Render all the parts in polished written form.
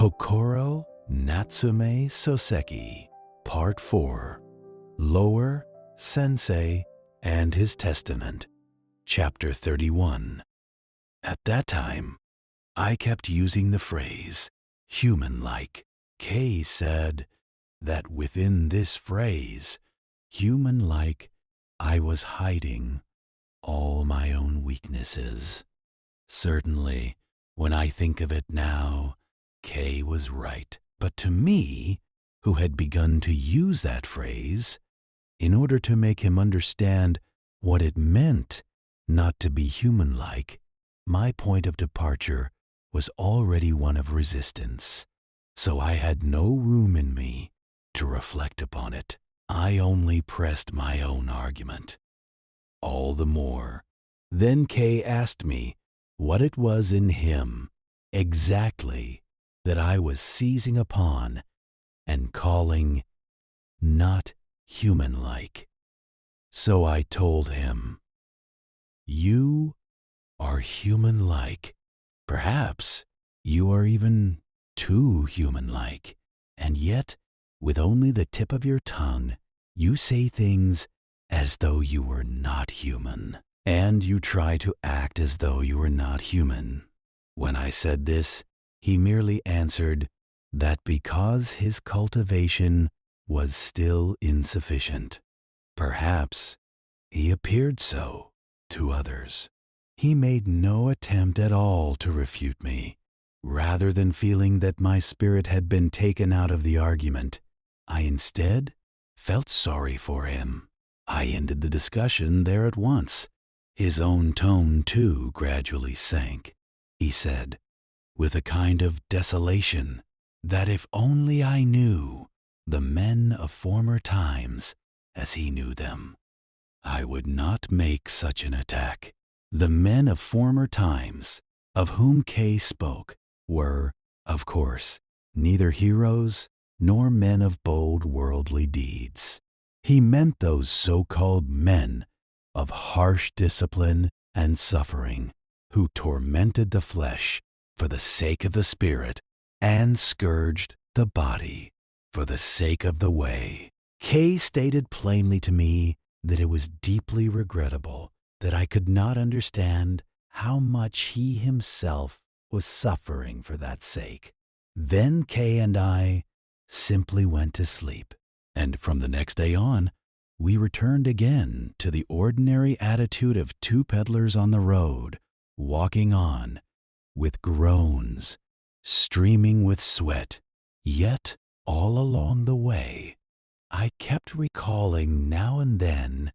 Kokoro Natsume Soseki, Part 4, Lower, Sensei, and His Testament, Chapter 31. At that time, I kept using the phrase, human-like. Kay said that within this phrase, human-like, I was hiding all my own weaknesses. Certainly, when I think of it now, Kay was right. But to me, who had begun to use that phrase, in order to make him understand what it meant not to be human-like, my point of departure was already one of resistance, so I had no room in me to reflect upon it. I only pressed my own argument. All the more. Then Kay asked me what it was in him, exactly, that I was seizing upon and calling not human-like. So I told him, "You are human-like. Perhaps you are even too human-like, and yet, with only the tip of your tongue, you say things as though you were not human, and you try to act as though you were not human." When I said this, he merely answered that because his cultivation was still insufficient. Perhaps he appeared so to others. He made no attempt at all to refute me. Rather than feeling that my spirit had been taken out of the argument, I instead felt sorry for him. I ended the discussion there at once. His own tone, too, gradually sank. He said, with a kind of desolation, that if only I knew the men of former times as he knew them, I would not make such an attack. The men of former times, of whom Kay spoke, were, of course, neither heroes nor men of bold worldly deeds. He meant those so-called men of harsh discipline and suffering, who tormented the flesh for the sake of the spirit and scourged the body for the sake of the way. Kay stated plainly to me that it was deeply regrettable that I could not understand how much he himself was suffering for that sake. Then Kay and I simply went to sleep, and from the next day on, we returned again to the ordinary attitude of two peddlers on the road, walking on, with groans, streaming with sweat. Yet, all along the way, I kept recalling now and then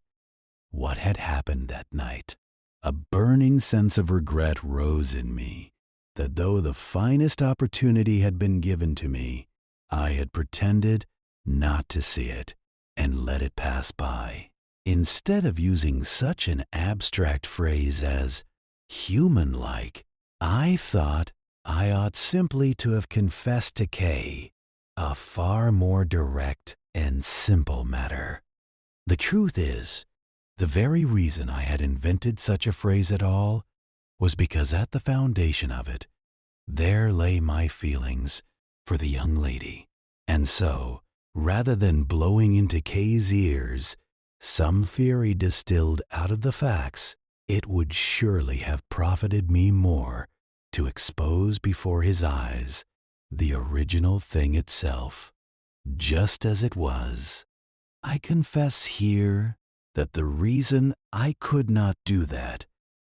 what had happened that night. A burning sense of regret rose in me, that though the finest opportunity had been given to me, I had pretended not to see it and let it pass by. Instead of using such an abstract phrase as human-like, I thought I ought simply to have confessed to Kay a far more direct and simple matter. The truth is, the very reason I had invented such a phrase at all was because at the foundation of it, there lay my feelings for the young lady. And so, rather than blowing into Kay's ears some theory distilled out of the facts, it would surely have profited me more to expose before his eyes the original thing itself, just as it was. I confess here that the reason I could not do that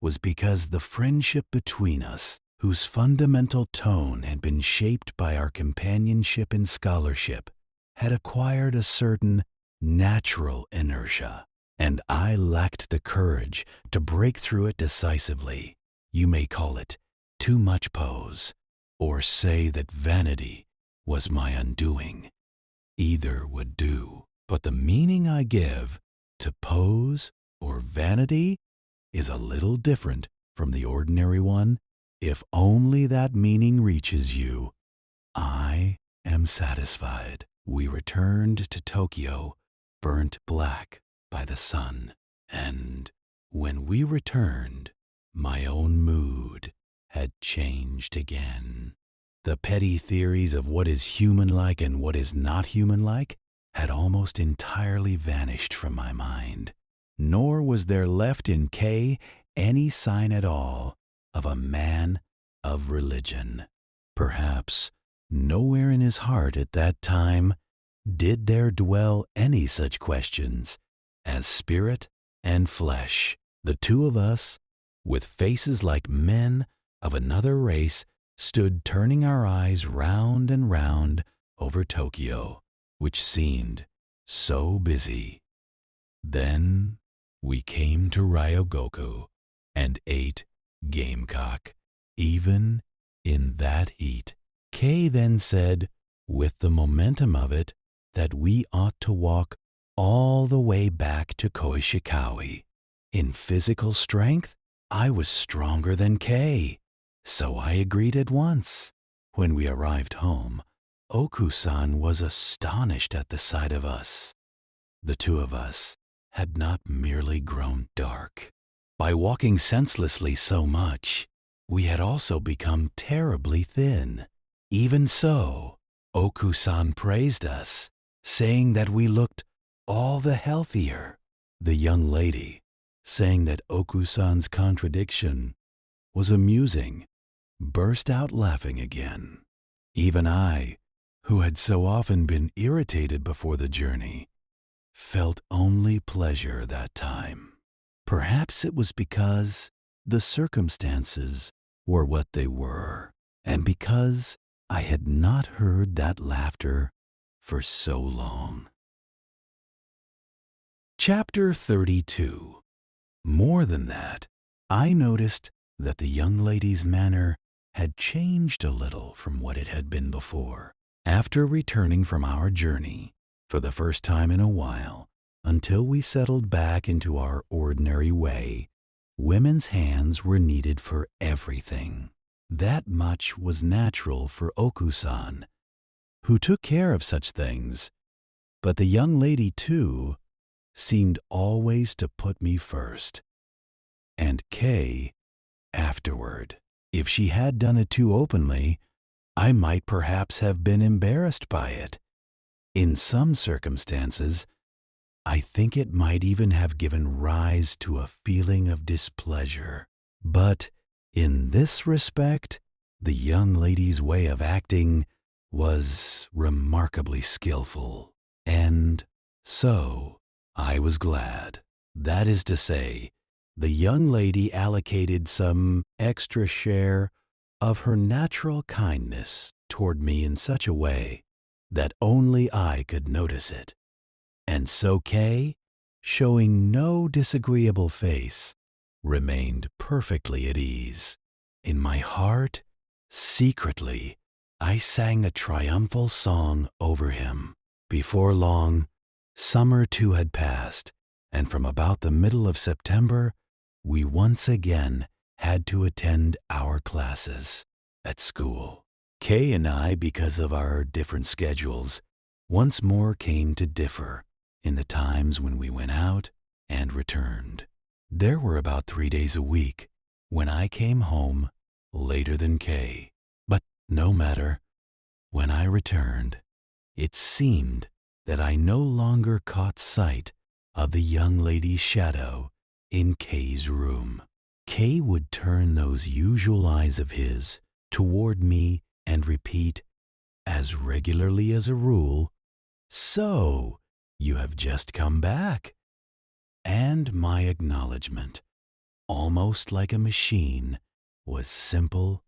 was because the friendship between us, whose fundamental tone had been shaped by our companionship in scholarship, had acquired a certain natural inertia, and I lacked the courage to break through it decisively. You may call it too much pose, or say that vanity was my undoing. Either would do, but the meaning I give to pose or vanity is a little different from the ordinary one. If only that meaning reaches you, I am satisfied. We returned to Tokyo, burnt black by the sun, and when we returned, my own mood had changed again. The petty theories of what is human-like and what is not human-like had almost entirely vanished from my mind, nor was there left in Kay any sign at all of a man of religion. Perhaps nowhere in his heart at that time did there dwell any such questions as spirit and flesh. The two of us, with faces like men of another race, stood turning our eyes round and round over Tokyo, which seemed so busy. Then we came to Ryogoku and ate gamecock, even in that heat. Kay then said, with the momentum of it, that we ought to walk all the way back to Koishikawa. In physical strength, I was stronger than Kay, so I agreed at once. When we arrived home, Oku-san was astonished at the sight of us. The two of us had not merely grown dark. By walking senselessly so much, we had also become terribly thin. Even so, Oku-san praised us, saying that we looked all the healthier. The young lady, saying that Oku-san's contradiction was amusing, burst out laughing again. Even I, who had so often been irritated before the journey, felt only pleasure that time. Perhaps it was because the circumstances were what they were, and because I had not heard that laughter for so long. Chapter 32. More than that, I noticed that the young lady's manner had changed a little from what it had been before. After returning from our journey, for the first time in a while, until we settled back into our ordinary way, women's hands were needed for everything. That much was natural for Oku-san, who took care of such things, but the young lady, too, seemed always to put me first, and Kay afterward. If she had done it too openly, I might perhaps have been embarrassed by it. In some circumstances, I think it might even have given rise to a feeling of displeasure. But in this respect, the young lady's way of acting was remarkably skillful, and so I was glad. That is to say, the young lady allocated some extra share of her natural kindness toward me in such a way that only I could notice it. And so Kay, showing no disagreeable face, remained perfectly at ease. In my heart, secretly, I sang a triumphal song over him. Before long, summer too had passed, and from about the middle of September, we once again had to attend our classes at school. Kay and I, because of our different schedules, once more came to differ in the times when we went out and returned. There were about 3 days a week when I came home later than Kay, but no matter. When I returned, it seemed that I no longer caught sight of the young lady's shadow in Kay's room. Kay would turn those usual eyes of his toward me and repeat, as regularly as a rule, "So, you have just come back." And my acknowledgment, almost like a machine, was simple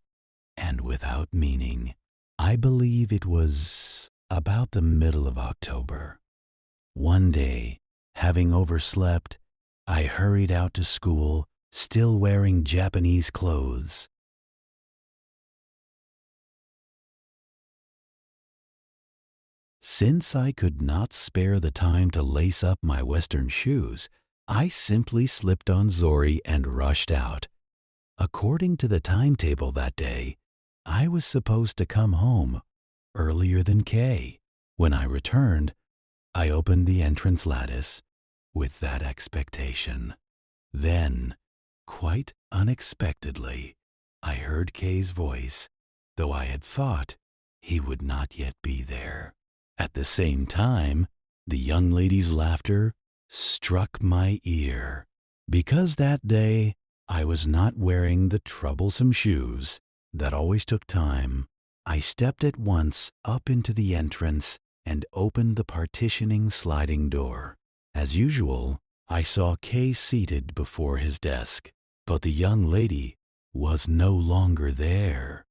and without meaning. I believe it was about the middle of October. One day, having overslept, I hurried out to school, still wearing Japanese clothes. Since I could not spare the time to lace up my Western shoes, I simply slipped on Zori and rushed out. According to the timetable that day, I was supposed to come home earlier than Kay. When I returned, I opened the entrance lattice with that expectation. Then, quite unexpectedly, I heard Kay's voice though I had thought he would not yet be there. At the same time, the young lady's laughter struck my ear. Because that day I was not wearing the troublesome shoes that always took time, I stepped at once up into the entrance and opened the partitioning sliding door. As usual, I saw Kay seated before his desk, but the young lady was no longer there.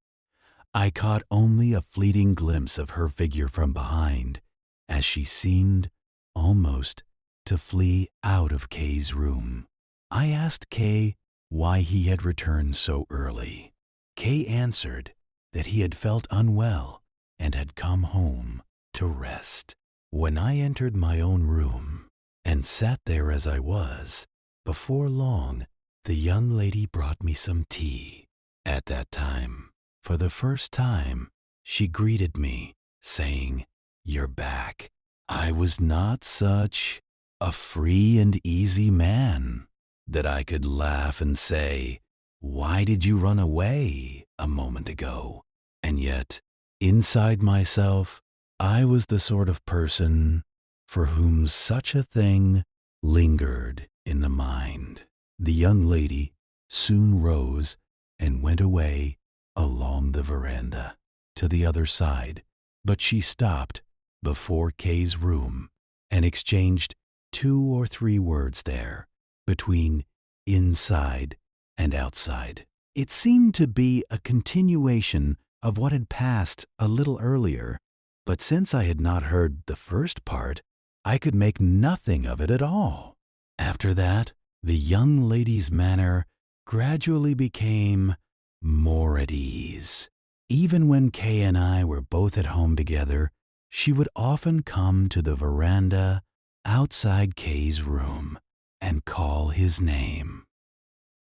I caught only a fleeting glimpse of her figure from behind, as she seemed almost to flee out of Kay's room. I asked Kay why he had returned so early. Kay answered that he had felt unwell and had come home to rest. When I entered my own room and sat there as I was, before long the young lady brought me some tea. At that time, for the first time, she greeted me, saying, "You're back." I was not such a free and easy man that I could laugh and say, "Why did you run away a moment ago?" And yet, inside myself, I was the sort of person for whom such a thing lingered in the mind. The young lady soon rose and went away along the veranda to the other side, but she stopped before Kay's room and exchanged 2 or 3 words there between inside and outside. It seemed to be a continuation of what had passed a little earlier, but since I had not heard the first part, I could make nothing of it at all. After that, the young lady's manner gradually became more at ease. Even when Kay and I were both at home together, she would often come to the veranda outside Kay's room and call his name.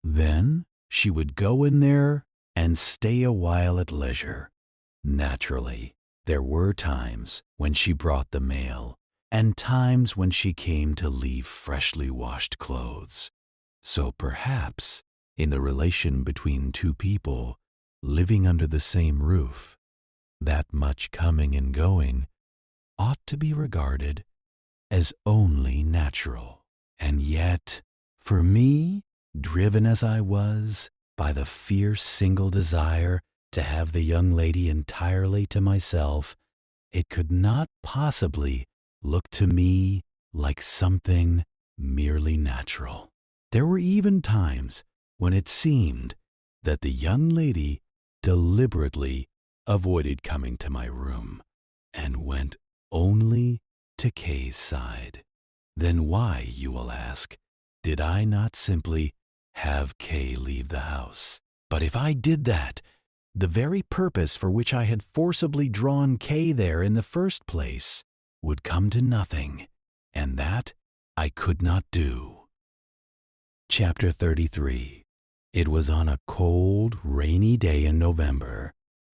Then she would go in there and stay a while at leisure. Naturally, there were times when she brought the mail and times when she came to leave freshly washed clothes. So perhaps, in the relation between two people living under the same roof, that much coming and going ought to be regarded as only natural. And yet, for me, driven as I was by the fierce single desire to have the young lady entirely to myself, it could not possibly look to me like something merely natural. There were even times when it seemed that the young lady deliberately avoided coming to my room and went only to Kay's side. Then why, you will ask, did I not simply have Kay leave the house? But if I did that, the very purpose for which I had forcibly drawn Kay there in the first place would come to nothing, and that I could not do. Chapter 33. It was on a cold, rainy day in November.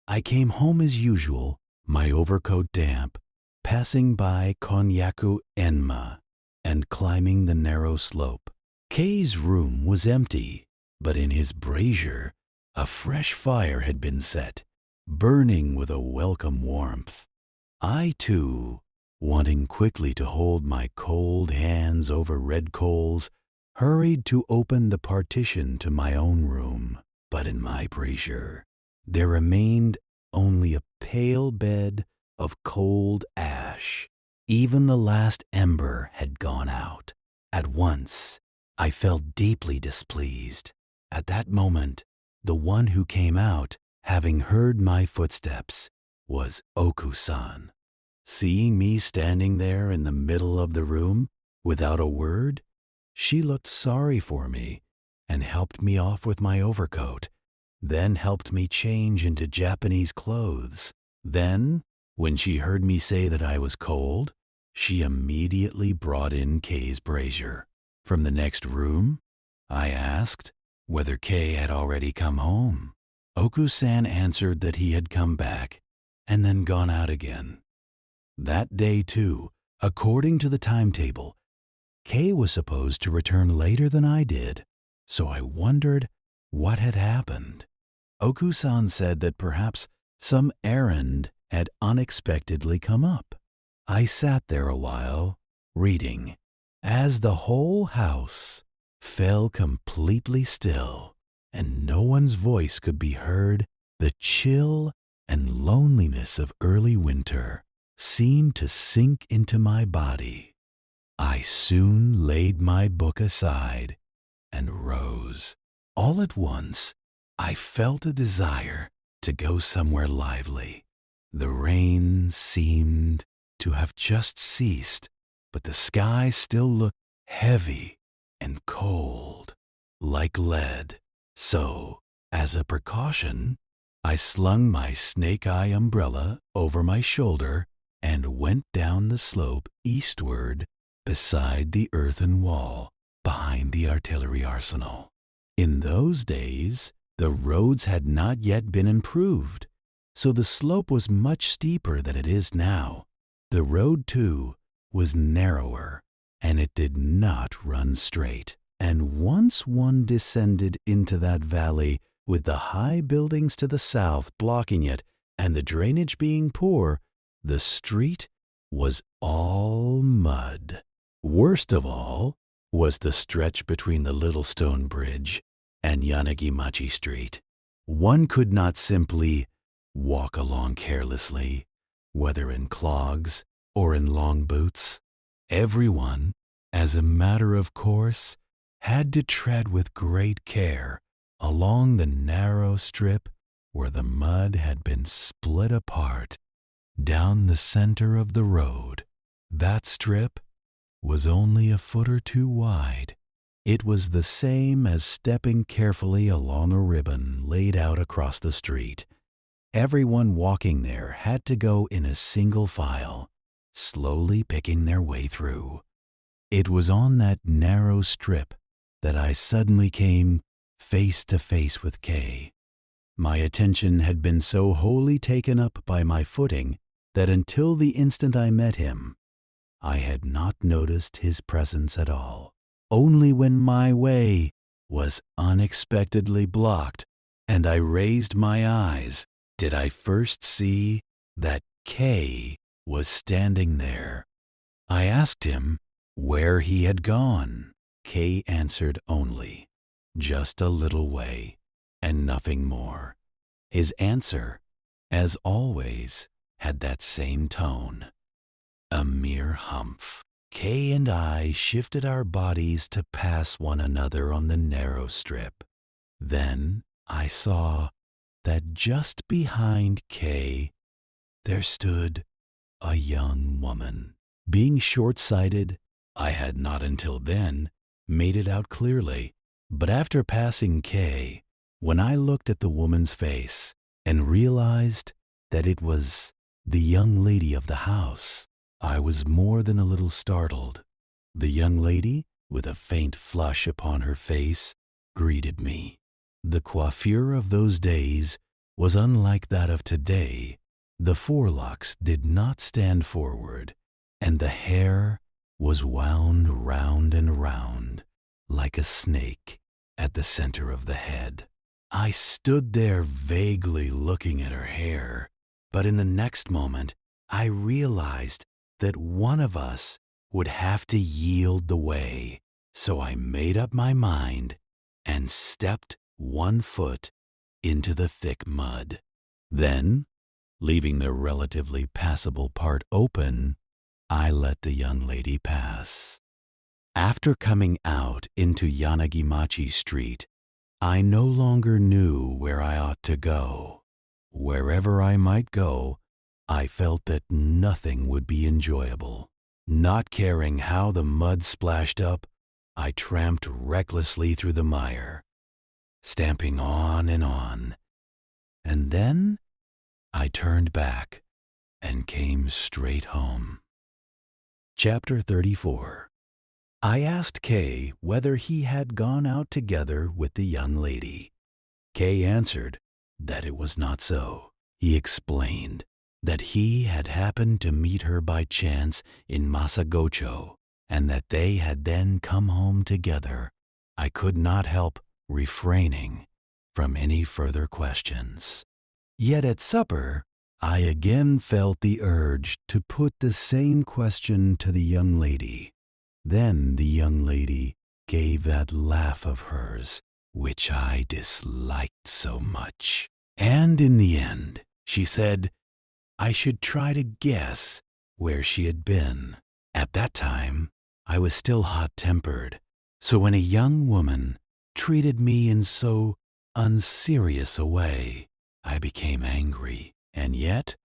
I came home as usual, my overcoat damp, passing by Konyaku Enma and climbing the narrow slope. Kay's room was empty, but in his brazier a fresh fire had been set, burning with a welcome warmth. I, too, wanting quickly to hold my cold hands over red coals, hurried to open the partition to my own room. But in my brazier there remained only a pale bed of cold ash. Even the last ember had gone out. At once I felt deeply displeased. At that moment, the one who came out, having heard my footsteps, was Oku-san. Seeing me standing there in the middle of the room, without a word, she looked sorry for me and helped me off with my overcoat, then helped me change into Japanese clothes. Then, when she heard me say that I was cold, she immediately brought in Kay's brazier. From the next room, I asked whether Kay had already come home. Oku-san answered that he had come back and then gone out again. That day, too, according to the timetable, Kay was supposed to return later than I did, so I wondered what had happened. Oku-san said that perhaps Some errand had unexpectedly come up. I sat there a while, reading, as the whole house fell completely still, and no one's voice could be heard. The chill and loneliness of early winter seemed to sink into my body. I soon laid my book aside and rose. All at once, I felt a desire to go somewhere lively. The rain seemed to have just ceased, but the sky still looked heavy and cold, like lead. So, as a precaution, I slung my snake-eye umbrella over my shoulder and went down the slope eastward beside the earthen wall behind the artillery arsenal. In those days, the roads had not yet been improved, so the slope was much steeper than it is now. The road, too, was narrower, and it did not run straight. And once one descended into that valley, with the high buildings to the south blocking it and the drainage being poor, the street was all mud. Worst of all was the stretch between the little stone bridge and Yanagimachi Street. One could not simply walk along carelessly, whether in clogs or in long boots. Everyone, as a matter of course, had to tread with great care along the narrow strip where the mud had been split apart down the center of the road. That strip was only a foot or two wide. It was the same as stepping carefully along a ribbon laid out across the street. Everyone walking there had to go in a single file, slowly picking their way through. It was on that narrow strip that I suddenly came face to face with Kay. My attention had been so wholly taken up by my footing that until the instant I met him, I had not noticed his presence at all. Only when my way was unexpectedly blocked and I raised my eyes did I first see that Kay was standing there. I asked him where he had gone. Kay answered only, "Just a little way," and nothing more. His answer, as always, had that same tone. A mere humph. Kay and I shifted our bodies to pass one another on the narrow strip. Then I saw that just behind Kay there stood a young woman. Being short-sighted, I had not until then made it out clearly, but after passing Kay, when I looked at the woman's face and realized that it was the young lady of the house, I was more than a little startled. The young lady, with a faint flush upon her face, greeted me. The coiffure of those days was unlike that of today. The forelocks did not stand forward, and the hair was wound round and round, like a snake, at the center of the head. I stood there vaguely looking at her hair, but in the next moment I realized that one of us would have to yield the way, so I made up my mind and stepped 1 foot into the thick mud. Then, leaving the relatively passable part open, I let the young lady pass. After coming out into Yanagimachi Street, I no longer knew where I ought to go. Wherever I might go, I felt that nothing would be enjoyable. Not caring how the mud splashed up, I tramped recklessly through the mire, stamping on, and then I turned back and came straight home. Chapter 34. I asked Kay whether he had gone out together with the young lady. Kay answered that it was not so. He explained that he had happened to meet her by chance in Masagocho, and that they had then come home together. I could not help refraining from any further questions. Yet at supper, I again felt the urge to put the same question to the young lady. Then the young lady gave that laugh of hers, which I disliked so much. And in the end, she said I should try to guess where she had been. At that time, I was still hot-tempered, so when a young woman treated me in so unserious a way, I became angry. And yet,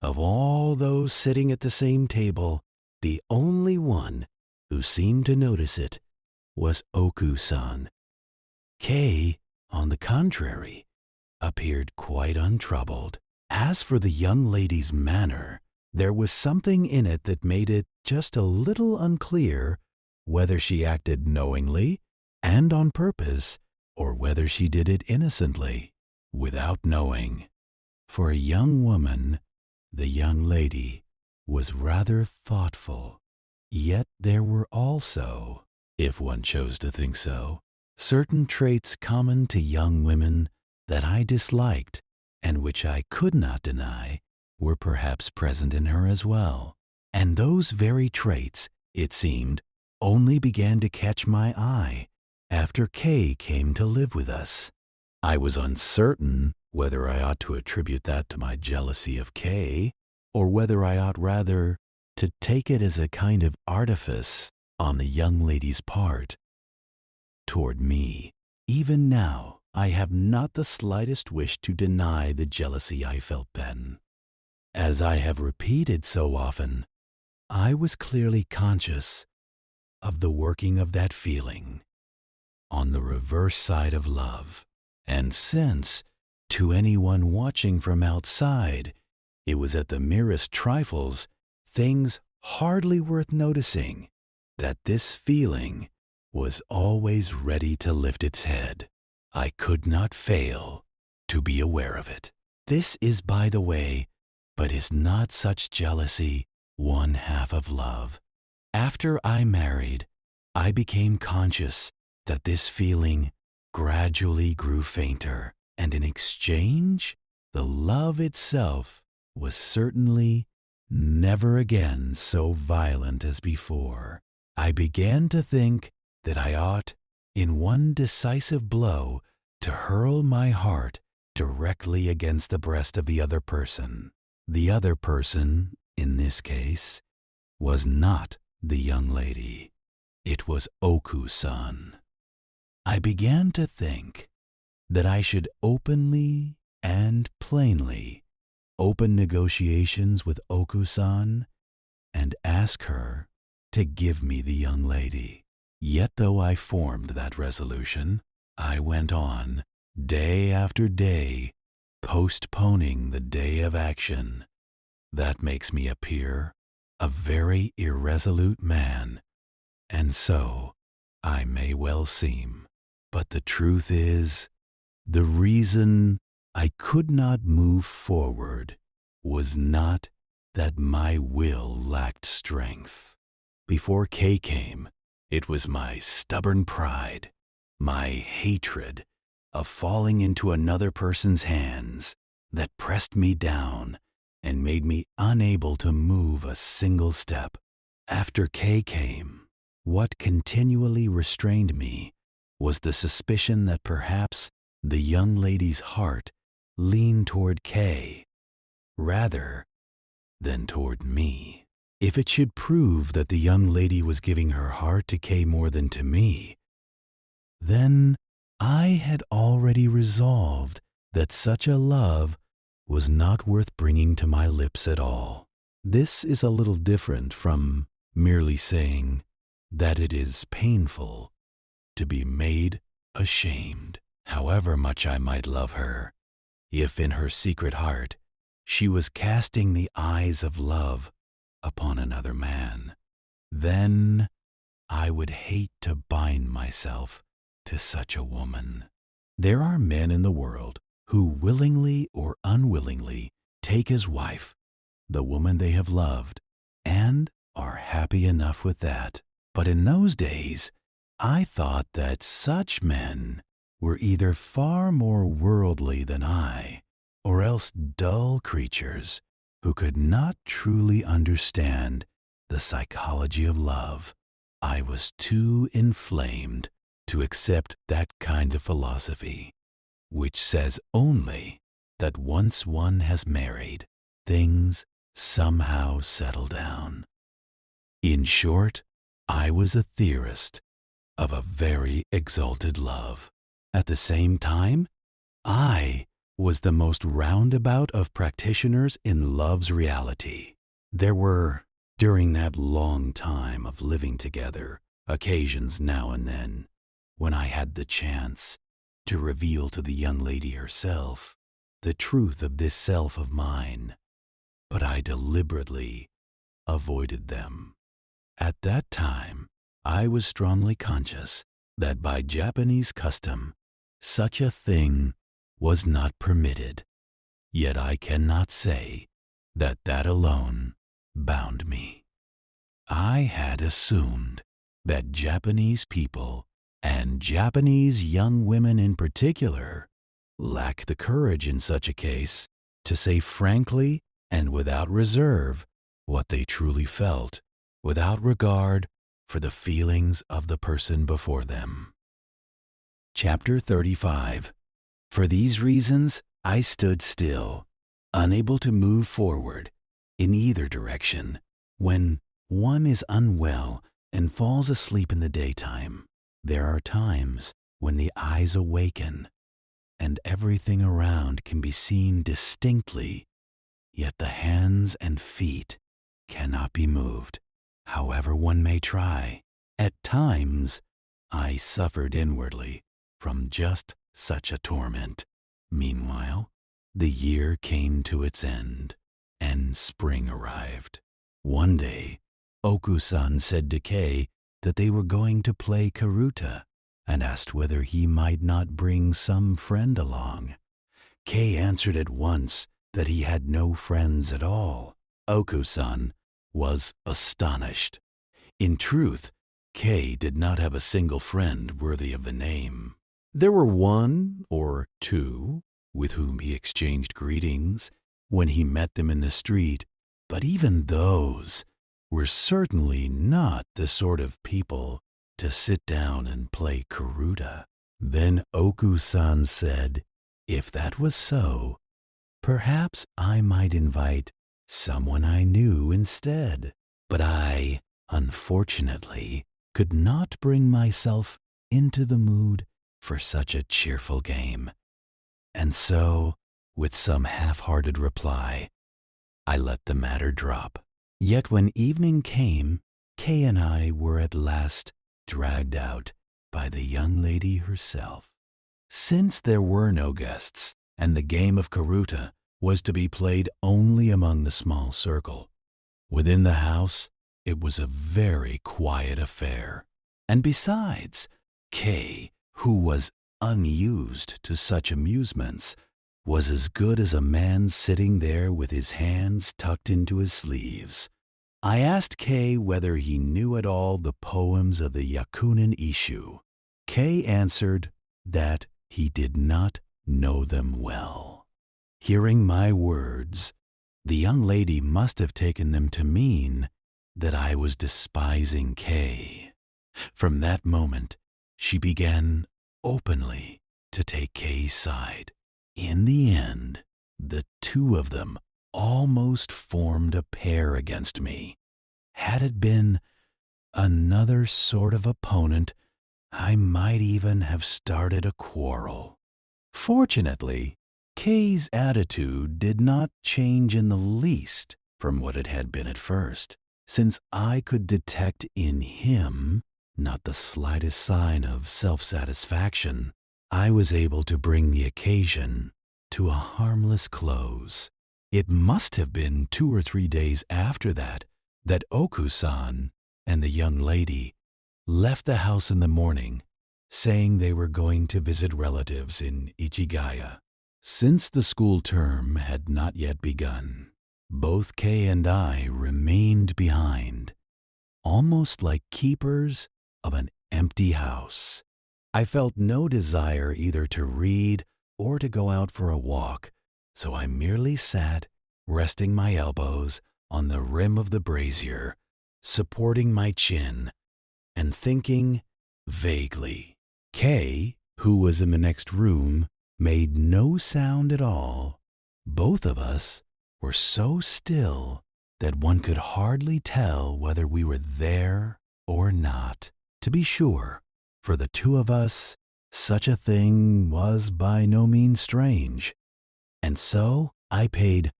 of all those sitting at the same table, the only one who seemed to notice it was Oku-san. Kei, on the contrary, appeared quite untroubled. As for the young lady's manner, there was something in it that made it just a little unclear whether she acted knowingly and on purpose, or whether she did it innocently, without knowing. For a young woman, the young lady was rather thoughtful. Yet there were also, if one chose to think so, certain traits common to young women that I disliked, and which I could not deny were perhaps present in her as well. And those very traits, it seemed, only began to catch my eye after Kay came to live with us. I was uncertain whether I ought to attribute that to my jealousy of Kay, or whether I ought rather to take it as a kind of artifice on the young lady's part toward me. Even now, I have not the slightest wish to deny the jealousy I felt then. As I have repeated so often, I was clearly conscious of the working of that feeling on the reverse side of love. And since, to anyone watching from outside, it was at the merest trifles, things hardly worth noticing, that this feeling was always ready to lift its head, I could not fail to be aware of it. This is, by the way, but is not such jealousy one half of love. After I married, I became conscious that this feeling gradually grew fainter, and in exchange, the love itself was certainly never again so violent as before. I began to think that I ought, in one decisive blow, to hurl my heart directly against the breast of the other person. The other person, in this case, was not the young lady. It was Oku-san. I began to think that I should openly and plainly open negotiations with Oku-san and ask her to give me the young lady. Yet though I formed that resolution, I went on, day after day, postponing the day of action. That makes me appear a very irresolute man, and so I may well seem. But the truth is, the reason I could not move forward was not that my will lacked strength. Before Kay came, it was my stubborn pride, my hatred of falling into another person's hands, that pressed me down and made me unable to move a single step. After Kay came, what continually restrained me was the suspicion that perhaps the young lady's heart leaned toward Kay rather than toward me. If it should prove that the young lady was giving her heart to Kay more than to me, then I had already resolved that such a love was not worth bringing to my lips at all. This is a little different from merely saying that it is painful to be made ashamed. However much I might love her, if in her secret heart she was casting the eyes of love upon another man, then I would hate to bind myself to such a woman. There are men in the world who willingly or unwillingly take as wife the woman they have loved, and are happy enough with that. But in those days, I thought that such men were either far more worldly than I, or else dull creatures who could not truly understand the psychology of love. I was too inflamed to accept that kind of philosophy, which says only that once one has married, things somehow settle down. In short, I was a theorist of a very exalted love. At the same time, I was the most roundabout of practitioners in love's reality. There were, during that long time of living together, occasions now and then when I had the chance to reveal to the young lady herself the truth of this self of mine, but I deliberately avoided them. At that time, I was strongly conscious that by Japanese custom, such a thing was not permitted. Yet I cannot say that that alone bound me. I had assumed that Japanese people, and Japanese young women in particular, lack the courage in such a case to say frankly and without reserve what they truly felt, without regard for the feelings of the person before them. Chapter 35. For these reasons, I stood still, unable to move forward in either direction. When one is unwell and falls asleep in the daytime, there are times when the eyes awaken and everything around can be seen distinctly, yet the hands and feet cannot be moved, however one may try. At times, I suffered inwardly from just such a torment. Meanwhile, the year came to its end, and spring arrived. One day, Oku-san said to Kei that they were going to play karuta, and asked whether he might not bring some friend along. Kei answered at once that he had no friends at all. Oku-san was astonished. In truth, Kei did not have a single friend worthy of the name. There were one or two with whom he exchanged greetings when he met them in the street, but even those were certainly not the sort of people to sit down and play karuta. Then Oku-san said, if that was so, perhaps I might invite someone I knew instead. But I, unfortunately, could not bring myself into the mood for such a cheerful game. And so, with some half-hearted reply, I let the matter drop. Yet when evening came, Kei and I were at last dragged out by the young lady herself. Since there were no guests, and the game of karuta was to be played only among the small circle, within the house it was a very quiet affair. And besides, Kei, who was unused to such amusements, was as good as a man sitting there with his hands tucked into his sleeves. I asked Kei whether he knew at all the poems of the Yakunin Isshu. Kei answered that he did not know them well. Hearing my words, the young lady must have taken them to mean that I was despising Kei. From that moment, she began openly to take Kei's side. In the end, the two of them almost formed a pair against me. Had it been another sort of opponent, I might even have started a quarrel. Fortunately, Kei's attitude did not change in the least from what it had been at first, since I could detect in him not the slightest sign of self-satisfaction. I was able to bring the occasion to a harmless close. It must have been 2 or 3 days after that Oku-san and the young lady left the house in the morning, saying they were going to visit relatives in Ichigaya. Since the school term had not yet begun, both Kei and I remained behind, almost like keepers of an empty house. I felt no desire either to read or to go out for a walk, so I merely sat, resting my elbows on the rim of the brazier, supporting my chin, and thinking vaguely. Kay, who was in the next room, made no sound at all. Both of us were so still that one could hardly tell whether we were there or not. To be sure, for the two of us, such a thing was by no means strange, and so I paid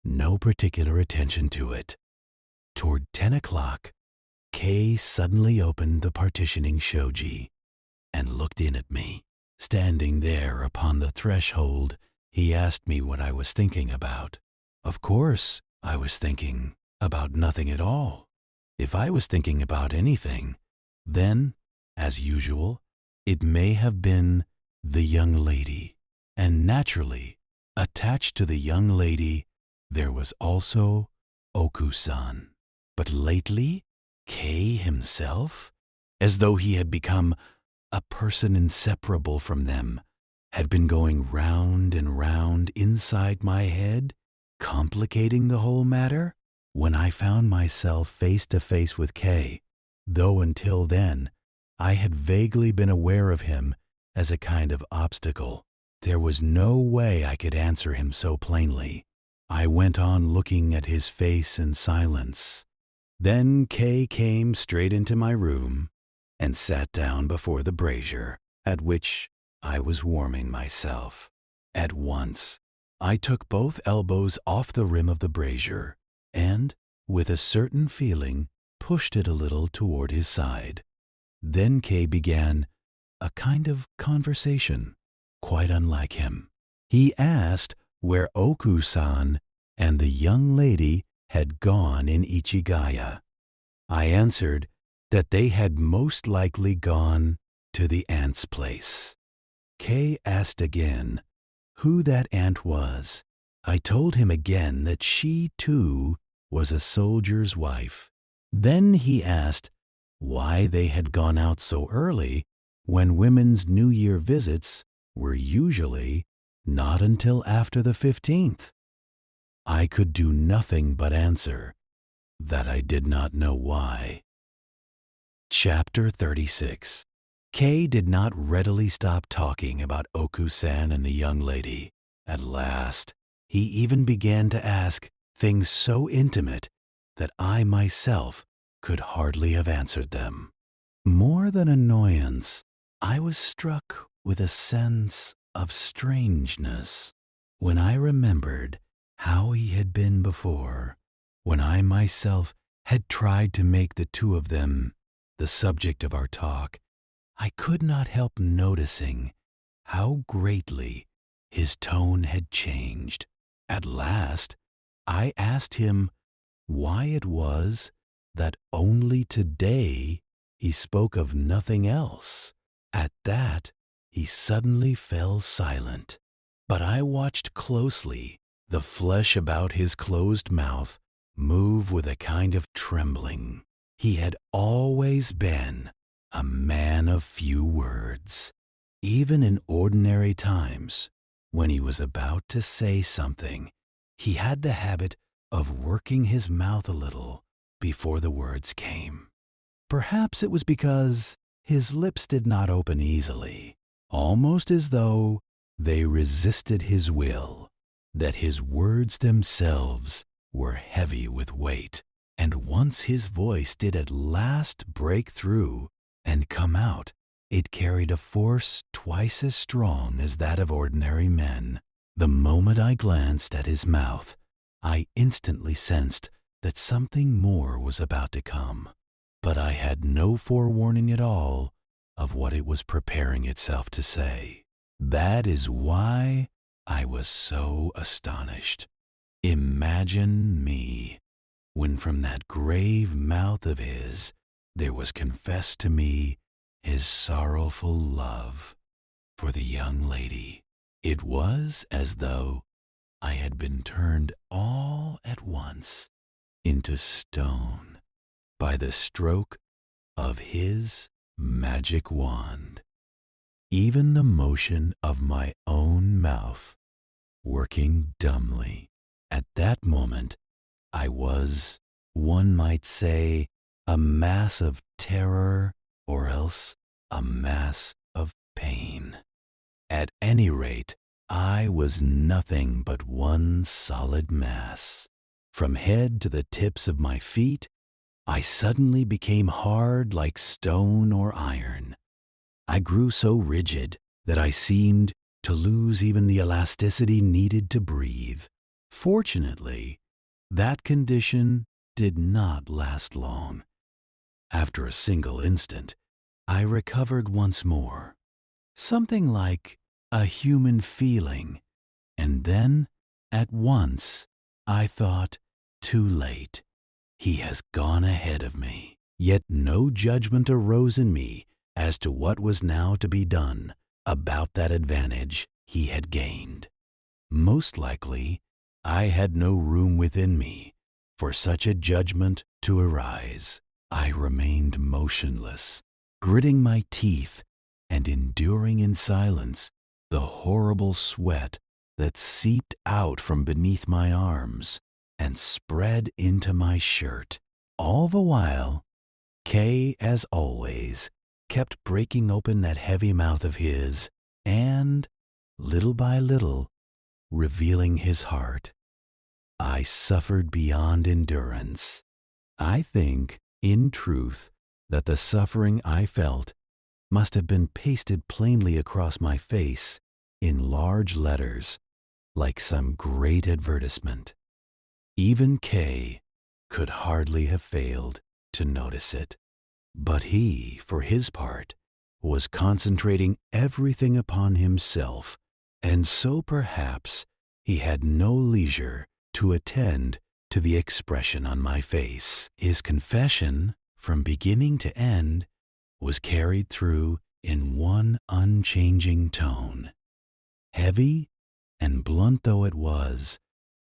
no particular attention to it. Toward 10 o'clock, Kay suddenly opened the partitioning shoji and looked in at me. Standing there upon the threshold, he asked me what I was thinking about. Of course, I was thinking about nothing at all. If I was thinking about anything, then, as usual, it may have been the young lady. And naturally, attached to the young lady, there was also Oku-san. But lately, Kay himself, as though he had become a person inseparable from them, had been going round and round inside my head, complicating the whole matter. When I found myself face to face with Kay, though until then I had vaguely been aware of him as a kind of obstacle, there was no way I could answer him so plainly. I went on looking at his face in silence. Then Kay came straight into my room and sat down before the brazier, at which I was warming myself. At once, I took both elbows off the rim of the brazier and, with a certain feeling, pushed it a little toward his side. Then Kay began a kind of conversation, quite unlike him. He asked where Oku-san and the young lady had gone in Ichigaya. I answered that they had most likely gone to the aunt's place. Kay asked again who that aunt was. I told him again that she, too, was a soldier's wife. Then he asked why they had gone out so early when women's New Year visits were usually not until after the 15th. I could do nothing but answer that I did not know why. Chapter 36. Kay did not readily stop talking about Oku-san and the young lady. At last, he even began to ask things so intimate that I myself could hardly have answered them. More than annoyance, I was struck with a sense of strangeness when I remembered how he had been before, when I myself had tried to make the two of them the subject of our talk. I could not help noticing how greatly his tone had changed. At last, I asked him why it was that only today he spoke of nothing else. At that, he suddenly fell silent, but I watched closely the flesh about his closed mouth move with a kind of trembling. He had always been a man of few words. Even in ordinary times, when he was about to say something, he had the habit of working his mouth a little before the words came. Perhaps it was because his lips did not open easily, almost as though they resisted his will, that his words themselves were heavy with weight. And once his voice did at last break through and come out, it carried a force twice as strong as that of ordinary men. The moment I glanced at his mouth, I instantly sensed that something more was about to come, but I had no forewarning at all of what it was preparing itself to say. That is why I was so astonished. Imagine me, when from that grave mouth of his there was confessed to me his sorrowful love for the young lady. It was as though I had been turned all at once into stone by the stroke of his magic wand. Even the motion of my own mouth working dumbly. At that moment, I was, one might say, a mass of terror or else a mass of pain. At any rate, I was nothing but one solid mass. From head to the tips of my feet, I suddenly became hard like stone or iron. I grew so rigid that I seemed to lose even the elasticity needed to breathe. Fortunately, that condition did not last long. After a single instant, I recovered once more. Something like a human feeling, and then, at once, I thought, too late. He has gone ahead of me. Yet no judgment arose in me as to what was now to be done about that advantage he had gained. Most likely, I had no room within me for such a judgment to arise. I remained motionless, gritting my teeth and enduring in silence the horrible sweat that seeped out from beneath my arms and spread into my shirt. All the while, Kay, as always, kept breaking open that heavy mouth of his and, little by little, revealing his heart. I suffered beyond endurance. I think, in truth, that the suffering I felt must have been pasted plainly across my face in large letters, like some great advertisement. Even Kay could hardly have failed to notice it. But he, for his part, was concentrating everything upon himself, and so perhaps he had no leisure to attend to the expression on my face. His confession, from beginning to end, was carried through in one unchanging tone. Heavy and blunt though it was,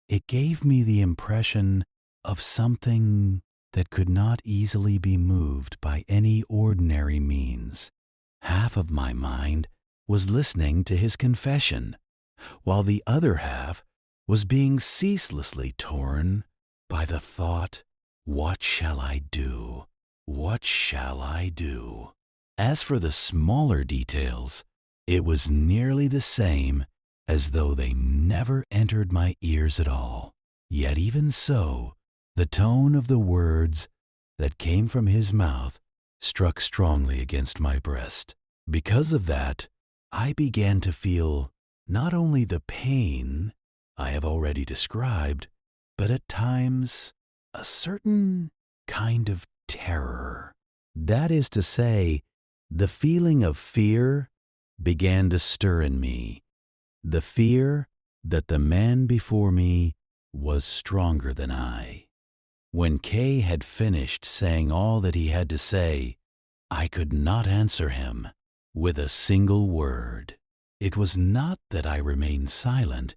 it gave me the impression of something that could not easily be moved by any ordinary means. Half of my mind was listening to his confession, while the other half was being ceaselessly torn by the thought, "What shall I do? What shall I do?" As for the smaller details, it was nearly the same as though they never entered my ears at all. Yet even so, the tone of the words that came from his mouth struck strongly against my breast. Because of that, I began to feel not only the pain I have already described, but at times a certain kind of terror. That is to say, the feeling of fear began to stir in me, the fear that the man before me was stronger than I. When Kay had finished saying all that he had to say, I could not answer him with a single word. It was not that I remained silent,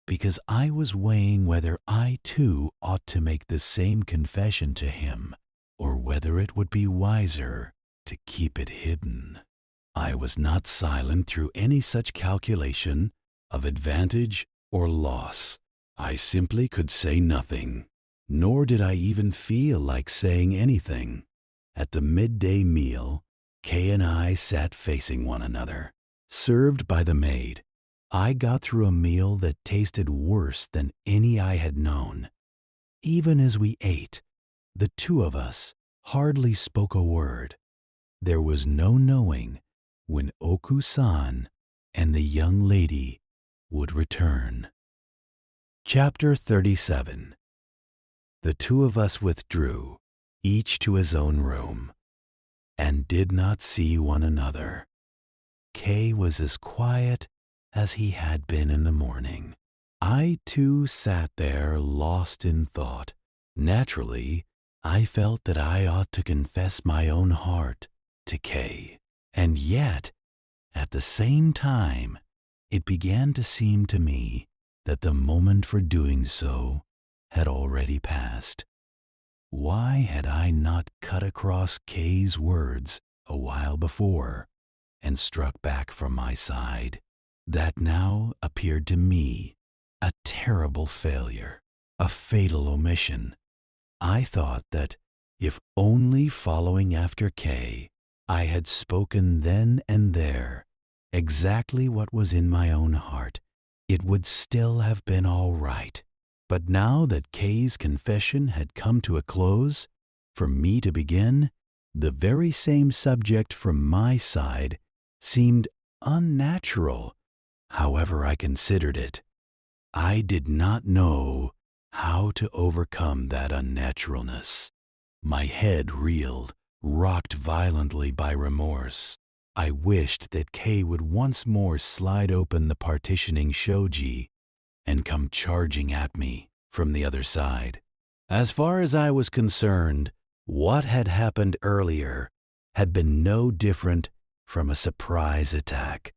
because I was weighing whether I too ought to make the same confession to him, or whether it would be wiser to keep it hidden. I was not silent through any such calculation of advantage or loss. I simply could say nothing, nor did I even feel like saying anything. At the midday meal, Kay and I sat facing one another, served by the maid. I got through a meal that tasted worse than any I had known. Even as we ate, the two of us hardly spoke a word. There was no knowing when Oku-san and the young lady would return. Chapter 37. The two of us withdrew, each to his own room, and did not see one another. Kay was as quiet as he had been in the morning. I too sat there lost in thought. Naturally, I felt that I ought to confess my own heart to Kay, and yet, at the same time, it began to seem to me that the moment for doing so had already passed. Why had I not cut across Kay's words a while before and struck back from my side? That now appeared to me a terrible failure, a fatal omission. I thought that if only following after Kay, I had spoken then and there exactly what was in my own heart, it would still have been all right. But now that Kay's confession had come to a close, for me to begin, the very same subject from my side seemed unnatural, however I considered it. I did not know how to overcome that unnaturalness. My head reeled, rocked violently by remorse. I wished that Kay would once more slide open the partitioning shoji and come charging at me from the other side. As far as I was concerned, what had happened earlier had been no different from a surprise attack.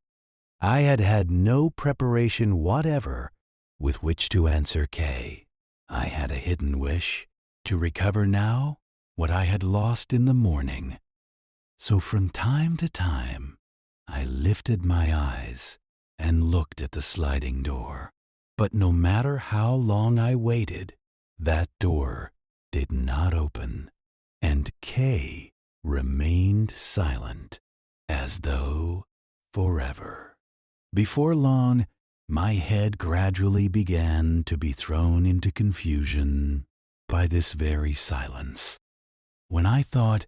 I had had no preparation whatever with which to answer Kay. I had a hidden wish to recover now what I had lost in the morning. So from time to time, I lifted my eyes and looked at the sliding door. But no matter how long I waited, that door did not open, and Kay remained silent, as though forever. Before long, my head gradually began to be thrown into confusion by this very silence. When I thought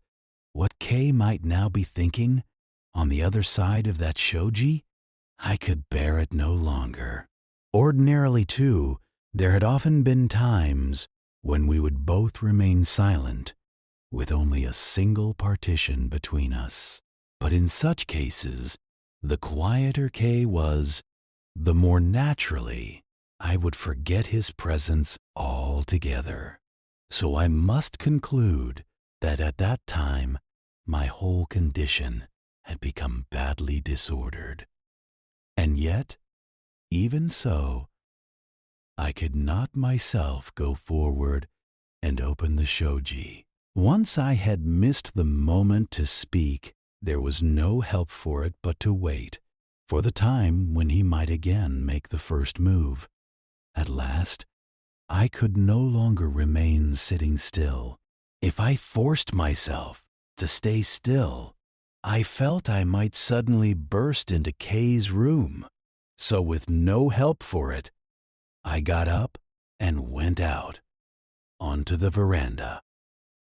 what Kay might now be thinking on the other side of that shoji, I could bear it no longer. Ordinarily, too, there had often been times when we would both remain silent, with only a single partition between us. But in such cases, the quieter Kay was, the more naturally I would forget his presence altogether. So I must conclude that at that time my whole condition had become badly disordered. And yet, even so, I could not myself go forward and open the shoji. Once I had missed the moment to speak, there was no help for it but to wait for the time when he might again make the first move. At last, I could no longer remain sitting still. If I forced myself to stay still, I felt I might suddenly burst into Kay's room. So with no help for it, I got up and went out onto the veranda.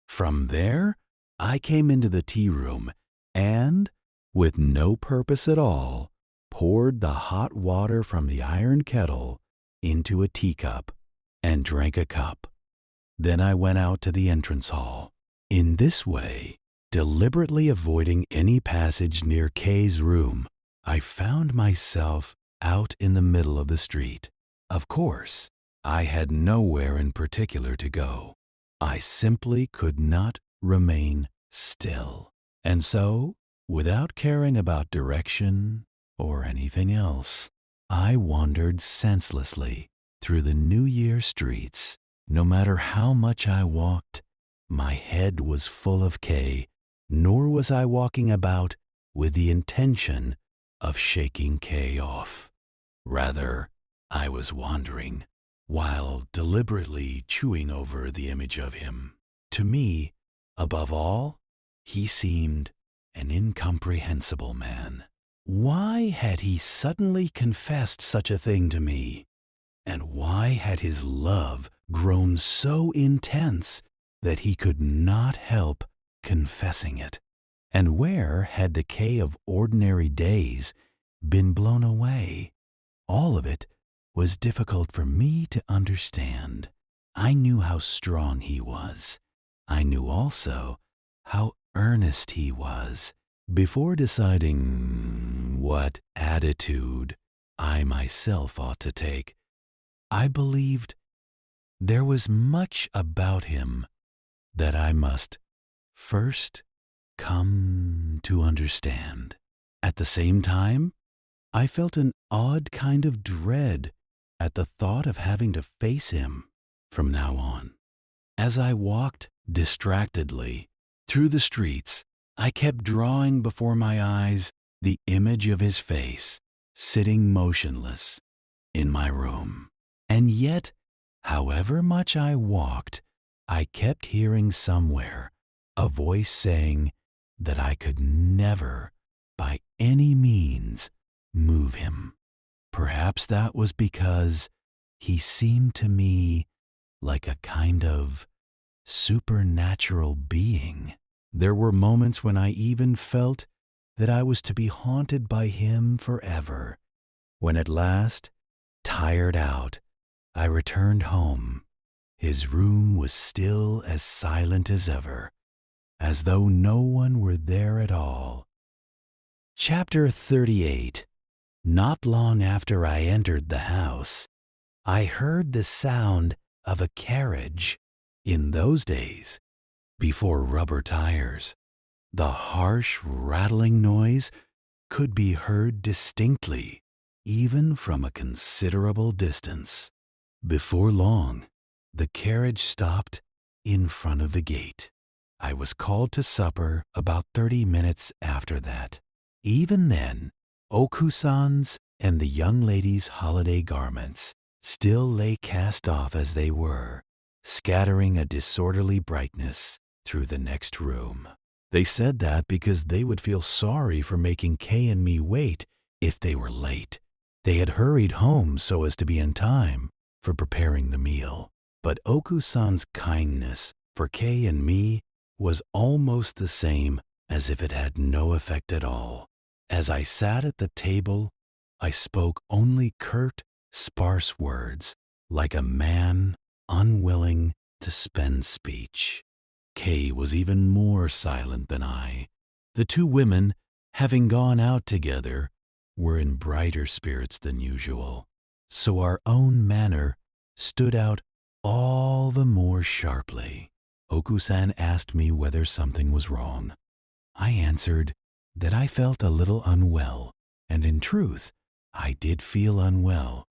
From there, I came into the tea room and, with no purpose at all, poured the hot water from the iron kettle into a teacup and drank a cup. Then I went out to the entrance hall. In this way, deliberately avoiding any passage near Kay's room, I found myself out in the middle of the street. Of course, I had nowhere in particular to go. I simply could not remain still. And so, without caring about direction or anything else, I wandered senselessly through the New Year streets. No matter how much I walked, my head was full of Kay, nor was I walking about with the intention of shaking Kay off. Rather, I was wandering, while deliberately chewing over the image of him. To me, above all, he seemed an incomprehensible man. Why had he suddenly confessed such a thing to me? And why had his love grown so intense that he could not help confessing it? And where had the Kay of ordinary days been blown away? All of it was difficult for me to understand. I knew how strong he was. I knew also how earnest he was. Before deciding what attitude I myself ought to take, I believed there was much about him that I must first come to understand. At the same time, I felt an odd kind of dread at the thought of having to face him from now on. As I walked distractedly through the streets, I kept drawing before my eyes the image of his face, sitting motionless in my room. And yet, however much I walked, I kept hearing somewhere a voice saying that I could never, by any means, move him. Perhaps that was because he seemed to me like a kind of supernatural being. There were moments when I even felt that I was to be haunted by him forever. When at last, tired out, I returned home, his room was still as silent as ever, as though no one were there at all. Chapter 38. Not long after I entered the house, I heard the sound of a carriage. In those days, before rubber tires, the harsh rattling noise could be heard distinctly, even from a considerable distance. Before long, the carriage stopped in front of the gate. I was called to supper about 30 minutes after that. Even then, Okusan's and the young lady's holiday garments still lay cast off as they were, scattering a disorderly brightness through the next room. They said that because they would feel sorry for making Kay and me wait if they were late. They had hurried home so as to be in time for preparing the meal. But Oku-san's kindness for Kay and me was almost the same as if it had no effect at all. As I sat at the table, I spoke only curt, sparse words, like a man unwilling to spend speech. Kay was even more silent than I. The two women, having gone out together, were in brighter spirits than usual, so our own manner stood out all the more sharply. Oku-san asked me whether something was wrong. I answered that I felt a little unwell, and in truth, I did feel unwell.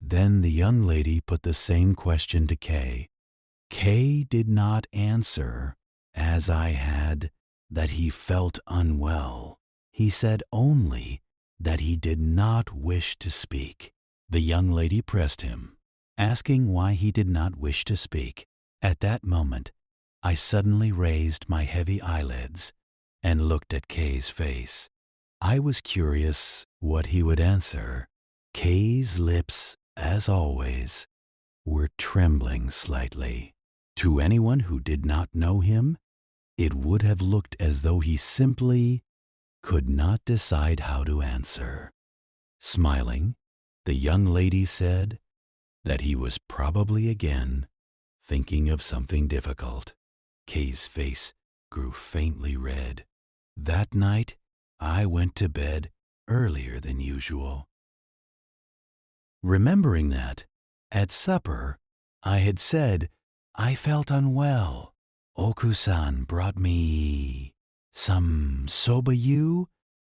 Then the young lady put the same question to Kay. Kay did not answer, as I had, that he felt unwell. He said only that he did not wish to speak. The young lady pressed him, asking why he did not wish to speak. At that moment, I suddenly raised my heavy eyelids and looked at Kay's face. I was curious what he would answer. Kay's lips, as always, were trembling slightly. To anyone who did not know him, it would have looked as though he simply could not decide how to answer. Smiling, the young lady said that he was probably again thinking of something difficult. Kay's face grew faintly red. That night, I went to bed earlier than usual. Remembering that, at supper, I had said I felt unwell. Oku-san brought me some soba-yu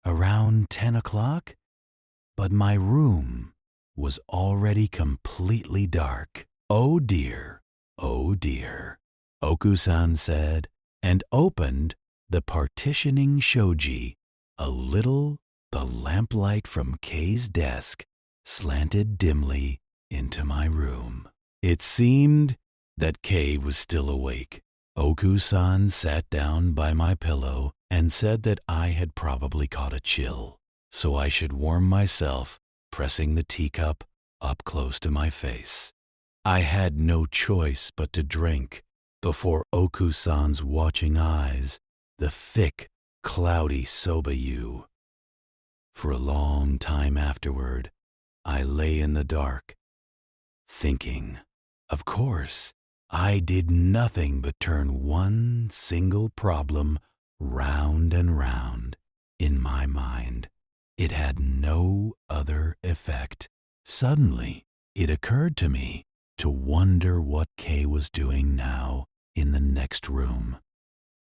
around 10 o'clock, but my room was already completely dark. Oh dear, Oku-san said, and opened the partitioning shoji a little. The lamplight from Kay's desk slanted dimly into my room. It seemed that Kay was still awake. Oku-san sat down by my pillow and said that I had probably caught a chill, so I should warm myself, pressing the teacup up close to my face. I had no choice but to drink before Oku-san's watching eyes the thick, cloudy soba-yu. For a long time afterward, I lay in the dark, thinking. Of course, I did nothing but turn one single problem round and round in my mind. It had no other effect. Suddenly, it occurred to me to wonder what Kay was doing now in the next room.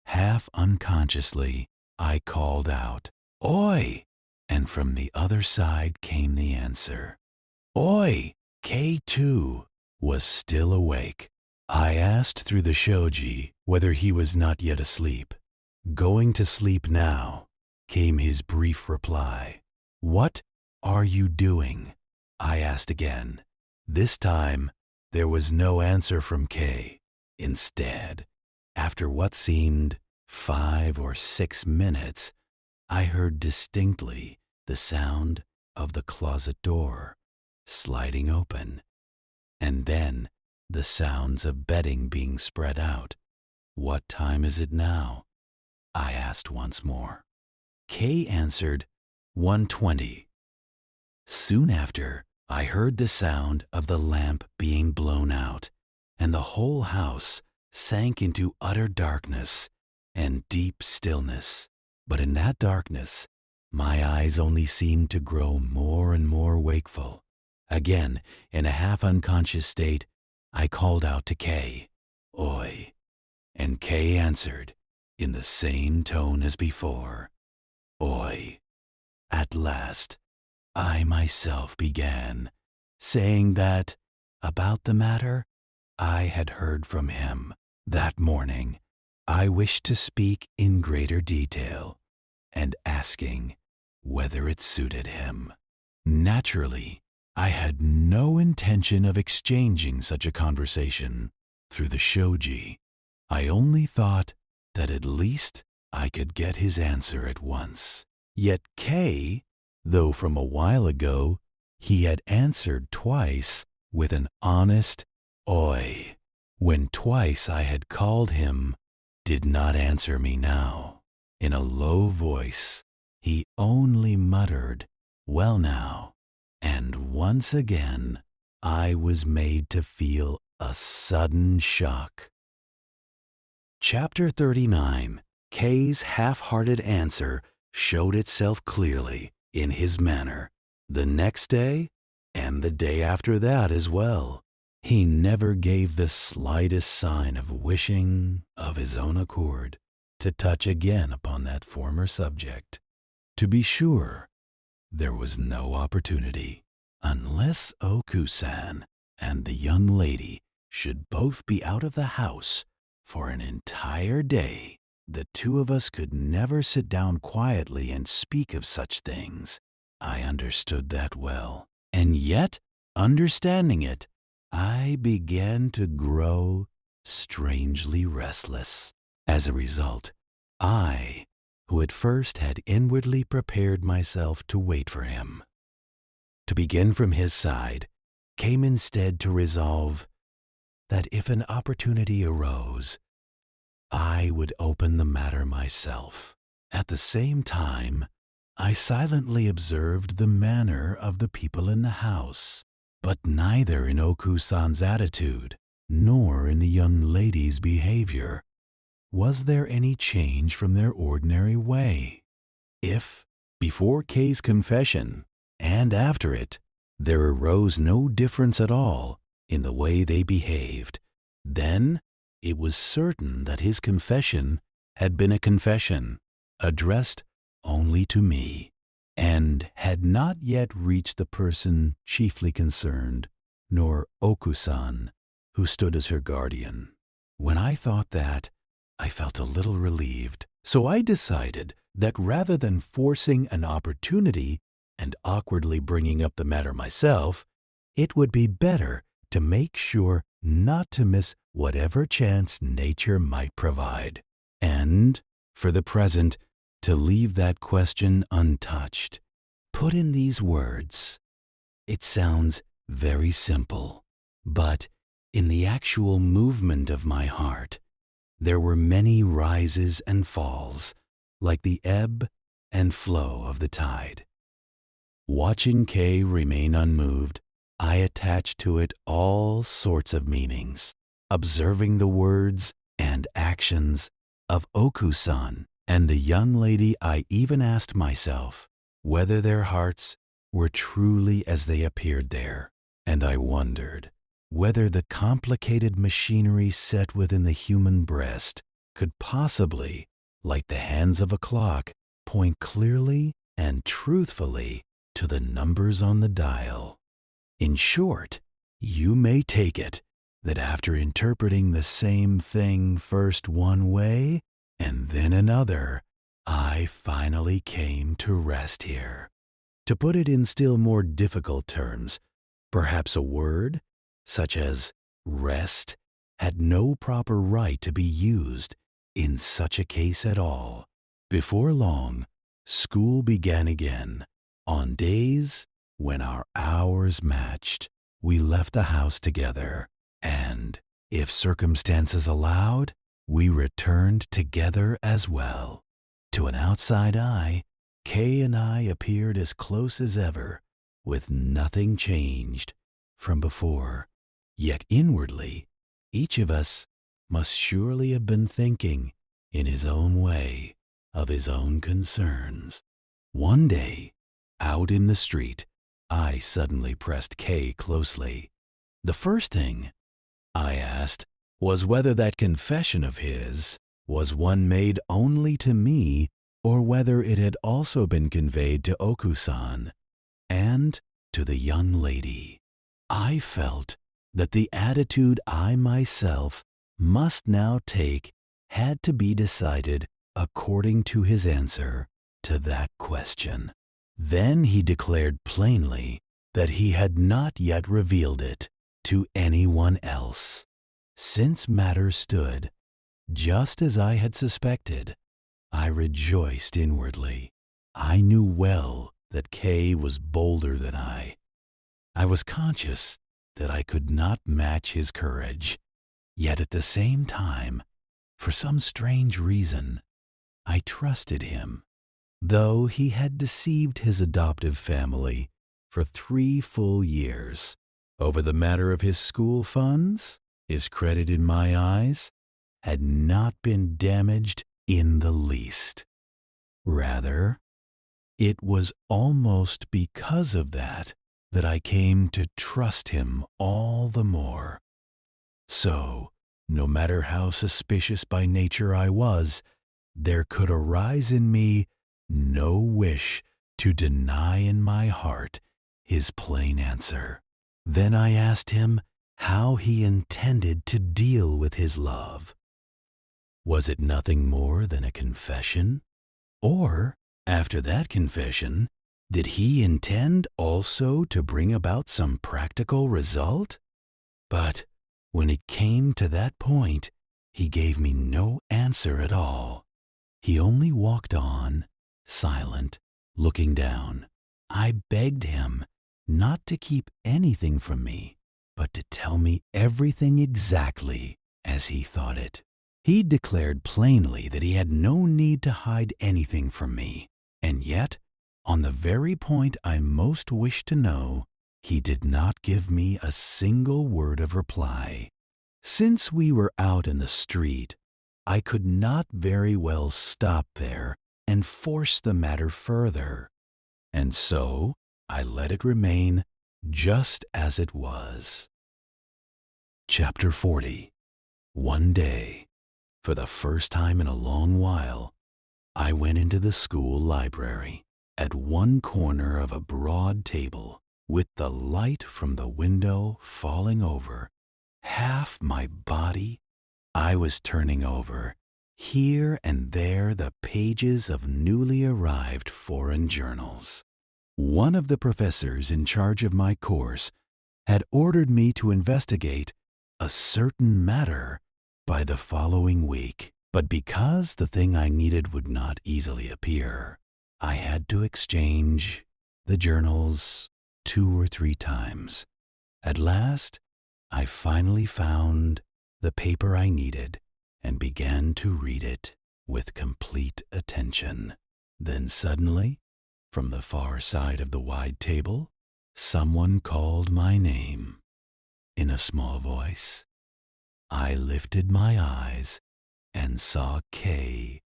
Half unconsciously, I called out, "Oi!" And from the other side came the answer. "Oi!" Kay, too, was still awake. I asked through the shoji whether he was not yet asleep. "Going to sleep now," came his brief reply. "What are you doing?" I asked again. This time, there was no answer from Kay. Instead, after what seemed 5 or 6 minutes, I heard distinctly the sound of the closet door sliding open, and then the sounds of bedding being spread out. "What time is it now?" I asked once more. Kay answered, 1:20. Soon after, I heard the sound of the lamp being blown out, and the whole house sank into utter darkness and deep stillness. But in that darkness, my eyes only seemed to grow more and more wakeful. Again, in a half-unconscious state, I called out to Kay, "Oi," and Kay answered, in the same tone as before, "Oi." At last, I myself began, saying that, about the matter I had heard from him that morning, I wished to speak in greater detail, and asking whether it suited him. Naturally, I had no intention of exchanging such a conversation through the shoji. I only thought that at least I could get his answer at once. Yet Kay, though from a while ago he had answered twice with an honest "Oi," when twice I had called him, did not answer me now. In a low voice, he only muttered, "Well now," and once again I was made to feel a sudden shock. Chapter 39. Kay's half-hearted answer showed itself clearly in his manner the next day and the day after that as well. He never gave the slightest sign of wishing, of his own accord, to touch again upon that former subject. To be sure, there was no opportunity, unless Oku-san and the young lady should both be out of the house for an entire day. The two of us could never sit down quietly and speak of such things. I understood that well. And yet, understanding it, I began to grow strangely restless. As a result, I, who at first had inwardly prepared myself to wait for him, to begin from his side, came instead to resolve that if an opportunity arose, I would open the matter myself. At the same time, I silently observed the manner of the people in the house, but neither in Oku-san's attitude nor in the young lady's behavior was there any change from their ordinary way. If, before Kay's confession and after it, there arose no difference at all in the way they behaved, then it was certain that his confession had been a confession addressed only to me, and had not yet reached the person chiefly concerned, nor Oku-san, who stood as her guardian. When I thought that, I felt a little relieved, so I decided that rather than forcing an opportunity and awkwardly bringing up the matter myself, it would be better to make sure not to miss whatever chance nature might provide, and, for the present, to leave that question untouched. Put in these words. It sounds very simple, but in the actual movement of my heart, there were many rises and falls, like the ebb and flow of the tide. Watching Kay remain unmoved, I attached to it all sorts of meanings, observing the words and actions of Oku-san and the young lady. I even asked myself whether their hearts were truly as they appeared there, and I wondered whether the complicated machinery set within the human breast could possibly, like the hands of a clock, point clearly and truthfully to the numbers on the dial. In short, you may take it that after interpreting the same thing first one way and then another, I finally came to rest here. To put it in still more difficult terms, Perhaps a word, such as rest, had no proper right to be used in such a case at all. Before long, school began again. On days when our hours matched, we left the house together, and, if circumstances allowed, we returned together as well. To an outside eye, Kay and I appeared as close as ever, with nothing changed from before. Yet inwardly, each of us must surely have been thinking, in his own way, of his own concerns. One day, out in the street, I suddenly pressed Kay closely. The first thing I asked was whether that confession of his was one made only to me, or whether it had also been conveyed to Oku-san and to the young lady. I felt that the attitude I myself must now take had to be decided according to his answer to that question. Then he declared plainly that he had not yet revealed it to anyone else. Since matters stood just as I had suspected, I rejoiced inwardly. I knew well that Kay was bolder than I. I was conscious that I could not match his courage, yet at the same time, for some strange reason, I trusted him. Though he had deceived his adoptive family for 3 full years over the matter of his school funds, his credit in my eyes had not been damaged in the least. Rather, it was almost because of that I came to trust him all the more. So, no matter how suspicious by nature I was, there could arise in me no wish to deny in my heart his plain answer. Then I asked him how he intended to deal with his love. Was it nothing more than a confession? Or, after that confession, did he intend also to bring about some practical result? But when it came to that point, he gave me no answer at all. He only walked on, silent, looking down. I begged him not to keep anything from me, but to tell me everything exactly as he thought it. He declared plainly that he had no need to hide anything from me, and yet, on the very point I most wished to know, he did not give me a single word of reply. Since we were out in the street, I could not very well stop there and force the matter further, and so I let it remain just as it was. Chapter 40. One day, for the first time in a long while, I went into the school library. At one corner of a broad table, with the light from the window falling over half my body, I was turning over, here and there, the pages of newly arrived foreign journals. One of the professors in charge of my course had ordered me to investigate a certain matter by the following week, but because the thing I needed would not easily appear, I had to exchange the journals 2 or 3 times. At last, I finally found the paper I needed and began to read it with complete attention. Then suddenly, from the far side of the wide table, someone called my name. In a small voice, I lifted my eyes and saw Kay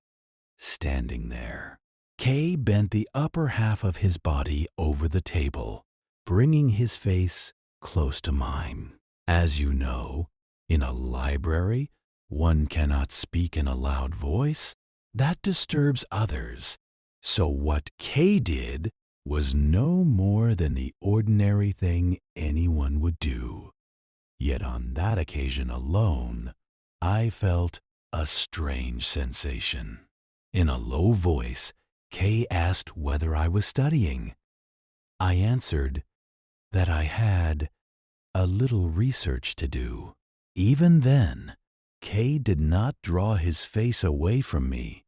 standing there. Kay bent the upper half of his body over the table, bringing his face close to mine. As you know, in a library, one cannot speak in a loud voice. That disturbs others. So what Kay did was no more than the ordinary thing anyone would do. Yet on that occasion alone, I felt a strange sensation. In a low voice, Kay asked whether I was studying. I answered that I had a little research to do. Even then, Kay did not draw his face away from me.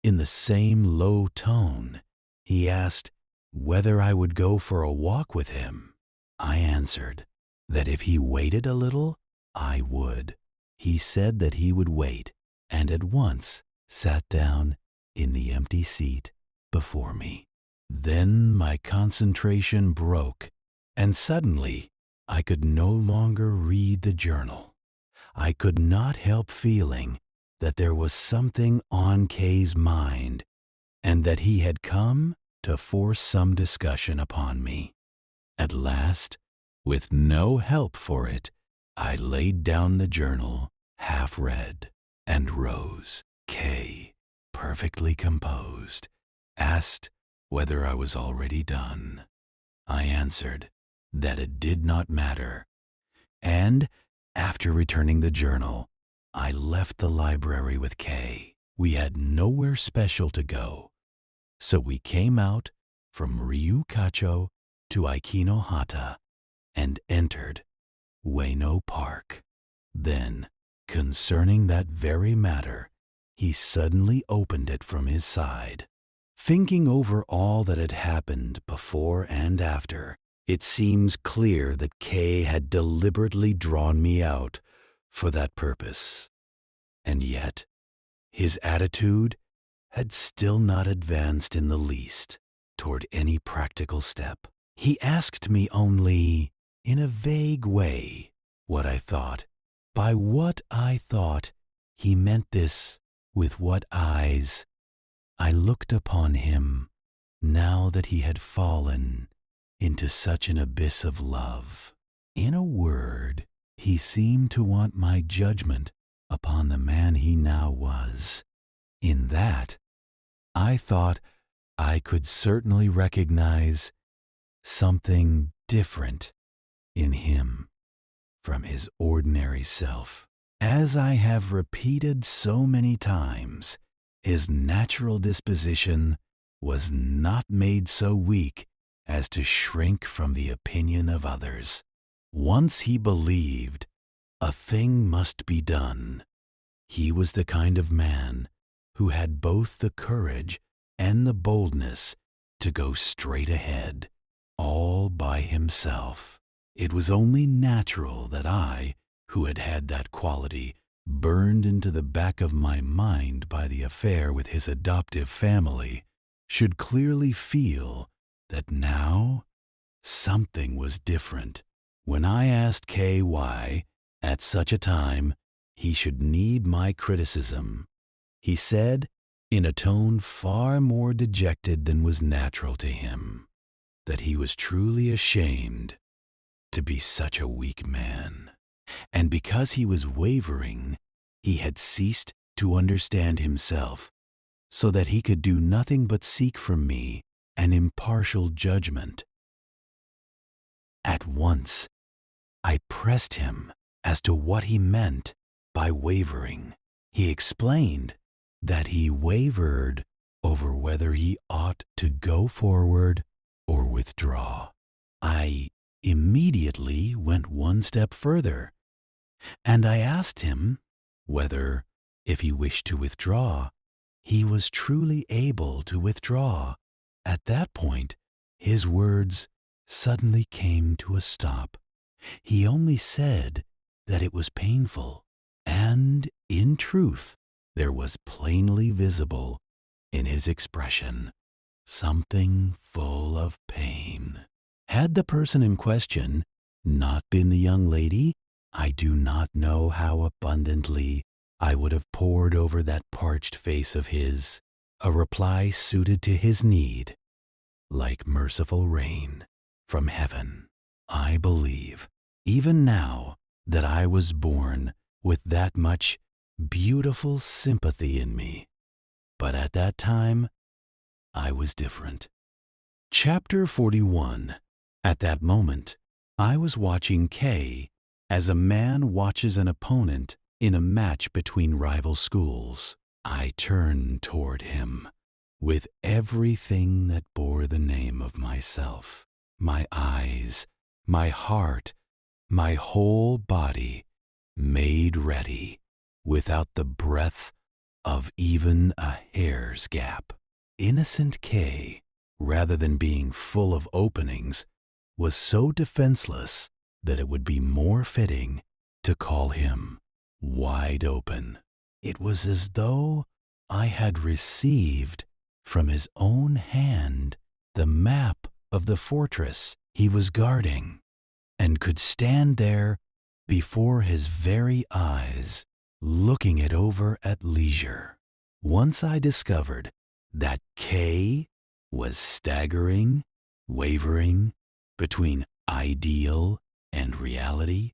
In the same low tone, he asked whether I would go for a walk with him. I answered that if he waited a little, I would. He said that he would wait, and at once sat down in the empty seat before me. Then my concentration broke, and suddenly I could no longer read the journal. I could not help feeling that there was something on Kay's mind, and that he had come to force some discussion upon me. At last, with no help for it, I laid down the journal, half read, and rose. Kay, perfectly composed, asked whether I was already done. I answered that it did not matter, and after returning the journal, I left the library with Kay. We had nowhere special to go, so we came out from Ryukacho to Aikinohata and entered Ueno Park. Then, concerning that very matter, he suddenly opened it from his side. Thinking over all that had happened before and after, it seems clear that Kay had deliberately drawn me out for that purpose. And yet, his attitude had still not advanced in the least toward any practical step. He asked me only, in a vague way, what I thought. By what I thought, he meant this with what eyes I looked upon him now that he had fallen into such an abyss of love. In a word, he seemed to want my judgment upon the man he now was. In that, I thought I could certainly recognize something different in him from his ordinary self. As I have repeated so many times, his natural disposition was not made so weak as to shrink from the opinion of others. Once he believed a thing must be done. He was the kind of man who had both the courage and the boldness to go straight ahead, all by himself. It was only natural that I, who had had that quality burned into the back of my mind by the affair with his adoptive family, should clearly feel that now something was different. When I asked Kay why, at such a time, he should need my criticism, he said, in a tone far more dejected than was natural to him, that he was truly ashamed to be such a weak man. And because he was wavering, he had ceased to understand himself, so that he could do nothing but seek from me an impartial judgment. At once, I pressed him as to what he meant by wavering. He explained that he wavered over whether he ought to go forward or withdraw. I immediately went one step further, and I asked him whether, if he wished to withdraw, he was truly able to withdraw. At that point, his words suddenly came to a stop. He only said that it was painful, and, in truth, there was plainly visible in his expression something full of pain. Had the person in question not been the young lady, I do not know how abundantly I would have poured over that parched face of his, a reply suited to his need, like merciful rain from heaven. I believe, even now, that I was born with that much beautiful sympathy in me, but at that time, I was different. Chapter 41. At that moment, I was watching Kay as a man watches an opponent in a match between rival schools. I turned toward him with everything that bore the name of myself. My eyes my heart, my whole body made ready without the breadth of even a hair's gap. Innocent K, rather than being full of openings, was so defenseless that it would be more fitting to call him wide open. It was as though I had received from his own hand the map of the fortress he was guarding, and could stand there before his very eyes, looking it over at leisure. Once I discovered that K was staggering, wavering between ideal and reality,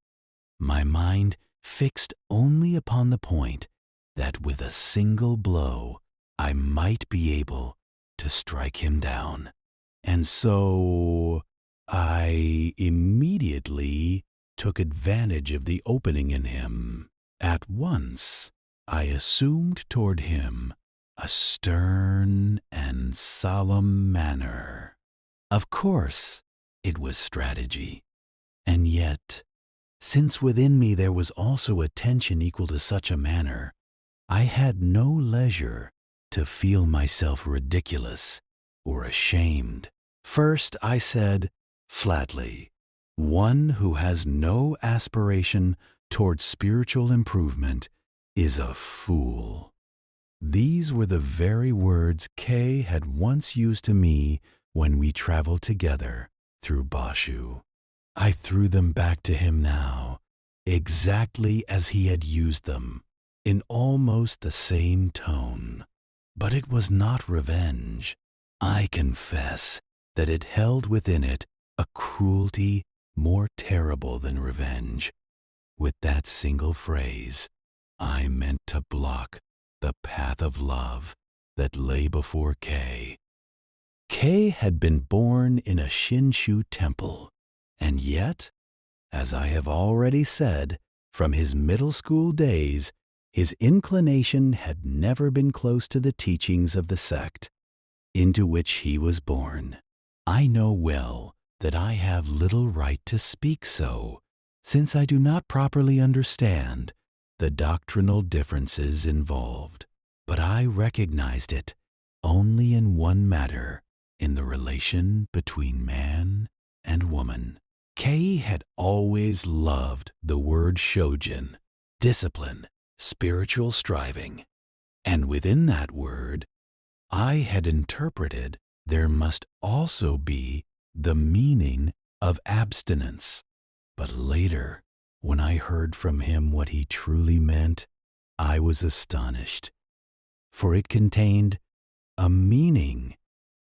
my mind fixed only upon the point that with a single blow I might be able to strike him down. And so I immediately took advantage of the opening in him. At once I assumed toward him a stern and solemn manner. Of course, it was strategy, and yet, since within me there was also a tension equal to such a manner, I had no leisure to feel myself ridiculous or ashamed. First, I said flatly, one who has no aspiration toward spiritual improvement is a fool. These were the very words Kay had once used to me when we traveled together through Bashu. I threw them back to him now, exactly as he had used them, in almost the same tone. But it was not revenge. I confess that it held within it a cruelty more terrible than revenge. With that single phrase, I meant to block the path of love that lay before Kay. Kay had been born in a Shinshu temple, and yet, as I have already said, from his middle school days, his inclination had never been close to the teachings of the sect into which he was born. I know well that I have little right to speak so, since I do not properly understand the doctrinal differences involved. But I recognized it only in one matter, in the relation between man and woman. Kei had always loved the word shojin, discipline, spiritual striving, and within that word, I had interpreted there must also be the meaning of abstinence. But later, when I heard from him what he truly meant, I was astonished, for it contained a meaning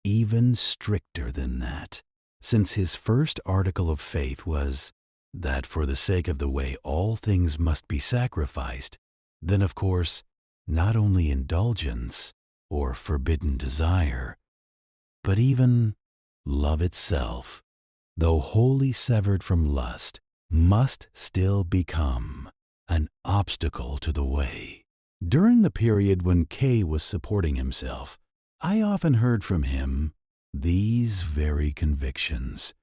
even stricter than that, since his first article of faith was that for the sake of the way all things must be sacrificed, then of course not only indulgence or forbidden desire, but even love itself, though wholly severed from lust, must still become an obstacle to the way. During the period when Kay was supporting himself, I often heard from him these very convictions.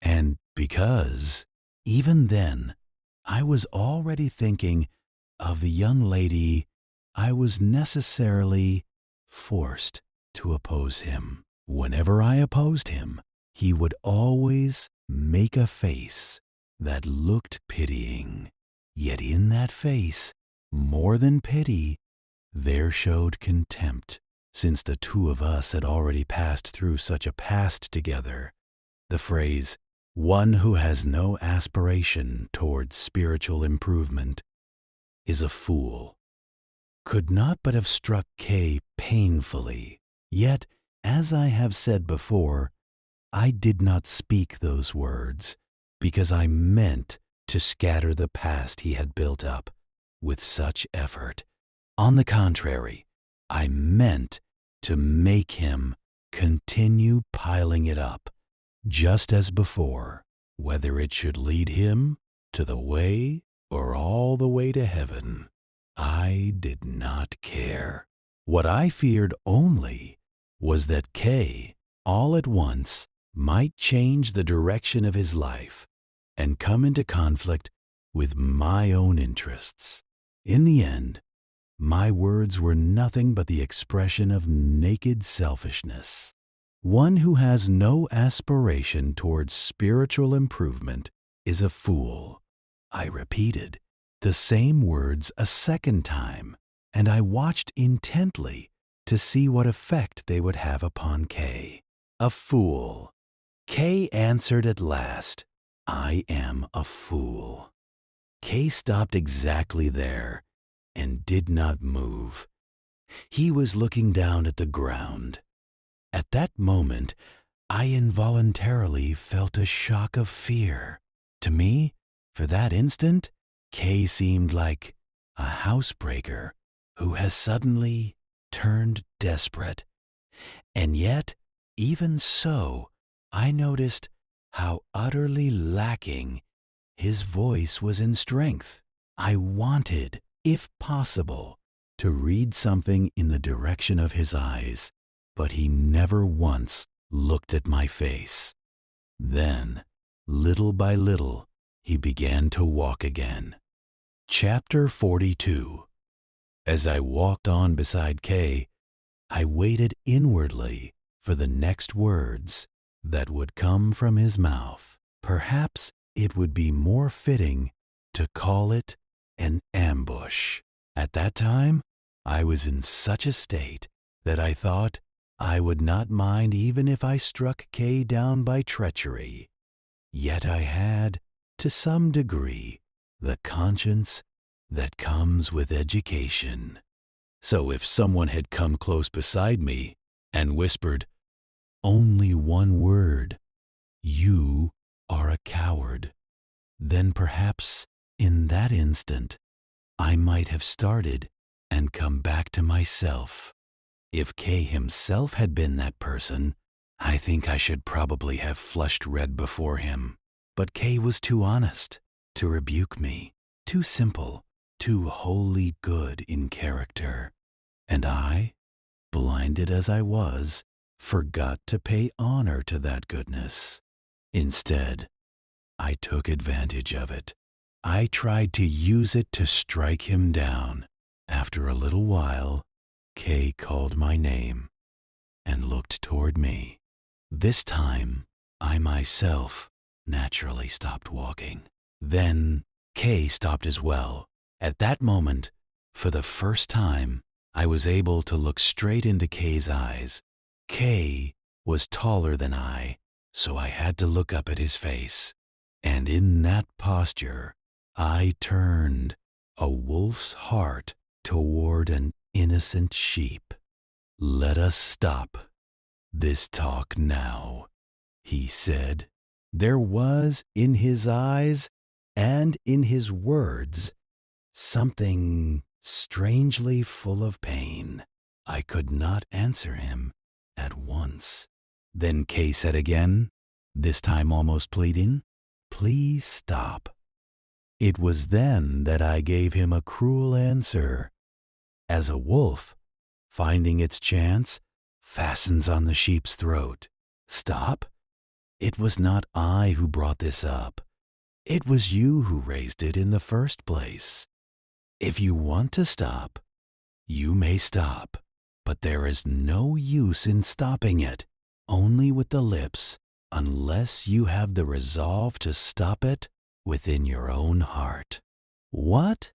And because, even then, I was already thinking of the young lady, I was necessarily forced to oppose him. Whenever I opposed him, he would always make a face that looked pitying. Yet in that face, more than pity, there showed contempt, since the two of us had already passed through such a past together. The phrase, one who has no aspiration towards spiritual improvement is a fool, could not but have struck Kay painfully. Yet, as I have said before, I did not speak those words because I meant to scatter the past he had built up with such effort. On the contrary, I meant to make him continue piling it up, just as before, whether it should lead him to the way or all the way to heaven. I did not care. What I feared only was that Kay, all at once, might change the direction of his life and come into conflict with my own interests. In the end, my words were nothing but the expression of naked selfishness. One who has no aspiration towards spiritual improvement is a fool. I repeated the same words a second time, and I watched intently to see what effect they would have upon Kay. A fool. Kay answered at last, I am a fool. Kay stopped exactly there and did not move. He was looking down at the ground. At that moment, I involuntarily felt a shock of fear. To me, for that instant, Kay seemed like a housebreaker who has suddenly turned desperate. And yet, even so, I noticed how utterly lacking his voice was in strength. I wanted, if possible, to read something in the direction of his eyes, but he never once looked at my face. Then, little by little, he began to walk again. Chapter 42. As I walked on beside Kay, I waited inwardly for the next words that would come from his mouth. Perhaps it would be more fitting to call it an ambush. At that time, I was in such a state that I thought I would not mind even if I struck Kay down by treachery. Yet I had, to some degree, the conscience that comes with education. So if someone had come close beside me and whispered, only one word, you are a coward, then perhaps in that instant I might have started and come back to myself. If Kay himself had been that person, I think I should probably have flushed red before him. But Kay was too honest to rebuke me, too simple, too wholly good in character. And I, blinded as I was, forgot to pay honor to that goodness. Instead, I took advantage of it. I tried to use it to strike him down. After a little while, Kay called my name and looked toward me. This time, I myself naturally stopped walking. Then Kay stopped as well. At that moment, for the first time, I was able to look straight into Kay's eyes. Kay was taller than I, so I had to look up at his face. And in that posture, I turned a wolf's heart toward an innocent sheep. Let us stop this talk now, he said. There was in his eyes and in his words something strangely full of pain. I could not answer him at once. Then Kay said again, this time almost pleading, please stop. It was then that I gave him a cruel answer. As a wolf, finding its chance, fastens on the sheep's throat. Stop? It was not I who brought this up. It was you who raised it in the first place. If you want to stop, you may stop, but there is no use in stopping it, only with the lips, unless you have the resolve to stop it within your own heart. What,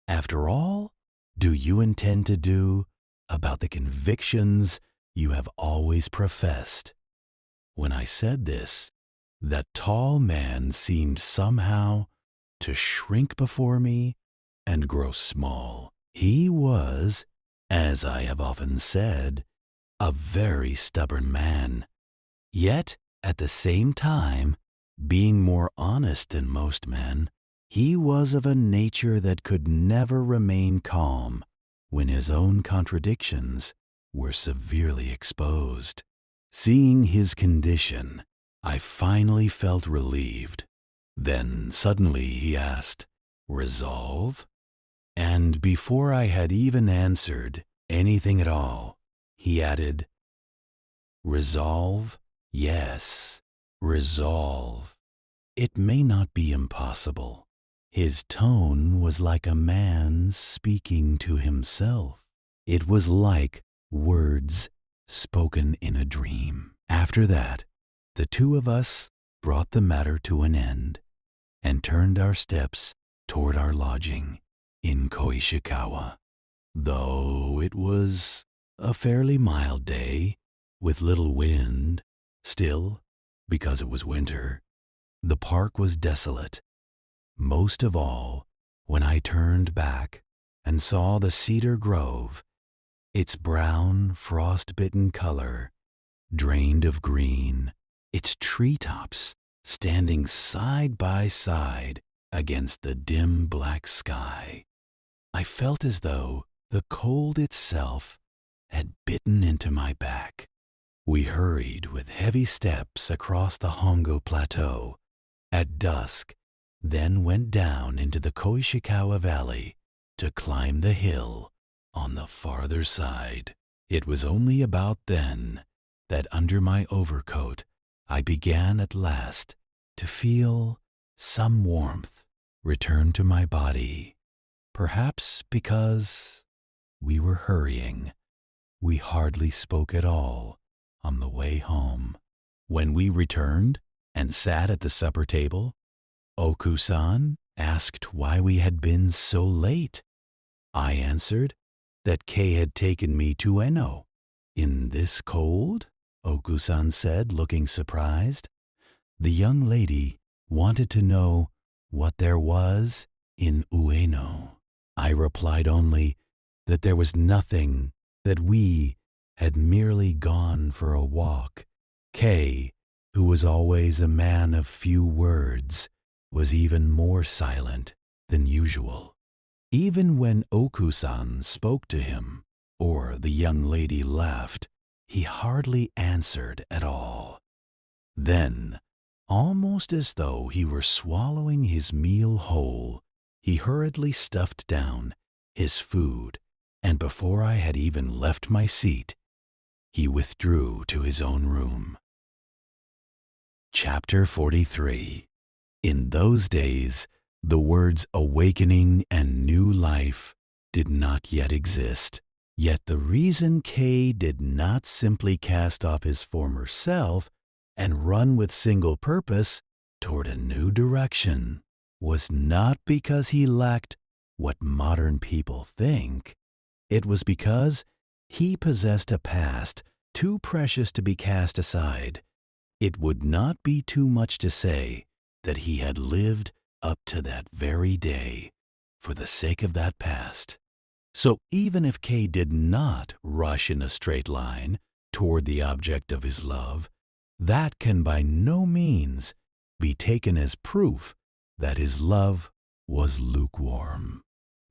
after all, do you intend to do about the convictions you have always professed? When I said this, that tall man seemed somehow to shrink before me and grow small. He was, as I have often said, a very stubborn man. Yet, at the same time, being more honest than most men, he was of a nature that could never remain calm when his own contradictions were severely exposed. Seeing his condition, I finally felt relieved. Then suddenly he asked, resolve? And before I had even answered anything at all, he added, resolve Yes, resolve. It may not be impossible. His tone was like a man speaking to himself. It was like words spoken in a dream. After that, the two of us brought the matter to an end and turned our steps toward our lodging in Koishikawa. Though it was a fairly mild day with little wind, still, because it was winter, the park was desolate. Most of all, when I turned back and saw the cedar grove, its brown, frost-bitten color drained of green, its treetops standing side by side against the dim black sky. I felt as though the cold itself had bitten into my back. We hurried with heavy steps across the Hongo Plateau at dusk, then went down into the Koishikawa Valley to climb the hill on the farther side. It was only about then that under my overcoat I began at last to feel some warmth return to my body. Perhaps because we were hurrying, we hardly spoke at all on the way home. When we returned and sat at the supper table, Oku-san asked why we had been so late. I answered that Kei had taken me to Eno. In this cold? Oku-san said, looking surprised. The young lady wanted to know what there was in Ueno. I replied only that there was nothing, that we had merely gone for a walk. Kei, who was always a man of few words, was even more silent than usual. Even when Oku-san spoke to him, or the young lady laughed, he hardly answered at all. Then, almost as though he were swallowing his meal whole, he hurriedly stuffed down his food, and before I had even left my seat, he withdrew to his own room. Chapter 43. In those days, the words awakening and new life did not yet exist. Yet the reason Kei did not simply cast off his former self and run with single purpose toward a new direction was not because he lacked what modern people think. It was because he possessed a past too precious to be cast aside. It would not be too much to say that he had lived up to that very day for the sake of that past. So even if Kei did not rush in a straight line toward the object of his love, that can by no means be taken as proof that his love was lukewarm.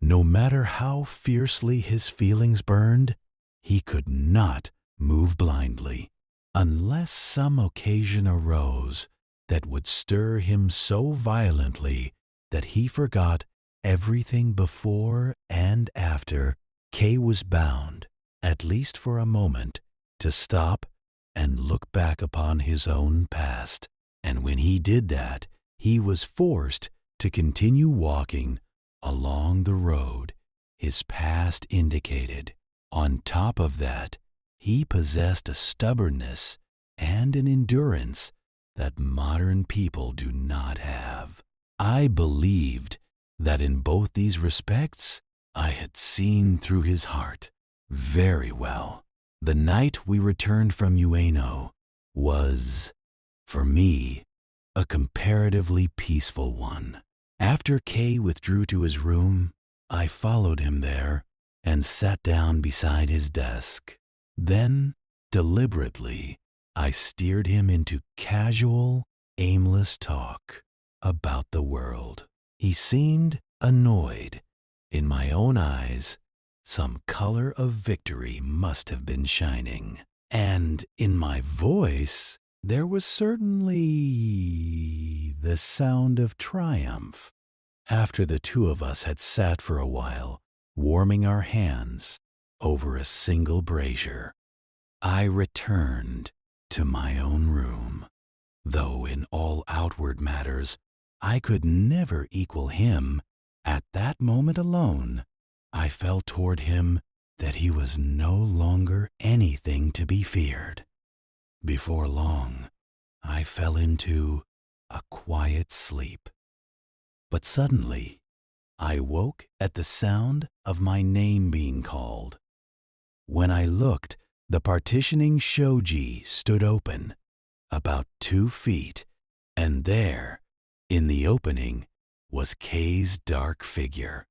No matter how fiercely his feelings burned, he could not move blindly, unless some occasion arose that would stir him so violently that he forgot everything before and after. Kei was bound, at least for a moment, to stop and look back upon his own past. And when he did that, he was forced to continue walking along the road his past indicated. On top of that, he possessed a stubbornness and an endurance that modern people do not have. I believed that in both these respects I had seen through his heart very well. The night we returned from Ueno was, for me, a comparatively peaceful one. After Kei withdrew to his room, I followed him there and sat down beside his desk. Then, deliberately, I steered him into casual, aimless talk about the world. He seemed annoyed. In my own eyes, some color of victory must have been shining. And in my voice, there was certainly the sound of triumph. After the two of us had sat for a while, warming our hands over a single brazier, I returned to my own room. Though in all outward matters I could never equal him, at that moment alone I felt toward him that he was no longer anything to be feared. Before long, I fell into a quiet sleep. But suddenly, I woke at the sound of my name being called. When I looked, the partitioning shoji stood open, about 2 feet, and there, in the opening, was Kei's dark figure.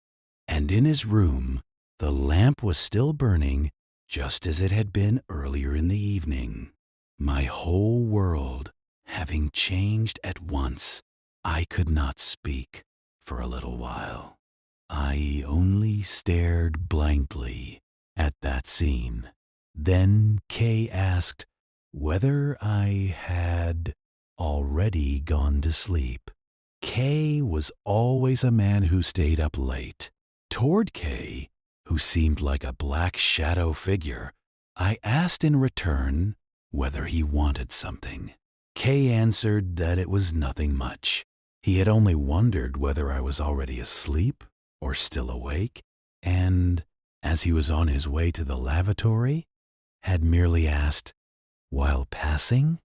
And in his room, the lamp was still burning just as it had been earlier in the evening. My whole world having changed at once, I could not speak for a little while. I only stared blankly at that scene. Then Kei asked whether I had already gone to sleep. Kei was always a man who stayed up late. Toward Kei, who seemed like a black shadow figure, I asked in return whether he wanted something. Kei answered that it was nothing much. He had only wondered whether I was already asleep or still awake, and, as he was on his way to the lavatory, had merely asked, while passing?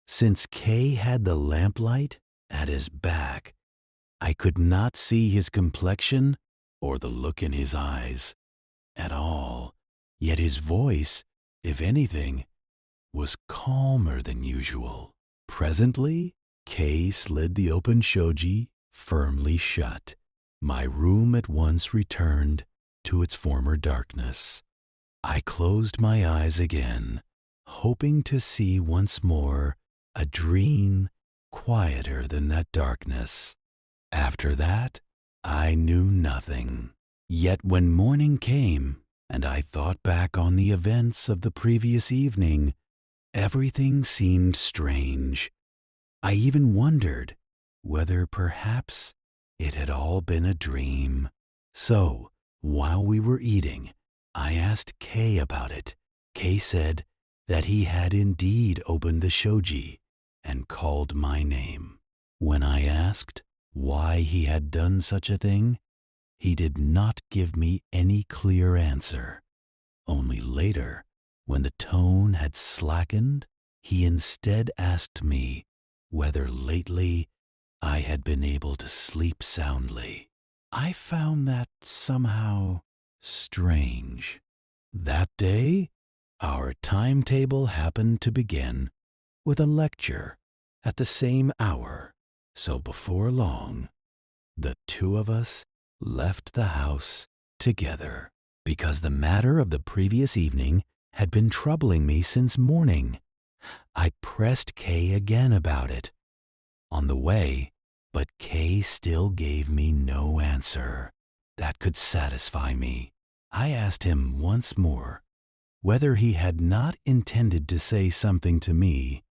Since Kei had the lamplight at his back, I could not see his complexion or the look in his eyes at all, yet his voice, if anything, was calmer than usual. Presently, Kei slid the open shoji firmly shut. My room at once returned to its former darkness. I closed my eyes again, hoping to see once more a dream quieter than that darkness. After that, I knew nothing. Yet when morning came, and I thought back on the events of the previous evening, everything seemed strange. I even wondered whether perhaps it had all been a dream. So, while we were eating, I asked Kei about it. Kei said that he had indeed opened the shoji and called my name. When I asked why he had done such a thing, he did not give me any clear answer. Only later, when the tone had slackened, he instead asked me whether lately I had been able to sleep soundly. I found that somehow strange. That day, our timetable happened to begin with a lecture at the same hour, so before long, the two of us left the house together, because the matter of the previous evening had been troubling me since morning. I pressed Kei again about it on the way, but Kei still gave me no answer that could satisfy me. I asked him once more whether he had not intended to say something to me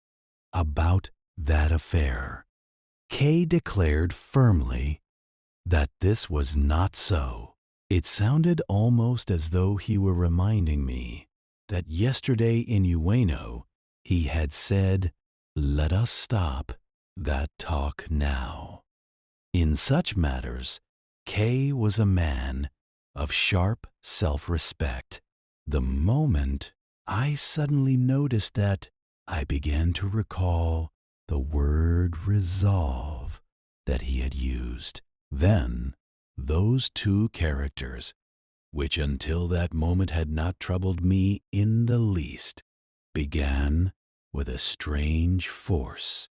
about that affair. Kei declared firmly that this was not so. It sounded almost as though he were reminding me that yesterday in Ueno he had said, "Let us stop that talk now." In such matters, Kei was a man of sharp self-respect. The moment I suddenly noticed that I began to recall the word resolve that he had used. Then, those two characters, which until that moment had not troubled me in the least, began with a strange force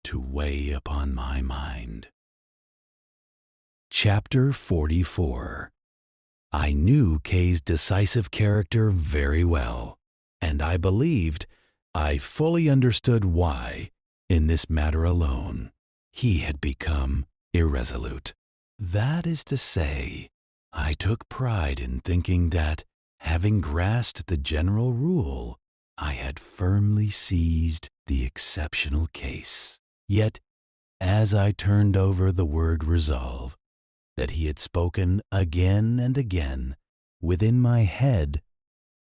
to weigh upon my mind. Chapter 44. I knew Kei's decisive character very well, and I believed I fully understood why, in this matter alone, he had become irresolute. That is to say, I took pride in thinking that, having grasped the general rule, I had firmly seized the exceptional case. Yet, as I turned over the word resolve, that he had spoken again and again within my head,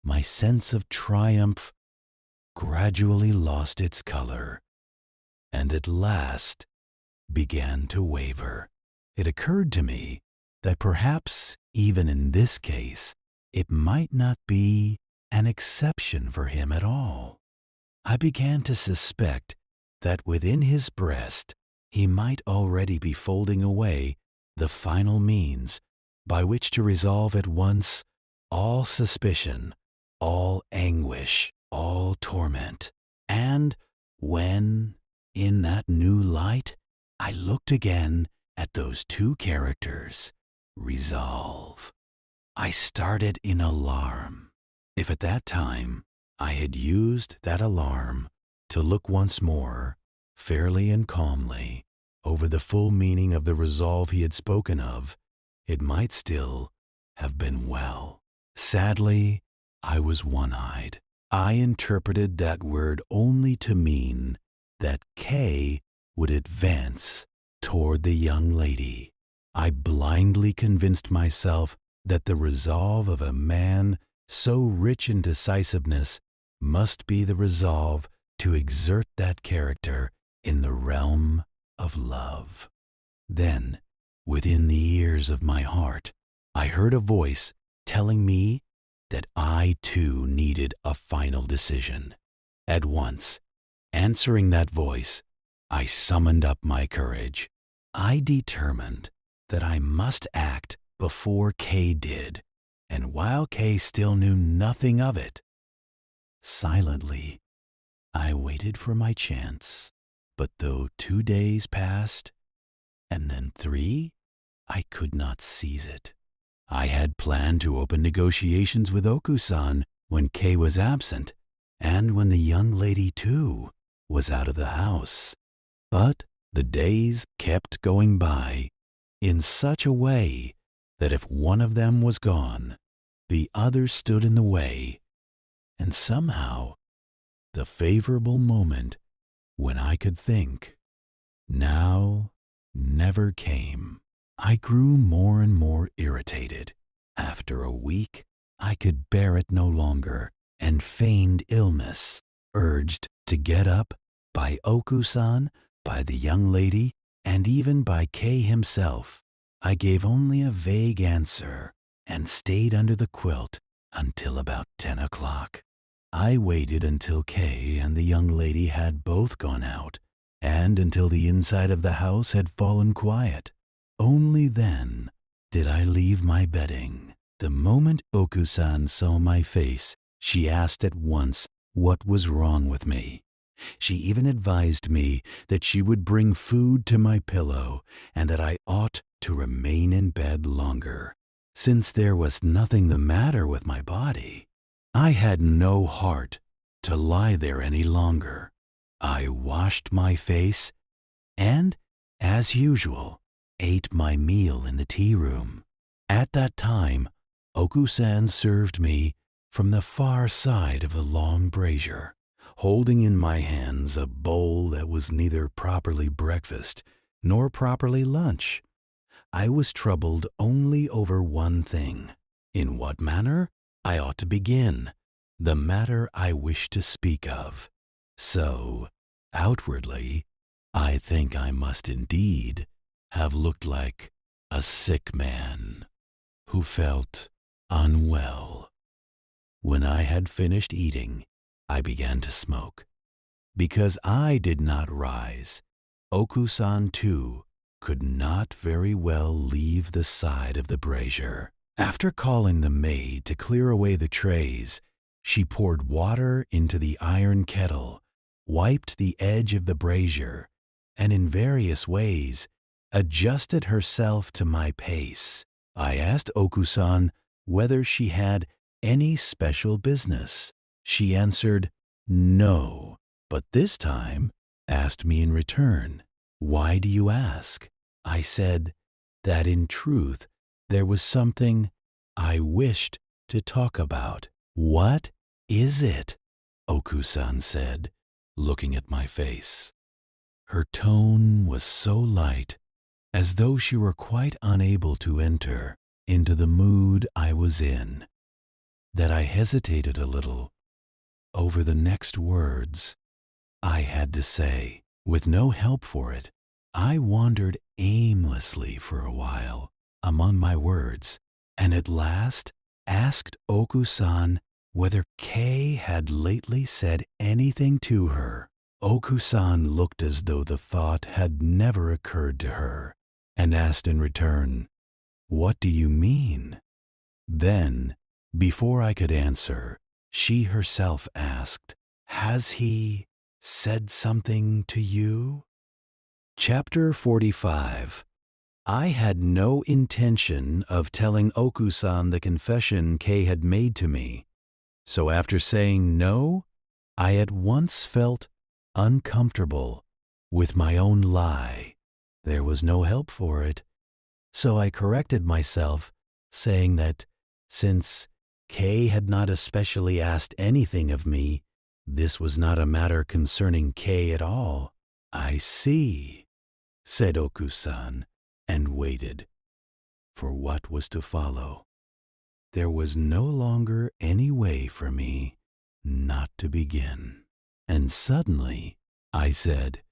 my sense of triumph gradually lost its color and at last began to waver. It occurred to me that perhaps even in this case, it might not be an exception for him at all. I began to suspect that within his breast he might already be folding away the final means by which to resolve at once all suspicion, all anguish, all torment. And when, in that new light, I looked again at those two characters, resolve, I started in alarm. If at that time I had used that alarm to look once more, fairly and calmly, over the full meaning of the resolve he had spoken of, it might still have been well. Sadly, I was one-eyed. I interpreted that word only to mean that Kay would advance toward the young lady. I blindly convinced myself that the resolve of a man so rich in decisiveness must be the resolve to exert that character in the realm of love. Then, within the ears of my heart, I heard a voice telling me that I too needed a final decision. At once, answering that voice, I summoned up my courage. I determined that I must act before Kay did, and while Kay still knew nothing of it. Silently, I waited for my chance, but though 2 days passed, and then 3, I could not seize it. I had planned to open negotiations with Oku-san when Kay was absent, and when the young lady, too, was out of the house. But the days kept going by in such a way that if one of them was gone, the other stood in the way, and somehow the favorable moment when I could think now never came. I grew more and more irritated. After a week, I could bear it no longer, and feigned illness, urged to get up by Oku-san, by the young lady, and even by Kay himself. I gave only a vague answer and stayed under the quilt until about 10 o'clock. I waited until Kay and the young lady had both gone out, and until the inside of the house had fallen quiet. Only then did I leave my bedding. The moment Oku-san saw my face, she asked at once what was wrong with me. She even advised me that she would bring food to my pillow and that I ought to remain in bed longer. Since there was nothing the matter with my body, I had no heart to lie there any longer. I washed my face and, as usual, ate my meal in the tea room. At that time, Oku-san served me from the far side of the long brazier, holding in my hands a bowl that was neither properly breakfast nor properly lunch. I was troubled only over one thing: in what manner I ought to begin the matter I wish to speak of. So, outwardly, I think I must indeed have looked like a sick man who felt unwell. When I had finished eating, I began to smoke. Because I did not rise, Oku-san too could not very well leave the side of the brazier. After calling the maid to clear away the trays, she poured water into the iron kettle, wiped the edge of the brazier, and in various ways adjusted herself to my pace. I asked Oku-san whether she had any special business. She answered no, but this time asked me in return, "Why do you ask?" I said that in truth there was something I wished to talk about. "What is it?" Oku-san said, looking at my face. Her tone was so light, as though she were quite unable to enter into the mood I was in, that I hesitated a little over the next words I had to say. With no help for it, I wandered aimlessly for a while among my words, and at last asked Oku-san whether Kei had lately said anything to her. Oku-san looked as though the thought had never occurred to her, and asked in return, "What do you mean?" Then, before I could answer, she herself asked, "Has he said something to you?" Chapter 45. I had no intention of telling Oku-san the confession Kei had made to me, so after saying no, I at once felt uncomfortable with my own lie. There was no help for it, so I corrected myself, saying that since Kei had not especially asked anything of me, this was not a matter concerning Kei at all. "I see," said Oku-san, and waited for what was to follow. There was no longer any way for me not to begin. And suddenly I said,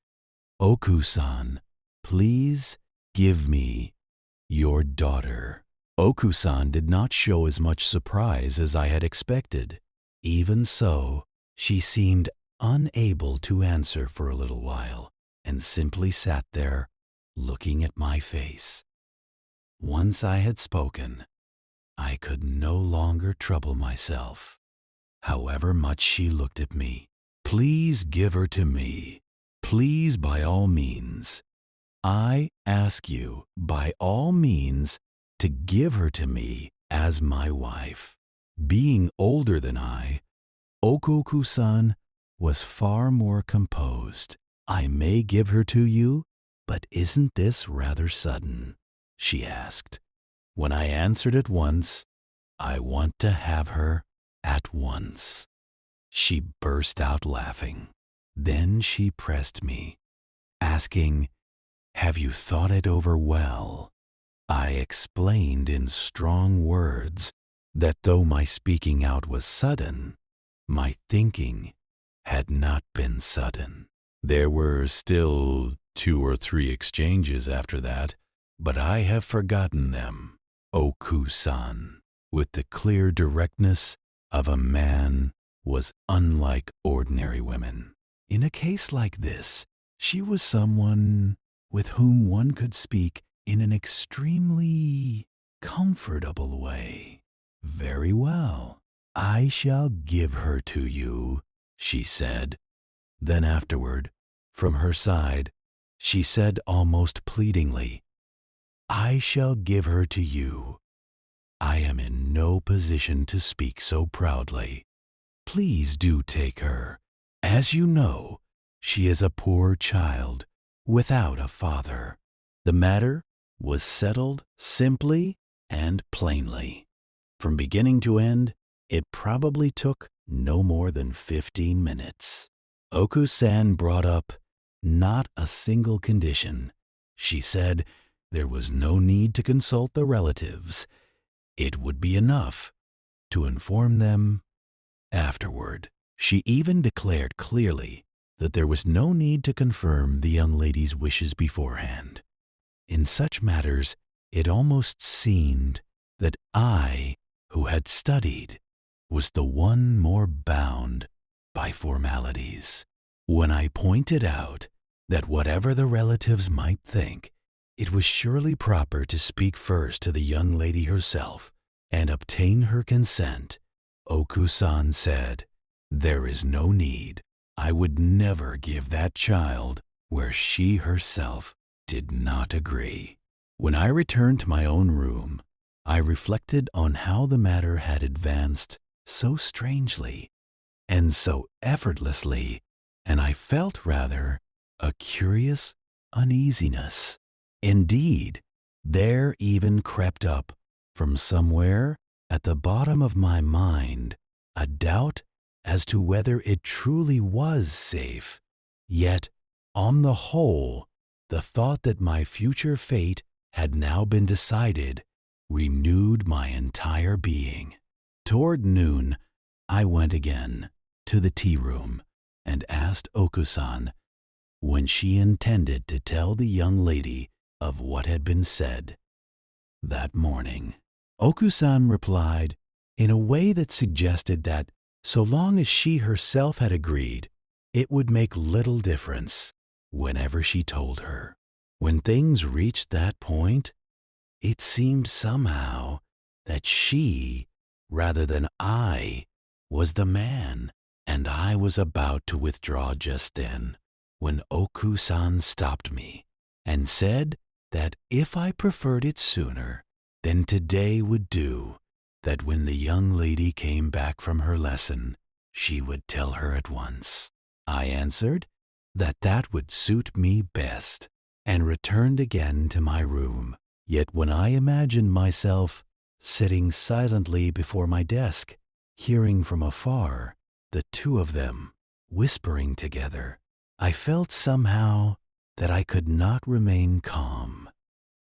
"Oku-san, please give me your daughter." Oku-san did not show as much surprise as I had expected. Even so, she seemed unable to answer for a little while, and simply sat there, looking at my face. Once I had spoken, I could no longer trouble myself, however much she looked at me. "Please give her to me. Please, by all means. I ask you, by all means, to give her to me as my wife." Being older than I, Okoku-san was far more composed. "I may give her to you, but isn't this rather sudden?" she asked. When I answered at once, "I want to have her at once," she burst out laughing. Then she pressed me, asking, "Have you thought it over well?" I explained in strong words that though my speaking out was sudden, my thinking had not been sudden. There were still 2 or 3 exchanges after that, but I have forgotten them. Oku-san, with the clear directness of a man, was unlike ordinary women. In a case like this, she was someone with whom one could speak in an extremely comfortable way. "Very well, I shall give her to you," she said. Then afterward, from her side, she said almost pleadingly, "I shall give her to you. I am in no position to speak so proudly. Please do take her. As you know, she is a poor child without a father." The matter was settled simply and plainly. From beginning to end, it probably took no more than 15 minutes. Oku-san brought up not a single condition. She said there was no need to consult the relatives. It would be enough to inform them afterward. She even declared clearly that there was no need to confirm the young lady's wishes beforehand. In such matters, it almost seemed that I, who had studied, was the one more bound by formalities. When I pointed out that whatever the relatives might think, it was surely proper to speak first to the young lady herself and obtain her consent, Oku-san said, "There is no need. I would never give that child where she herself did not agree." When I returned to my own room, I reflected on how the matter had advanced so strangely and so effortlessly, and I felt rather a curious uneasiness. Indeed, there even crept up from somewhere at the bottom of my mind a doubt as to whether it truly was safe. Yet, on the whole, the thought that my future fate had now been decided renewed my entire being. Toward noon, I went again to the tea room and asked Okusan when she intended to tell the young lady of what had been said that morning. Okusan replied in a way that suggested that so long as she herself had agreed, it would make little difference whenever she told her. When things reached that point, it seemed somehow that she, rather than I, was the man, and I was about to withdraw just then when Oku-san stopped me and said that if I preferred it sooner, then today would do, that when the young lady came back from her lesson, she would tell her at once. I answered that that would suit me best and returned again to my room. Yet when I imagined myself sitting silently before my desk, hearing from afar the two of them whispering together, I felt somehow that I could not remain calm.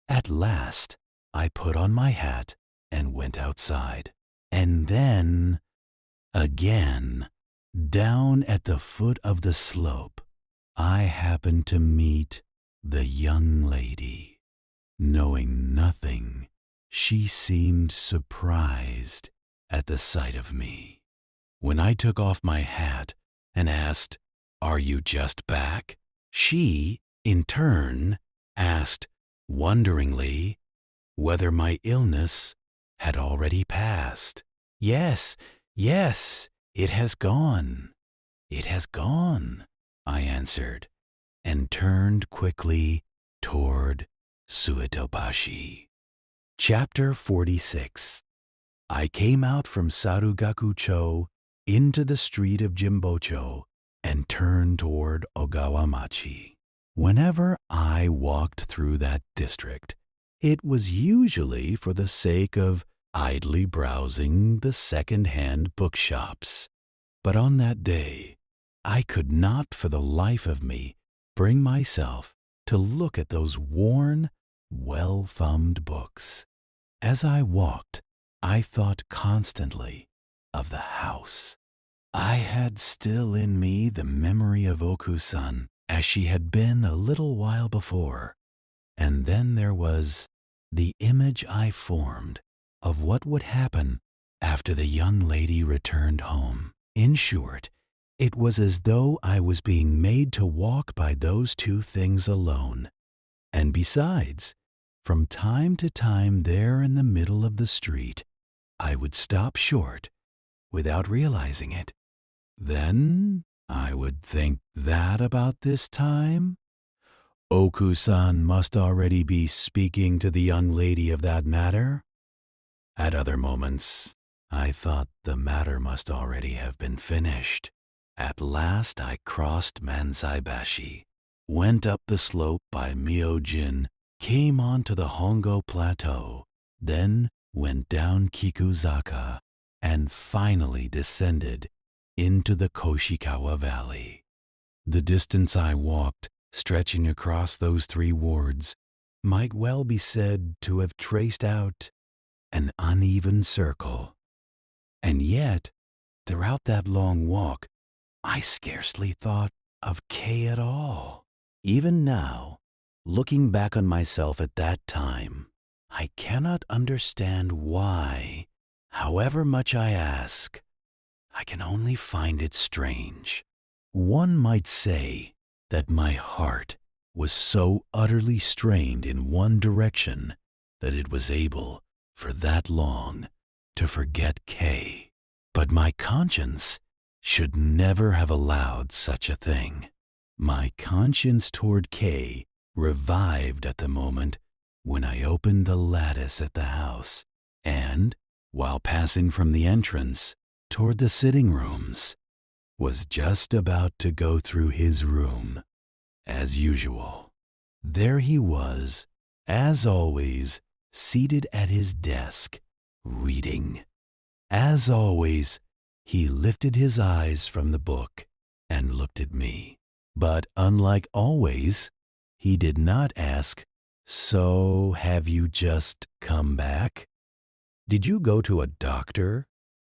At last, I put on my hat and went outside. And then, again, down at the foot of the slope, I happened to meet the young lady. Knowing nothing, she seemed surprised at the sight of me. When I took off my hat and asked, "Are you just back?" she, in turn, asked wonderingly whether my illness had already passed. Yes, it has gone. It has gone, I answered, and turned quickly toward Suetobashi. Chapter 46. I came out from Sarugaku-cho into the street of Jimbocho and turned toward Ogawamachi. Whenever I walked through that district, it was usually for the sake of idly browsing the second-hand bookshops. But on that day, I could not for the life of me bring myself to look at those worn, well-thumbed books. As I walked, I thought constantly of the house. I had still in me the memory of Oku-san as she had been a little while before, and then there was the image I formed of what would happen after the young lady returned home. In short, it was as though I was being made to walk by those two things alone. And besides, from time to time there in the middle of the street, I would stop short without realizing it. Then I would think that about this time, Oku-san must already be speaking to the young lady of that matter. At other moments, I thought the matter must already have been finished. At last I crossed Mansaibashi, went up the slope by Myojin, came on to the Hongo Plateau, then went down Kikuzaka, and finally descended into the Koshikawa Valley. The distance I walked, stretching across those three wards, might well be said to have traced out an uneven circle. And yet, throughout that long walk, I scarcely thought of Kay at all. Even now, looking back on myself at that time, I cannot understand why, however much I ask, I can only find it strange. One might say that my heart was so utterly strained in one direction that it was able, for that long, to forget Kay. But my conscience should never have allowed such a thing. My conscience toward Kay revived at the moment when I opened the lattice at the house and, while passing from the entrance toward the sitting rooms, was just about to go through his room. As usual, there he was, as always, seated at his desk, reading. As always, he lifted his eyes from the book and looked at me. But unlike always, he did not ask, "So, have you just come back? Did you go to a doctor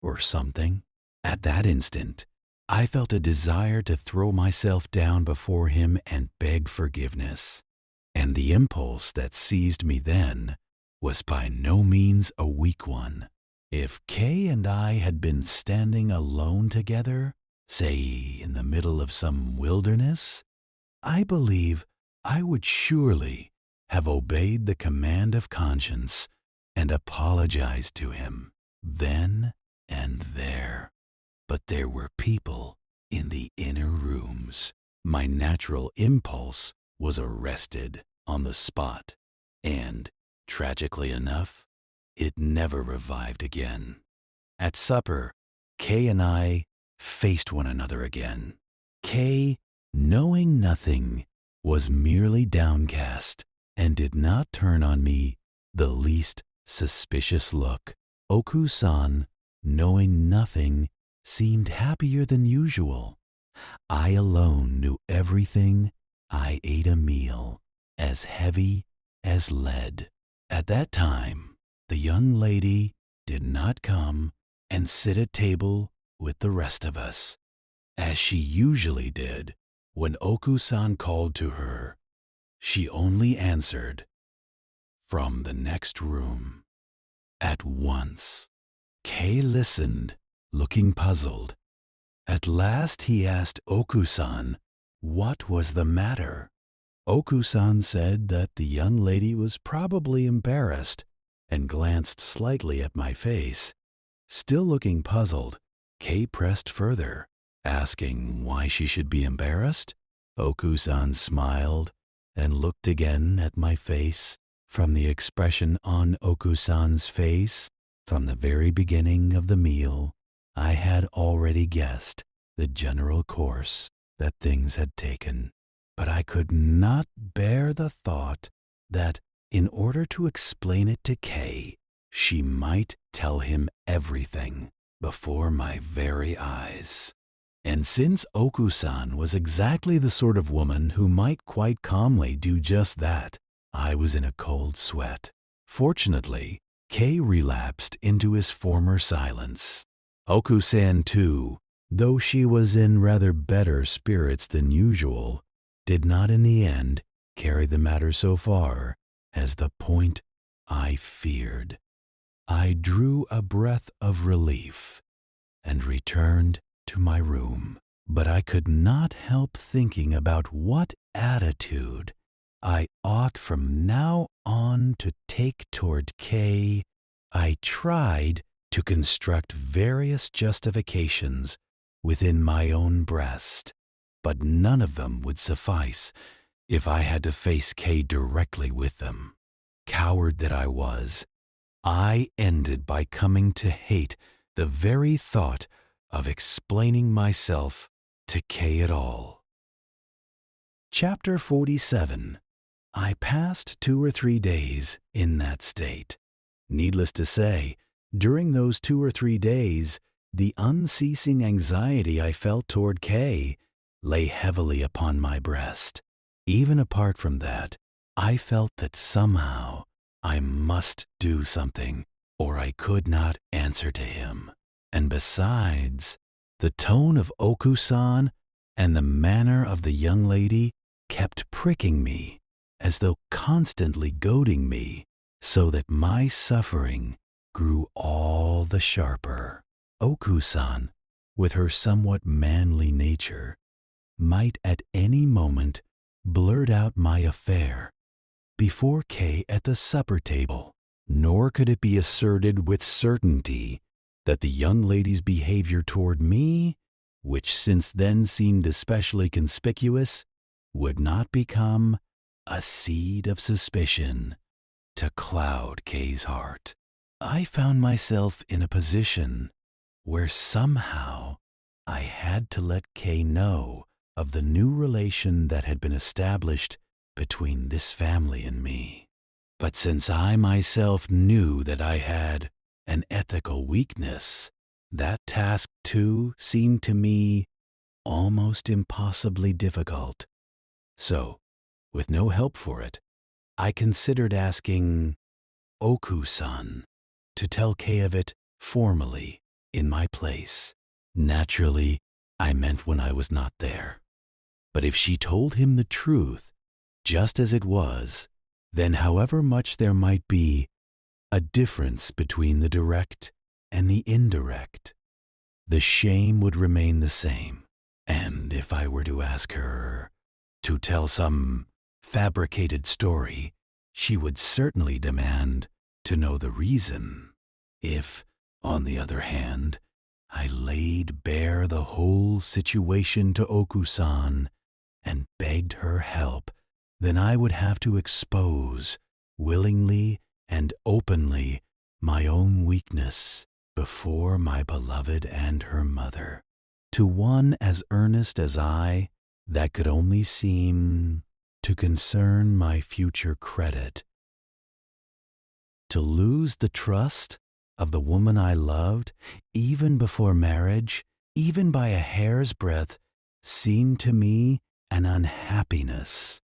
or something?" At that instant, I felt a desire to throw myself down before him and beg forgiveness. And the impulse that seized me then was by no means a weak one. If Kay and I had been standing alone together, say in the middle of some wilderness, I believe I would surely have obeyed the command of conscience and apologized to him then and there. But there were people in the inner rooms. My natural impulse was arrested on the spot, and, tragically enough, it never revived again. At supper, Kay and I faced one another again. Kay, knowing nothing, was merely downcast and did not turn on me the least suspicious look. Oku-san, knowing nothing, seemed happier than usual. I alone knew everything. I ate a meal as heavy as lead. At that time, the young lady did not come and sit at table with the rest of us, as she usually did when Oku-san called to her. She only answered, "From the next room." At once, Kay listened, looking puzzled. At last he asked Oku-san what was the matter. Oku-san said that the young lady was probably embarrassed and glanced slightly at my face. Still looking puzzled, Kay pressed further, asking why she should be embarrassed. Oku-san smiled and looked again at my face. From the expression on Oku-san's face, from the very beginning of the meal, I had already guessed the general course that things had taken. But I could not bear the thought that, in order to explain it to Kay, she might tell him everything before my very eyes. And since Oku-san was exactly the sort of woman who might quite calmly do just that, I was in a cold sweat. Fortunately, Kay relapsed into his former silence. Oku-san, too, though she was in rather better spirits than usual, did not in the end carry the matter so far as the point I feared. I drew a breath of relief and returned to my room, but I could not help thinking about what attitude I ought from now on to take toward Kay. I tried to construct various justifications within my own breast, but none of them would suffice if I had to face Kay directly with them. Coward that I was, I ended by coming to hate the very thought of explaining myself to Kay at all. Chapter 47. I passed 2 or 3 days in that state. Needless to say, during those 2 or 3 days, the unceasing anxiety I felt toward Kay lay heavily upon my breast. Even apart from that, I felt that somehow I must do something, or I could not answer to him. And besides, the tone of Oku-san and the manner of the young lady kept pricking me, as though constantly goading me, so that my suffering grew all the sharper. Oku-san, with her somewhat manly nature, might at any moment blurt out my affair before Kay at the supper table, nor could it be asserted with certainty that the young lady's behavior toward me, which since then seemed especially conspicuous, would not become a seed of suspicion to cloud Kay's heart. I found myself in a position where somehow I had to let Kay know of the new relation that had been established between this family and me. But since I myself knew that I had an ethical weakness, that task too seemed to me almost impossibly difficult. So, with no help for it, I considered asking Oku-san to tell Kay of it formally in my place. Naturally, I meant when I was not there. But if she told him the truth, just as it was, then however much there might be a difference between the direct and the indirect, the shame would remain the same. And if I were to ask her to tell some fabricated story, she would certainly demand to know the reason. If, on the other hand, I laid bare the whole situation to Oku-san and begged her help, then I would have to expose, willingly and openly, my own weakness before my beloved and her mother. To one as earnest as I, that could only seem to concern my future credit. To lose the trust of the woman I loved, even before marriage, even by a hair's breadth, seemed to me an unhappiness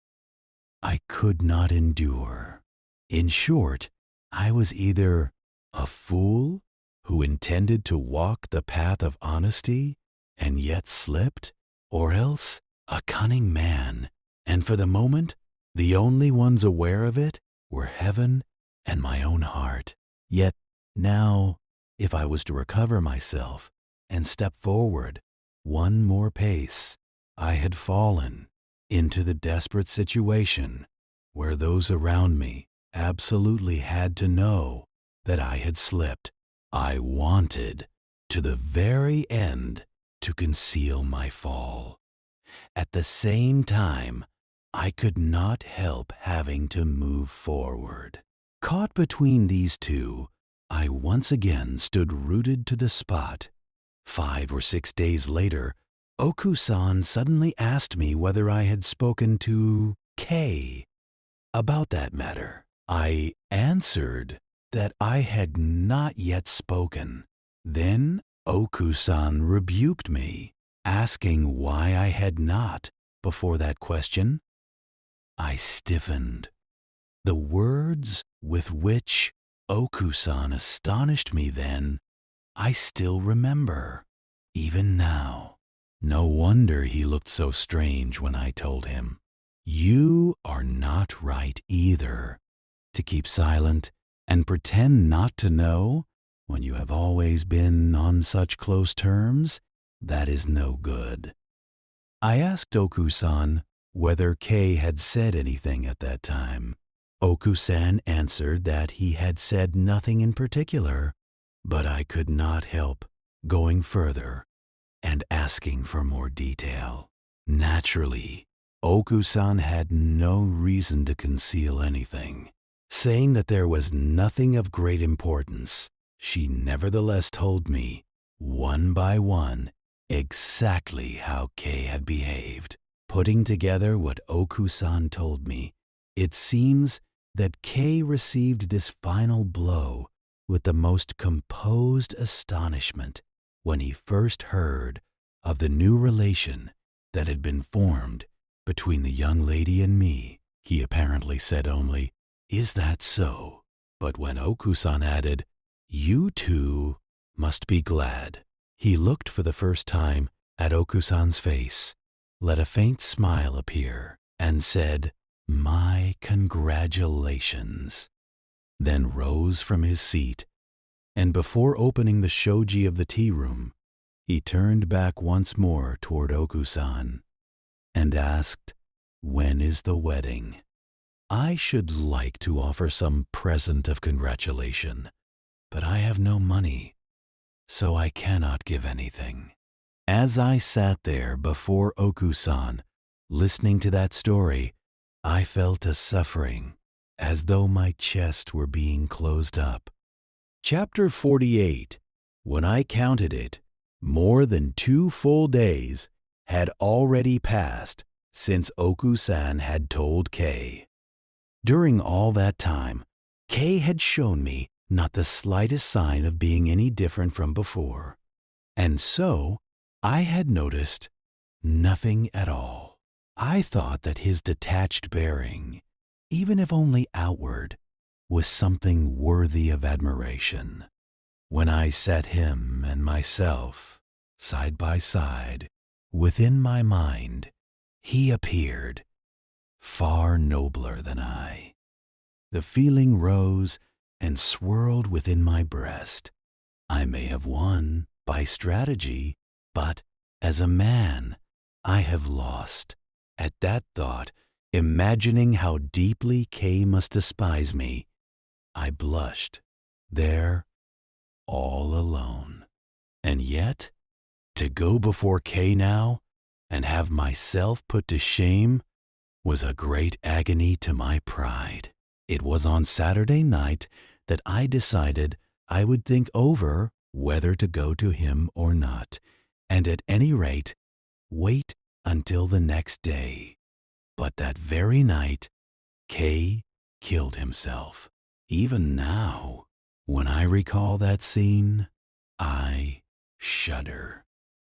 I could not endure. In short, I was either a fool who intended to walk the path of honesty and yet slipped, or else a cunning man, and for the moment, the only ones aware of it were heaven and my own heart. Yet now, if I was to recover myself and step forward one more pace, I had fallen into the desperate situation where those around me absolutely had to know that I had slipped. I wanted, to the very end, to conceal my fall. At the same time, I could not help having to move forward. Caught between these two, I once again stood rooted to the spot. 5 or 6 days later, Oku-san suddenly asked me whether I had spoken to Kei about that matter. I answered that I had not yet spoken. Then Oku-san rebuked me, asking why I had not before that question. I stiffened. The words with which Oku-san astonished me then, I still remember, even now. No wonder he looked so strange when I told him, "You are not right either. To keep silent and pretend not to know when you have always been on such close terms, that is no good." I asked Oku-san whether Kei had said anything at that time. Oku-san answered that he had said nothing in particular, but I could not help going further and asking for more detail. Naturally, Oku-san had no reason to conceal anything. Saying that there was nothing of great importance, she nevertheless told me, one by one, exactly how Kei had behaved. Putting together what Oku-san told me, it seems that Kei received this final blow with the most composed astonishment when he first heard of the new relation that had been formed between the young lady and me. He apparently said only, "Is that so?" But when Oku-san added, "You two must be glad," he looked for the first time at Oku-san's face, let a faint smile appear, and said, "My congratulations," then rose from his seat, and before opening the shoji of the tea room, he turned back once more toward Oku-san and asked, "When is the wedding?" I should like to offer some present of congratulation, but I have no money, so I cannot give anything. As I sat there before Oku-san, listening to that story, I felt a suffering, as though my chest were being closed up. Chapter 48. When I counted it, more than 2 full days had already passed since Oku-san had told Kei. During all that time, Kei had shown me not the slightest sign of being any different from before, and so I had noticed nothing at all. I thought that his detached bearing, even if only outward, was something worthy of admiration. When I set him and myself side by side, within my mind, he appeared, far nobler than I. The feeling rose and swirled within my breast. I may have won by strategy, but as a man, I have lost. At that thought, imagining how deeply Kay must despise me, I blushed, there, all alone. And yet, to go before Kay now and have myself put to shame was a great agony to my pride. It was on Saturday night that I decided I would think over whether to go to him or not, and at any rate, wait until the next day. But that very night, Kay killed himself. Even now, when I recall that scene, I shudder.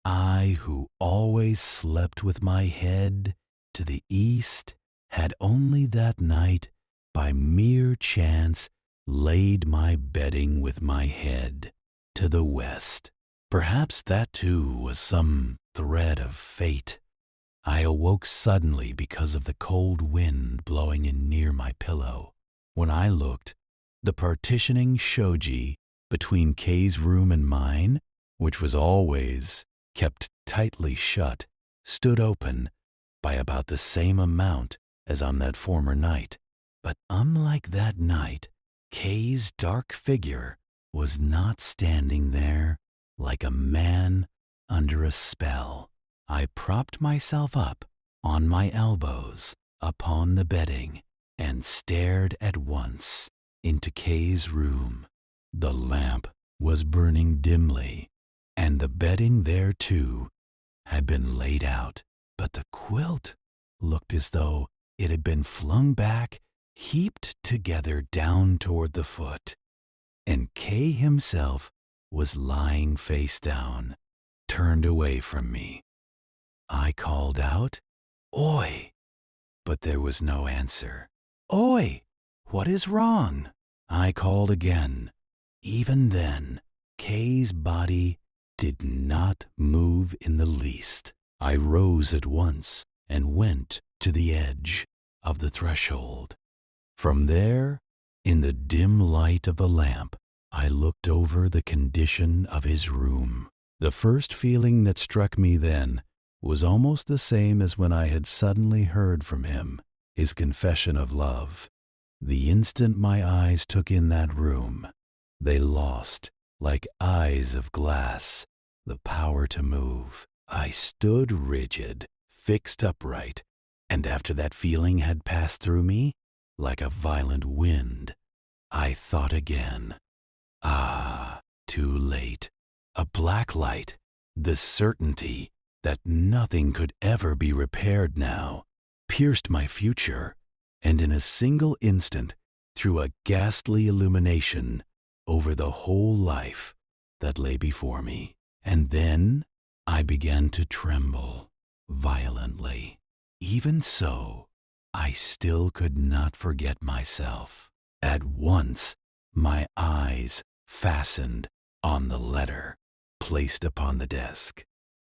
I, who always slept with my head to the east, had only that night, by mere chance, laid my bedding with my head to the west. Perhaps that too was some thread of fate. I awoke suddenly because of the cold wind blowing in near my pillow. When I looked, the partitioning shoji between Kay's room and mine, which was always kept tightly shut, stood open by about the same amount as on that former night. But unlike that night, Kay's dark figure was not standing there like a man under a spell. I propped myself up on my elbows upon the bedding and stared at once into Kay's room. The lamp was burning dimly, and the bedding there too had been laid out, but the quilt looked as though it had been flung back, heaped together down toward the foot, and Kay himself was lying face down, turned away from me. I called out, "Oi!" but there was no answer. "Oi! What is wrong?" I called again. Even then, Kay's body did not move in the least. I rose at once and went to the edge of the threshold. From there, in the dim light of the lamp, I looked over the condition of his room. The first feeling that struck me then was almost the same as when I had suddenly heard from him his confession of love. The instant my eyes took in that room, they lost, like eyes of glass, the power to move. I stood rigid, fixed upright, and after that feeling had passed through me, like a violent wind, I thought again. Ah, too late. A black light, the certainty that nothing could ever be repaired now, pierced my future, and in a single instant threw a ghastly illumination over the whole life that lay before me. And then I began to tremble violently. Even so, I still could not forget myself. At once, my eyes fastened on the letter placed upon the desk.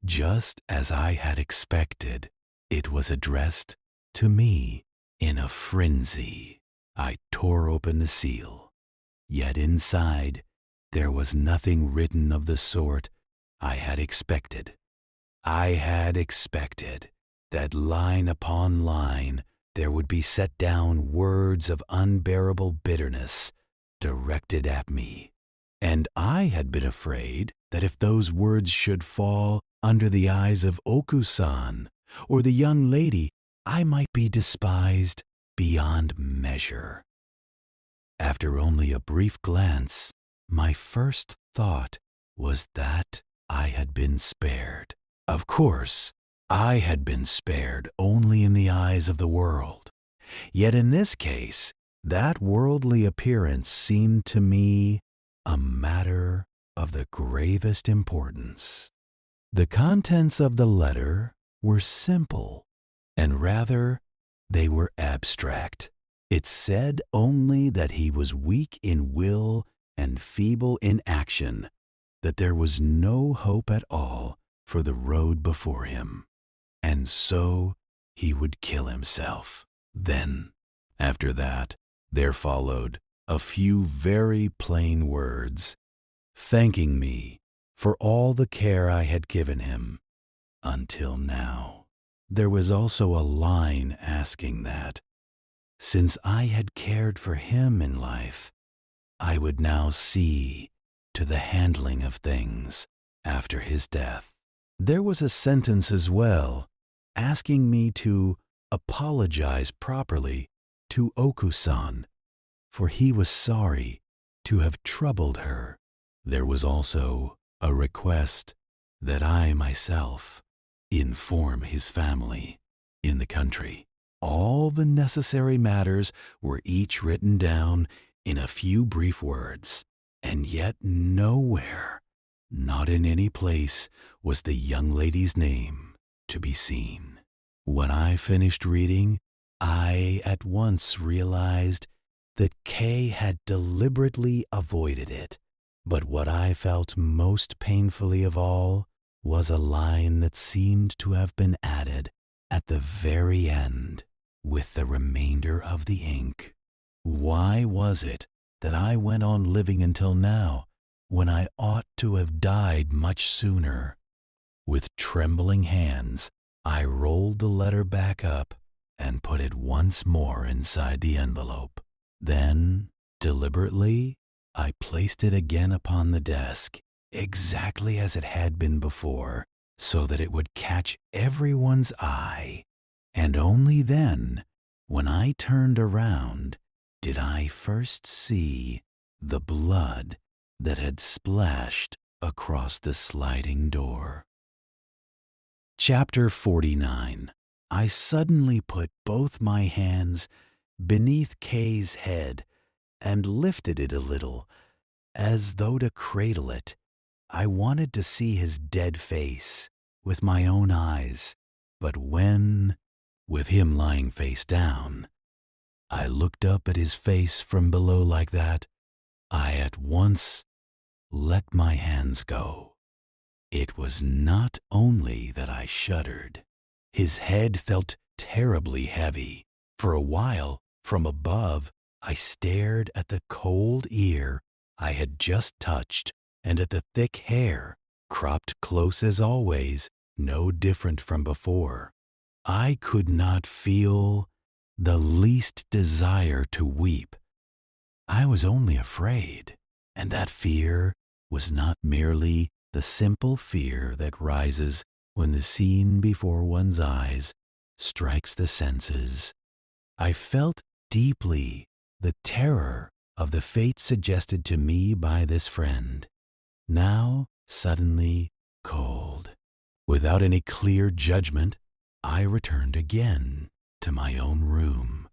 Just as I had expected, it was addressed to me. In a frenzy, I tore open the seal. Yet inside, there was nothing written of the sort I had expected. I had expected that line upon line there would be set down words of unbearable bitterness directed at me. And I had been afraid that if those words should fall under the eyes of Oku-san or the young lady, I might be despised beyond measure. After only a brief glance, my first thought was that I had been spared. Of course, I had been spared only in the eyes of the world. Yet in this case, that worldly appearance seemed to me a matter of the gravest importance. The contents of the letter were simple, and rather they were abstract. It said only that he was weak in will and feeble in action, that there was no hope at all for the road before him, and so he would kill himself. Then, after that, there followed a few very plain words, thanking me for all the care I had given him until now. There was also a line asking that, since I had cared for him in life, I would now see to the handling of things after his death. There was a sentence as well, asking me to apologize properly to Oku-san, for he was sorry to have troubled her. There was also a request that I myself inform his family in the country. All the necessary matters were each written down in a few brief words, and yet nowhere, not in any place, was the young lady's name to be seen. When I finished reading, I at once realized that Kay had deliberately avoided it. But what I felt most painfully of all was a line that seemed to have been added at the very end with the remainder of the ink. Why was it that I went on living until now when I ought to have died much sooner? With trembling hands, I rolled the letter back up and put it once more inside the envelope. Then, deliberately, I placed it again upon the desk, exactly as it had been before, so that it would catch everyone's eye. And only then, when I turned around, did I first see the blood that had splashed across the sliding door. Chapter 49. I suddenly put both my hands beneath Kay's head and lifted it a little, as though to cradle it. I wanted to see his dead face with my own eyes, but when, with him lying face down, I looked up at his face from below like that, I at once let my hands go. It was not only that I shuddered. His head felt terribly heavy. For a while, from above, I stared at the cold ear I had just touched and at the thick hair, cropped close as always, no different from before. I could not feel the least desire to weep. I was only afraid, and that fear was not merely the simple fear that rises when the scene before one's eyes strikes the senses. I felt deeply the terror of the fate suggested to me by this friend, now suddenly cold. Without any clear judgment, I returned again to my own room.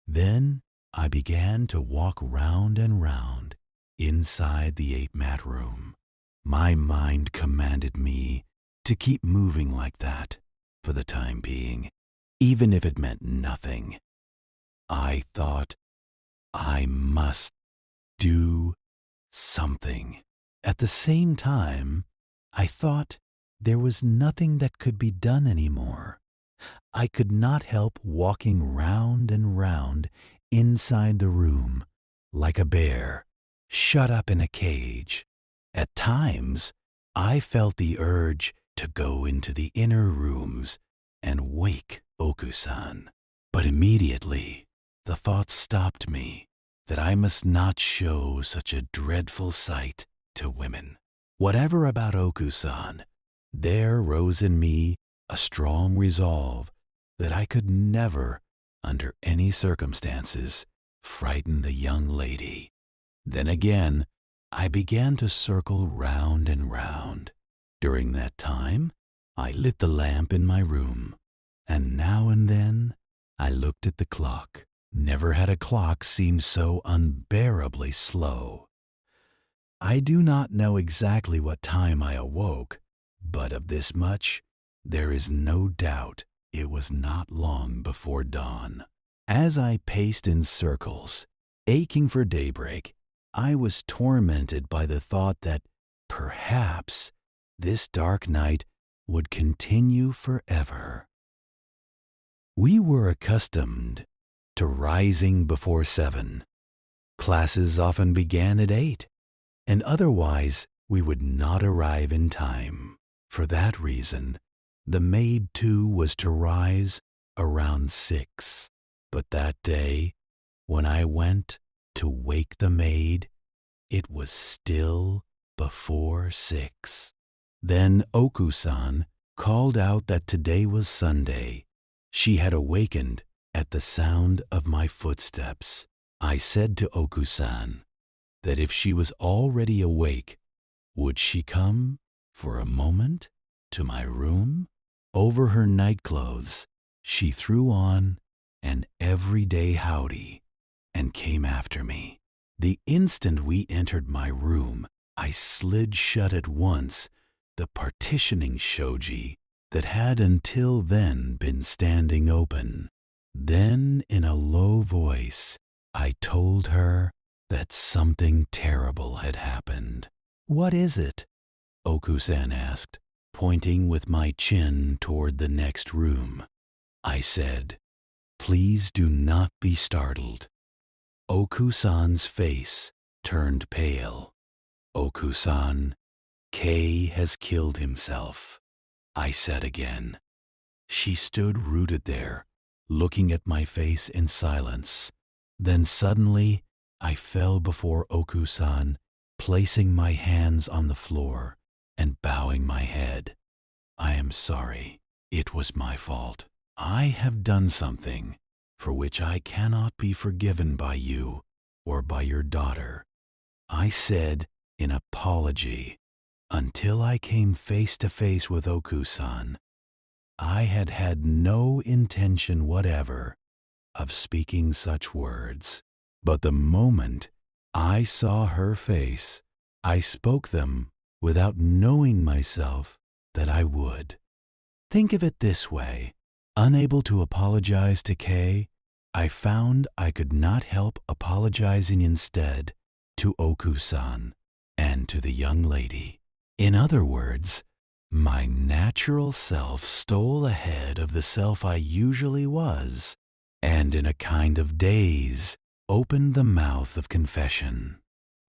Then I began to walk round and round inside the 8-mat room. My mind commanded me to keep moving like that for the time being, even if it meant nothing. I thought I must do something. At the same time, I thought there was nothing that could be done anymore. I could not help walking round and round inside the room like a bear shut up in a cage. At times, I felt the urge to go into the inner rooms and wake Oku-san. But immediately, the thought stopped me that I must not show such a dreadful sight to women. Whatever about Oku-san, there rose in me a strong resolve that I could never, under any circumstances, frighten the young lady. Then again, I began to circle round and round. During that time, I lit the lamp in my room, and now and then I looked at the clock. Never had a clock seemed so unbearably slow. I do not know exactly what time I awoke, but of this much there is no doubt it was not long before dawn. As I paced in circles, aching for daybreak, I was tormented by the thought that perhaps this dark night would continue forever. We were accustomed to rising before 7. Classes often began at 8, and otherwise we would not arrive in time. For that reason, the maid too was to rise around 6. But that day, when I went to wake the maid, it was still before 6. Then Oku-san called out that today was Sunday. She had awakened at the sound of my footsteps. I said to Oku-san that if she was already awake, would she come for a moment to my room? Over her nightclothes, she threw on an everyday howdy and came after me. The instant we entered my room, I slid shut at once the partitioning shoji that had until then been standing open. Then, in a low voice, I told her that something terrible had happened. "What is it?" Oku-san asked, pointing with my chin toward the next room. I said, "Please do not be startled." Oku-san's face turned pale. "Oku-san, Kei has killed himself," I said again. She stood rooted there, looking at my face in silence. Then suddenly I fell before Oku-san, placing my hands on the floor and bowing my head. "I am sorry. It was my fault. I have done something for which I cannot be forgiven by you or by your daughter," I said in apology. Until I came face to face with Oku-san, I had had no intention whatever of speaking such words. But the moment I saw her face, I spoke them without knowing myself that I would. Think of it this way. Unable to apologize to Kei, I found I could not help apologizing instead to Oku-san and to the young lady. In other words, my natural self stole ahead of the self I usually was, and in a kind of daze, opened the mouth of confession.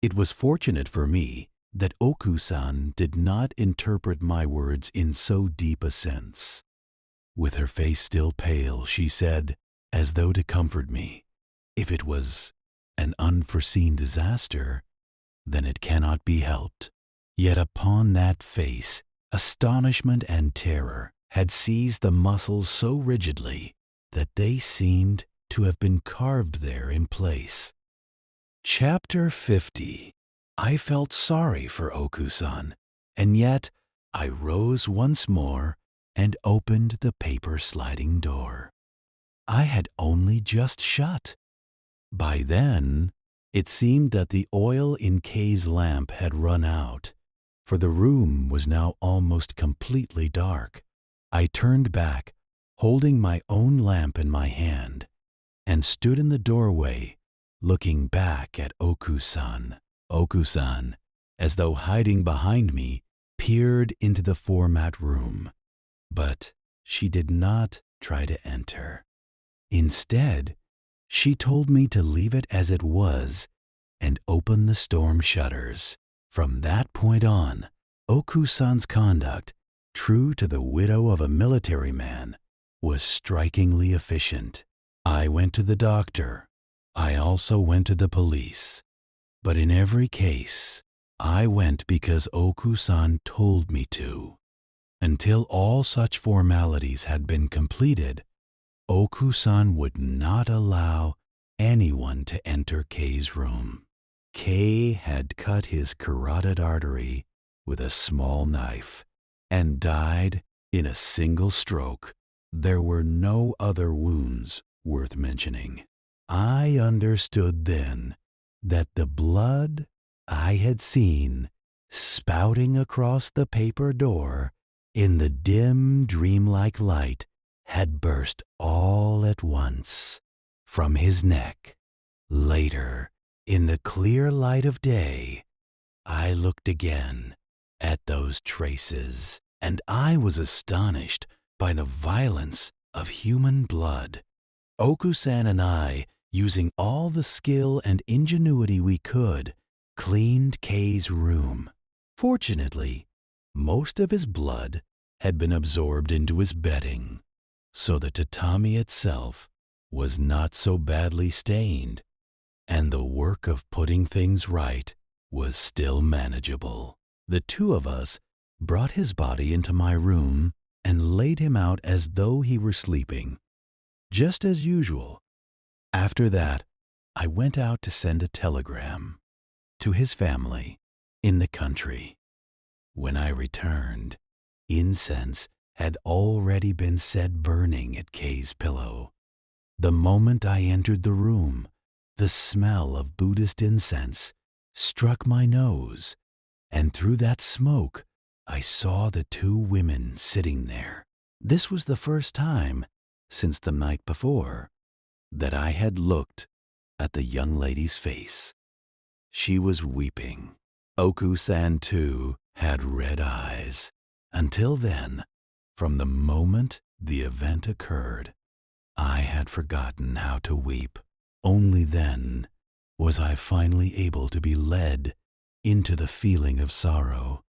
It was fortunate for me that Oku-san did not interpret my words in so deep a sense. With her face still pale, she said, as though to comfort me, "If it was an unforeseen disaster, then it cannot be helped." Yet upon that face, astonishment and terror had seized the muscles so rigidly that they seemed to have been carved there in place. Chapter 50. I felt sorry for Oku-san, and yet I rose once more and opened the paper sliding door. I had only just shut. By then, it seemed that the oil in Kei's lamp had run out, for the room was now almost completely dark. I turned back, holding my own lamp in my hand, and stood in the doorway, looking back at Oku-san. Oku-san, as though hiding behind me, peered into the format room. But she did not try to enter. Instead, she told me to leave it as it was and open the storm shutters. From that point on, Oku-san's conduct, true to the widow of a military man, was strikingly efficient. I went to the doctor. I also went to the police. But in every case, I went because Oku-san told me to. Until all such formalities had been completed, Oku-san would not allow anyone to enter Kei's room. Kei had cut his carotid artery with a small knife and died in a single stroke. There were no other wounds worth mentioning. I understood then that the blood I had seen spouting across the paper door in the dim, dreamlike light had burst all at once from his neck. Later, in the clear light of day, I looked again at those traces and I was astonished by the violence of human blood. Oku-san and I, using all the skill and ingenuity we could, cleaned Kei's room. Fortunately, most of his blood had been absorbed into his bedding, so the tatami itself was not so badly stained, and the work of putting things right was still manageable. The two of us brought his body into my room and laid him out as though he were sleeping, just as usual. After that, I went out to send a telegram to his family in the country. When I returned, incense had already been set burning at Kei's pillow. The moment I entered the room, the smell of Buddhist incense struck my nose, and through that smoke I saw the two women sitting there. This was the first time, since the night before, that I had looked at the young lady's face. She was weeping. Oku-san, too, had red eyes. Until then, from the moment the event occurred, I had forgotten how to weep. Only then was I finally able to be led into the feeling of sorrow.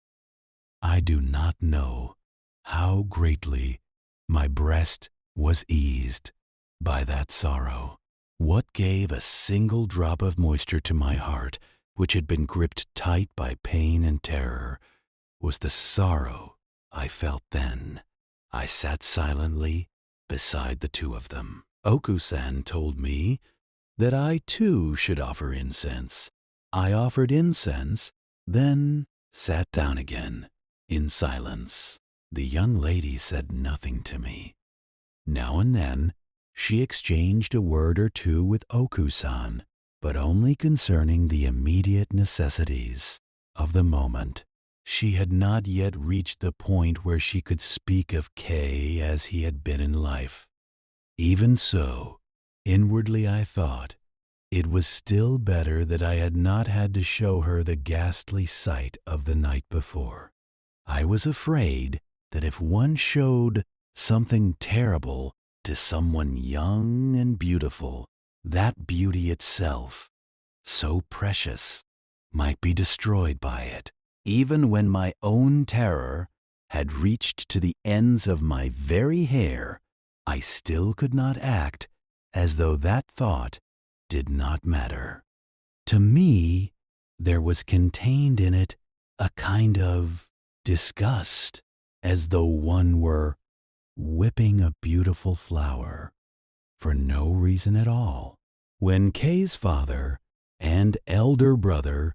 I do not know how greatly my breast was eased by that sorrow. What gave a single drop of moisture to my heart, which had been gripped tight by pain and terror, was the sorrow I felt then. I sat silently beside the two of them. Oku-san told me that I too should offer incense. I offered incense, then sat down again in silence. The young lady said nothing to me. Now and then she exchanged a word or two with Oku-san, but only concerning the immediate necessities of the moment. She had not yet reached the point where she could speak of Kei as he had been in life. Even so, inwardly I thought it was still better that I had not had to show her the ghastly sight of the night before. I was afraid that if one showed something terrible to someone young and beautiful, that beauty itself, so precious, might be destroyed by it. Even when my own terror had reached to the ends of my very hair, I still could not act as though that thought did not matter. To me, there was contained in it a kind of disgust, as though one were whipping a beautiful flower for no reason at all. When Kei's father and elder brother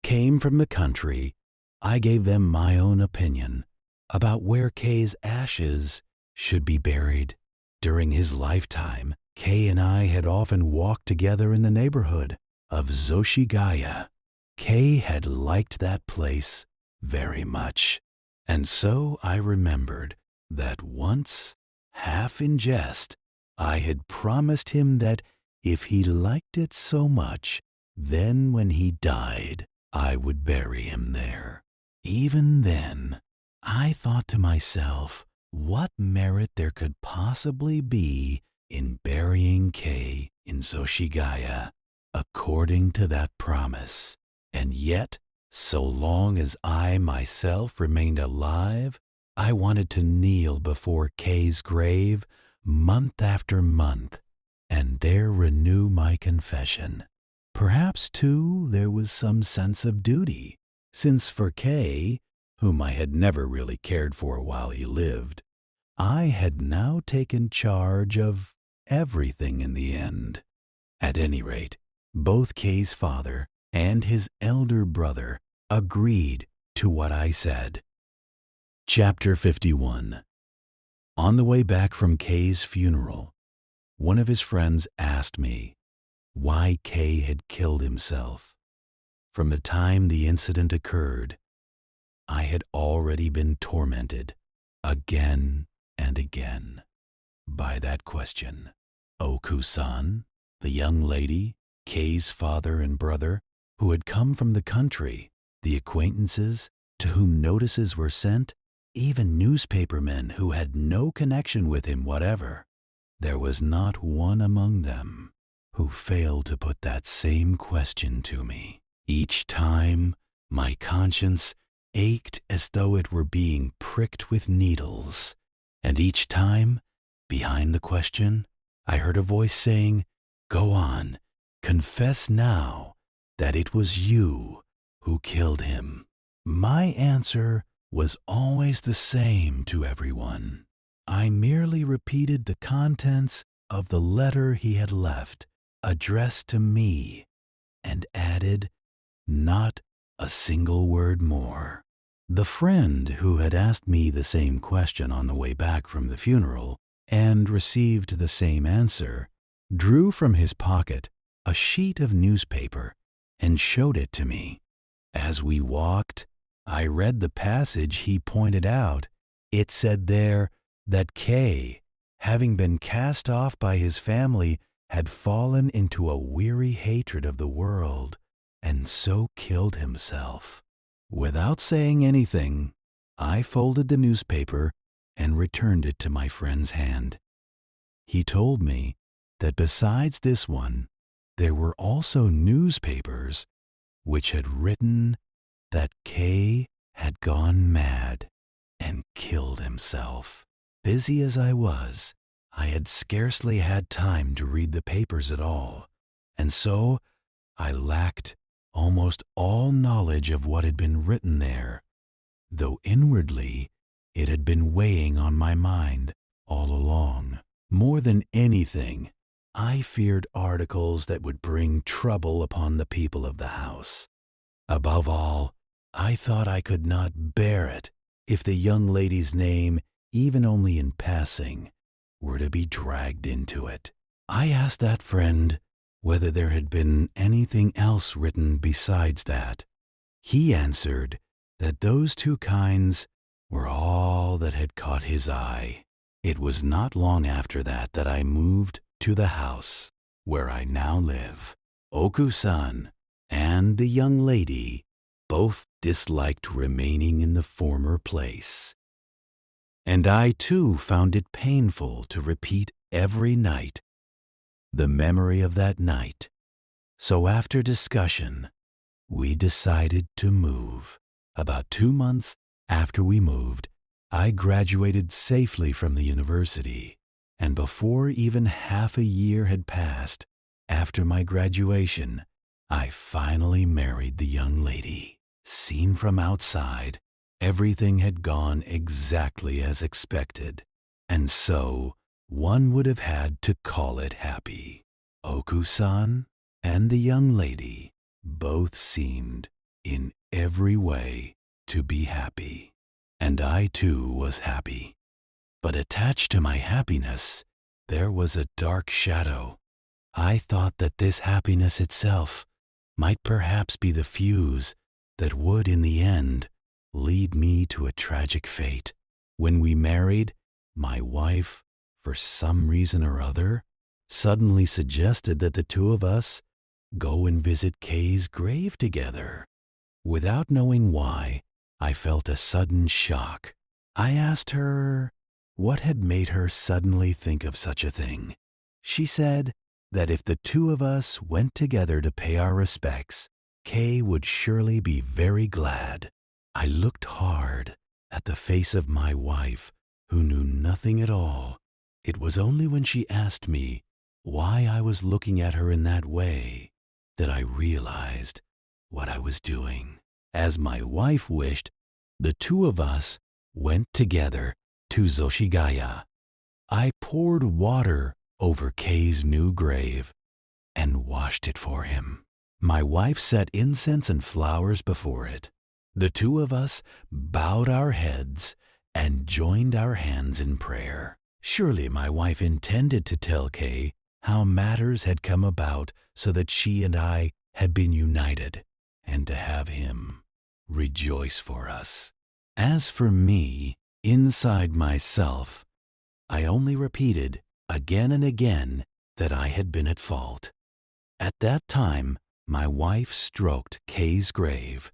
came from the country, I gave them my own opinion about where Kei's ashes should be buried. During his lifetime, Kei and I had often walked together in the neighborhood of Zoshigaya. Kei had liked that place very much, and so I remembered that once, half in jest, I had promised him that if he liked it so much, then when he died, I would bury him there. Even then, I thought to myself what merit there could possibly be in burying Kei in Zoshigaya according to that promise. And yet, so long as I myself remained alive, I wanted to kneel before Kei's grave month after month and there renew my confession. Perhaps, too, there was some sense of duty, since for Kei, whom I had never really cared for while he lived, I had now taken charge of everything in the end. At any rate, both Kei's father and his elder brother agreed to what I said. Chapter 51. On the way back from Kei's funeral, one of his friends asked me why Kei had killed himself. From the time the incident occurred, I had already been tormented again and again by that question. Oku-san, the young lady, Kei's father and brother, who had come from the country, the acquaintances to whom notices were sent, even newspapermen who had no connection with him whatever. There was not one among them who failed to put that same question to me. Each time, my conscience ached as though it were being pricked with needles, and each time, behind the question, I heard a voice saying, "Go on, confess now that it was you who killed him." My answer was always the same to everyone. I merely repeated the contents of the letter he had left, addressed to me, and added not a single word more. The friend who had asked me the same question on the way back from the funeral and received the same answer drew from his pocket a sheet of newspaper and showed it to me. As we walked, I read the passage he pointed out. It said there that Kay, having been cast off by his family, had fallen into a weary hatred of the world and so killed himself. Without saying anything, I folded the newspaper and returned it to my friend's hand. He told me that besides this one, there were also newspapers which had written that Kay had gone mad and killed himself. Busy as I was, I had scarcely had time to read the papers at all, and so I lacked almost all knowledge of what had been written there, though inwardly it had been weighing on my mind all along. More than anything, I feared articles that would bring trouble upon the people of the house. Above all, I thought I could not bear it if the young lady's name, even only in passing, were to be dragged into it. I asked that friend whether there had been anything else written besides that. He answered that those two kinds were all that had caught his eye. It was not long after that that I moved to the house where I now live. Oku-san and the young lady both disliked remaining in the former place, and I too found it painful to repeat every night the memory of that night. So after discussion, we decided to move. About 2 months after we moved, I graduated safely from the university, and before even half a year had passed after my graduation, I finally married the young lady. Seen from outside, everything had gone exactly as expected, and so one would have had to call it happy. Oku-san and the young lady both seemed, in every way, to be happy, and I too was happy. But attached to my happiness, there was a dark shadow. I thought that this happiness itself might perhaps be the fuse that would, in the end, lead me to a tragic fate. When we married, my wife, for some reason or other, suddenly suggested that the two of us go and visit Kay's grave together. Without knowing why, I felt a sudden shock. I asked her what had made her suddenly think of such a thing. She said that if the two of us went together to pay our respects, Kay would surely be very glad. I looked hard at the face of my wife, who knew nothing at all. It was only when she asked me why I was looking at her in that way that I realized what I was doing. As my wife wished, the two of us went together to Zoshigaya. I poured water over Kay's new grave and washed it for him. My wife set incense and flowers before it. The two of us bowed our heads and joined our hands in prayer. Surely my wife intended to tell Kay how matters had come about so that she and I had been united, and to have him rejoice for us. As for me, inside myself, I only repeated again and again that I had been at fault. At that time, my wife stroked Kay's grave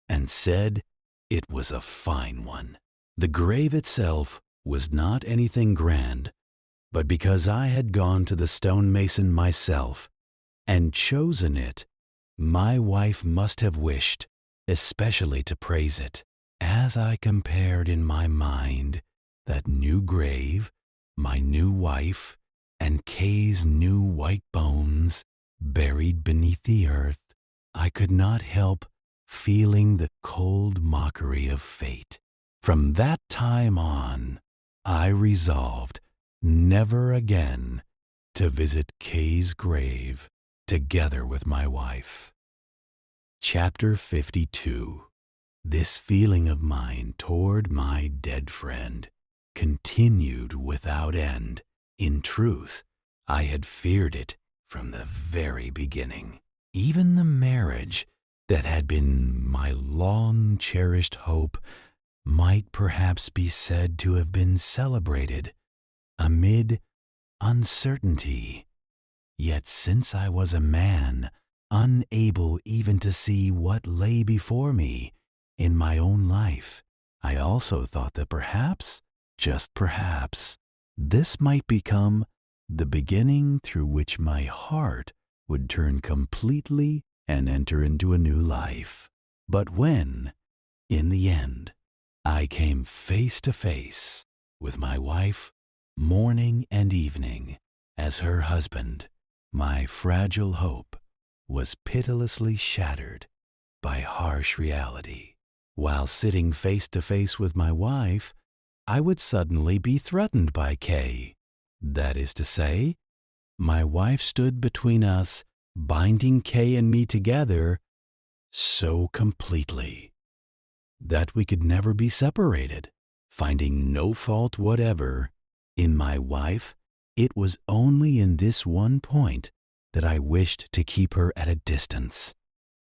and said it was a fine one. The grave itself was not anything grand, but because I had gone to the stonemason myself and chosen it, my wife must have wished especially to praise it. As I compared in my mind that new grave, my new wife, and Kay's new white bones buried beneath the earth, I could not help feeling the cold mockery of fate. From that time on, I resolved never again to visit Kay's grave together with my wife. Chapter 52. This feeling of mine toward my dead friend continued without end. In truth, I had feared it from the very beginning. Even the marriage that had been my long-cherished hope might perhaps be said to have been celebrated amid uncertainty. Yet since I was a man, unable even to see what lay before me in my own life, I also thought that perhaps, just perhaps, this might become the beginning through which my heart would turn completely and enter into a new life. But when, in the end, I came face to face with my wife morning and evening as her husband, my fragile hope was pitilessly shattered by harsh reality. While sitting face to face with my wife, I would suddenly be threatened by Kay. That is to say, my wife stood between us, binding Kay and me together so completely that we could never be separated. Finding no fault whatever in my wife, it was only in this one point that I wished to keep her at a distance.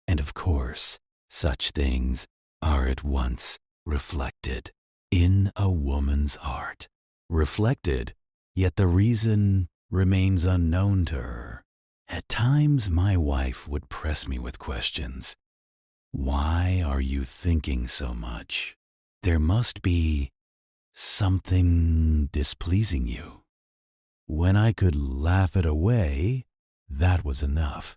And of course, such things are at once reflected in a woman's heart. Reflected, yet the reason remains unknown to her. At times my wife would press me with questions. Why are you thinking so much? There must be something displeasing you. When I could laugh it away, that was enough.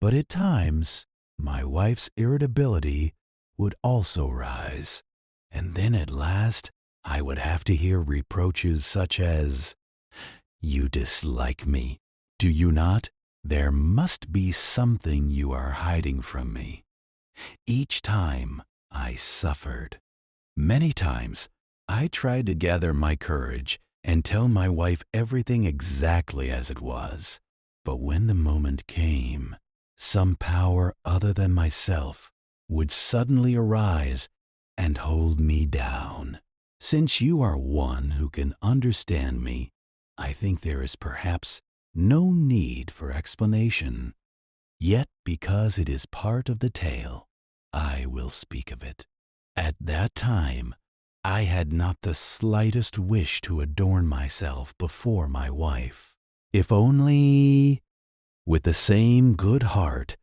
But at times, my wife's irritability would also rise, and then at last I would have to hear reproaches such as, "You dislike me, do you not? There must be something you are hiding from me." Each time I suffered. Many times I tried to gather my courage and tell my wife everything exactly as it was. But when the moment came, some power other than myself would suddenly arise and hold me down. Since you are one who can understand me, I think there is perhaps no need for explanation. Yet because it is part of the tale, I will speak of it. At that time, I had not the slightest wish to adorn myself before my wife. If only, with the same good heart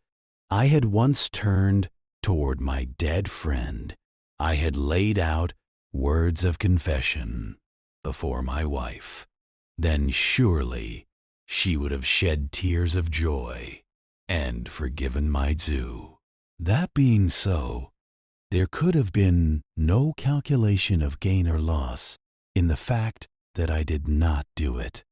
I had once turned toward my dead friend, I had laid out words of confession before my wife, then surely she would have shed tears of joy and forgiven my due. That being so, there could have been no calculation of gain or loss in the fact that I did not do it.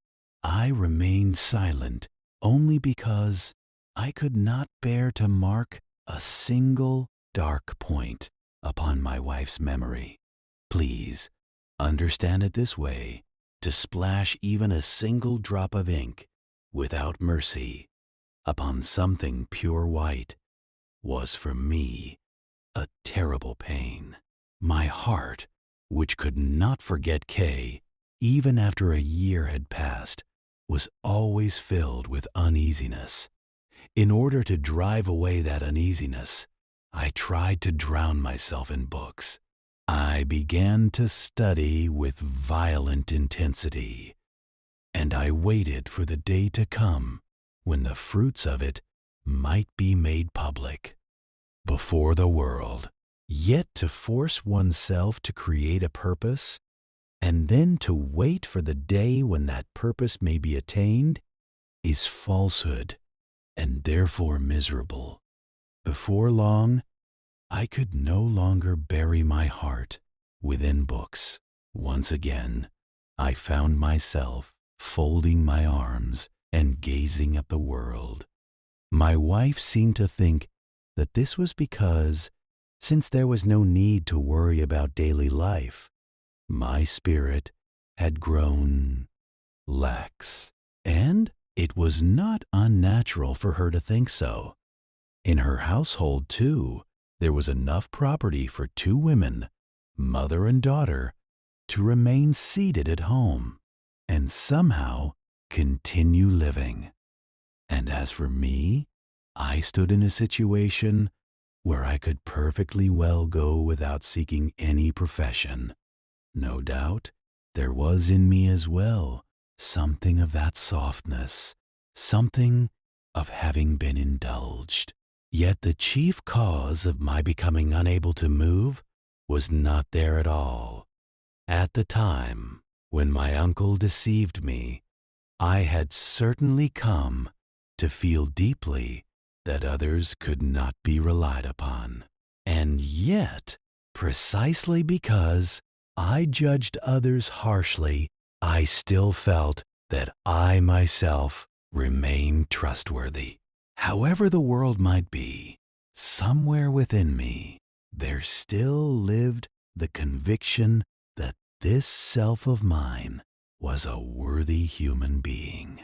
I remained silent only because I could not bear to mark a single dark point upon my wife's memory. Please understand it this way: to splash even a single drop of ink without mercy upon something pure white was for me a terrible pain. My heart, which could not forget Kay even after a year had passed, was always filled with uneasiness. In order to drive away that uneasiness, I tried to drown myself in books. I began to study with violent intensity, and I waited for the day to come when the fruits of it might be made public before the world. Yet to force oneself to create a purpose, and then to wait for the day when that purpose may be attained, is falsehood, and therefore miserable. Before long, I could no longer bury my heart within books. Once again, I found myself folding my arms and gazing at the world. My wife seemed to think that this was because, since there was no need to worry about daily life, my spirit had grown lax, and it was not unnatural for her to think so. In her household, too, there was enough property for 2 women, mother and daughter, to remain seated at home and somehow continue living. And as for me, I stood in a situation where I could perfectly well go without seeking any profession. No doubt, there was in me as well something of that softness, something of having been indulged. Yet the chief cause of my becoming unable to move was not there at all. At the time when my uncle deceived me, I had certainly come to feel deeply that others could not be relied upon. And yet, precisely because I judged others harshly, I still felt that I myself remained trustworthy. However the world might be, somewhere within me, there still lived the conviction that this self of mine was a worthy human being.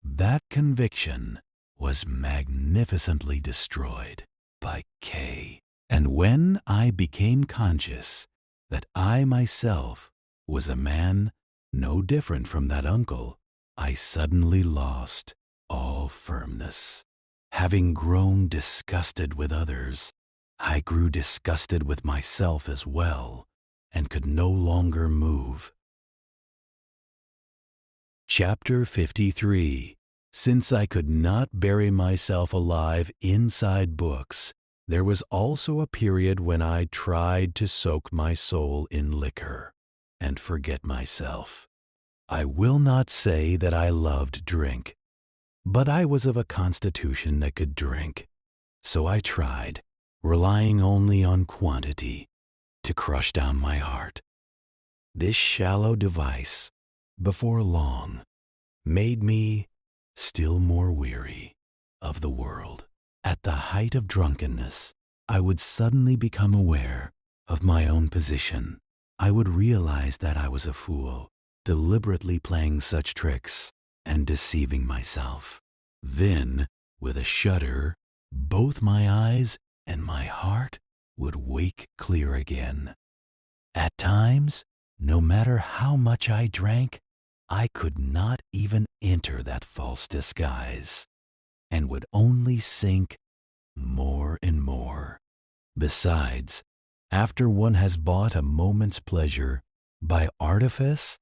That conviction was magnificently destroyed by K. And when I became conscious that I myself was a man no different from that uncle, I suddenly lost all firmness. Having grown disgusted with others, I grew disgusted with myself as well, and could no longer move. Chapter 53. Since I could not bury myself alive inside books, there was also a period when I tried to soak my soul in liquor and forget myself. I will not say that I loved drink, but I was of a constitution that could drink, so I tried, relying only on quantity, to crush down my heart. This shallow device, before long, made me still more weary of the world. At the height of drunkenness, I would suddenly become aware of my own position. I would realize that I was a fool, deliberately playing such tricks and deceiving myself. Then, with a shudder, both my eyes and my heart would wake clear again. At times, no matter how much I drank, I could not even enter that false disguise, and would only sink more and more. Besides, after one has bought a moment's pleasure by artifice,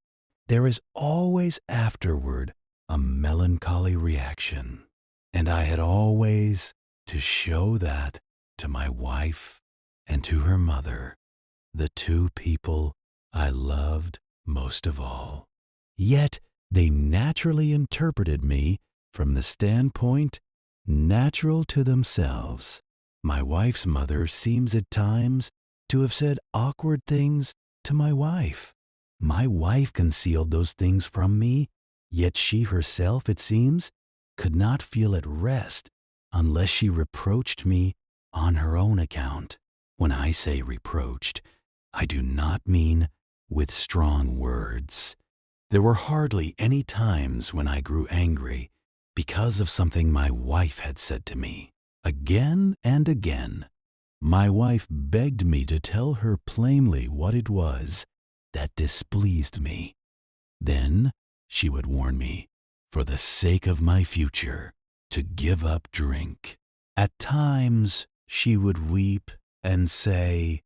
there is always afterward a melancholy reaction, and I had always to show that to my wife and to her mother, the 2 people I loved most of all. Yet they naturally interpreted me from the standpoint natural to themselves. My wife's mother seems at times to have said awkward things to my wife. My wife concealed those things from me, yet she herself, it seems, could not feel at rest unless she reproached me on her own account. When I say reproached, I do not mean with strong words. There were hardly any times when I grew angry because of something my wife had said to me. Again and again, my wife begged me to tell her plainly what it was that displeased me. Then she would warn me, for the sake of my future, to give up drink. At times she would weep and say,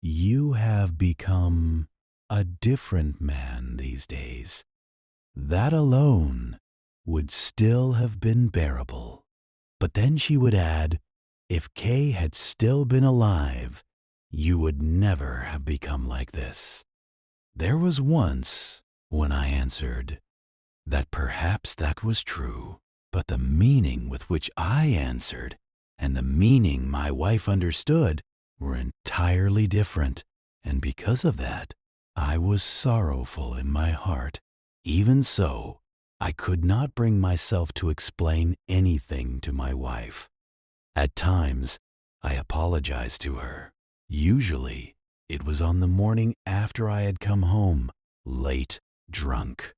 "You have become a different man these days." That alone would still have been bearable. But then she would add, if Kay had still been alive, you would never have become like this. There was once when I answered that perhaps that was true, but the meaning with which I answered and the meaning my wife understood were entirely different, and because of that, I was sorrowful in my heart. Even so, I could not bring myself to explain anything to my wife. At times, I apologized to her. Usually, it was on the morning after I had come home, late, drunk.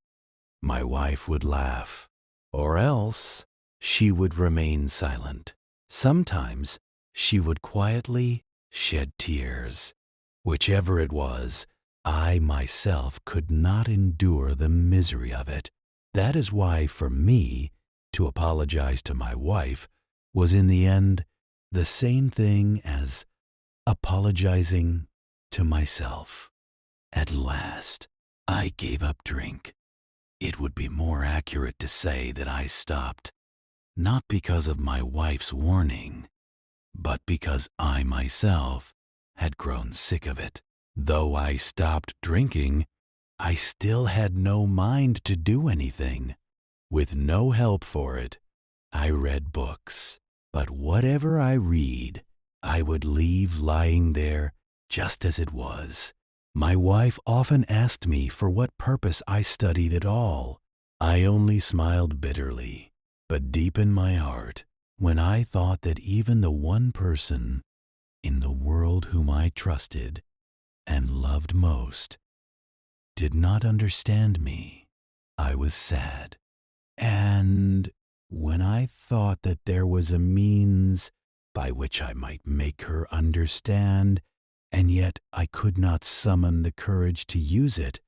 My wife would laugh, or else she would remain silent. Sometimes she would quietly shed tears. Whichever it was, I myself could not endure the misery of it. That is why, for me, to apologize to my wife was in the end the same thing as apologizing to myself. At last, I gave up drink. It would be more accurate to say that I stopped, not because of my wife's warning, but because I myself had grown sick of it. Though I stopped drinking, I still had no mind to do anything. With no help for it, I read books. But whatever I read, I would leave lying there just as it was. My wife often asked me for what purpose I studied at all. I only smiled bitterly, but deep in my heart, when I thought that even the one person in the world whom I trusted and loved most did not understand me, I was sad. And when I thought that there was a means by which I might make her understand, and yet I could not summon the courage to use it,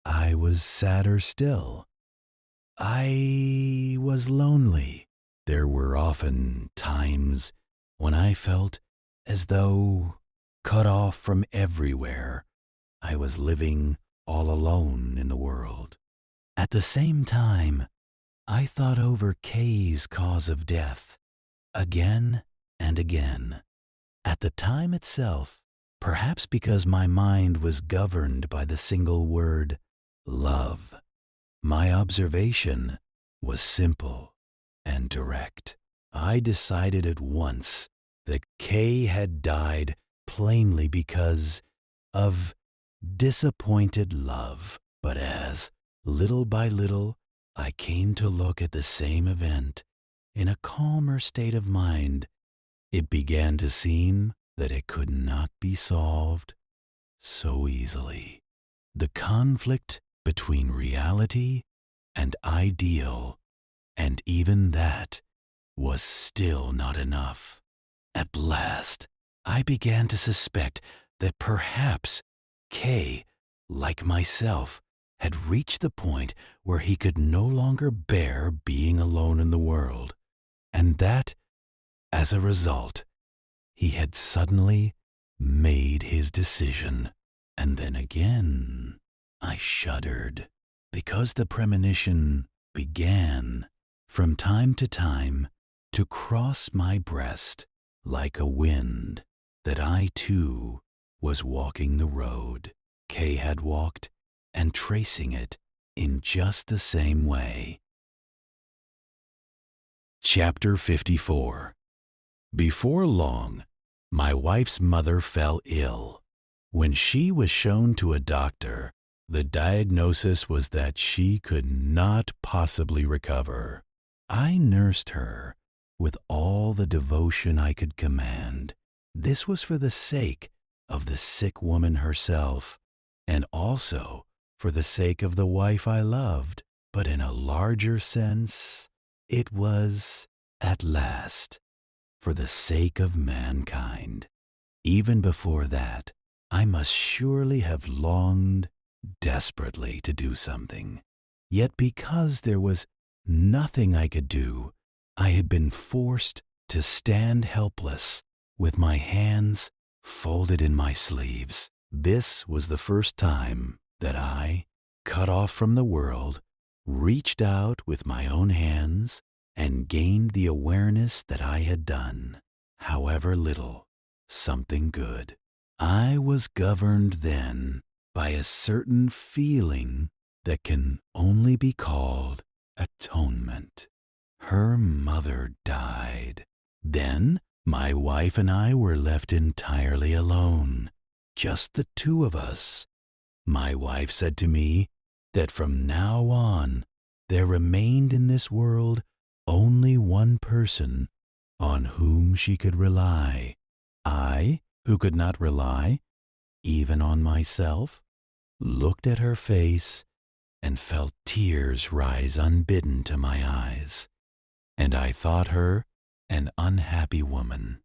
I was sadder still. I was lonely. There were often times when I felt as though, cut off from everywhere, I was living all alone in the world. At the same time, I thought over Kay's cause of death again and again. At the time itself, perhaps because my mind was governed by the single word, love, my observation was simple and direct. I decided at once that Kay had died plainly because of disappointed love. But as, little by little, I came to look at the same event in a calmer state of mind, it began to seem that it could not be solved so easily. The conflict between reality and ideal, and even that was still not enough. At last, I began to suspect that perhaps Kay, like myself, had reached the point where he could no longer bear being alone in the world, and that, as a result, he had suddenly made his decision. And then again, I shuddered, because the premonition began, from time to time, to cross my breast like a wind, that I too was walking the road Kay had walked, and tracing it in just the same way. Chapter 54. Before long, my wife's mother fell ill. When she was shown to a doctor, the diagnosis was that she could not possibly recover. I nursed her with all the devotion I could command. This was for the sake of the sick woman herself, and also for the sake of the wife I loved. But in a larger sense, it was, at last, for the sake of mankind. Even before that, I must surely have longed desperately to do something. Yet because there was nothing I could do, I had been forced to stand helpless with my hands folded in my sleeves. This was the first time that I, cut off from the world, reached out with my own hands and gained the awareness that I had done, however little, something good. I was governed then by a certain feeling that can only be called atonement. Her mother died. Then my wife and I were left entirely alone, just the two of us. My wife said to me that from now on there remained in this world only one person on whom she could rely. I, who could not rely even on myself, looked at her face and felt tears rise unbidden to my eyes, and I thought her an unhappy woman.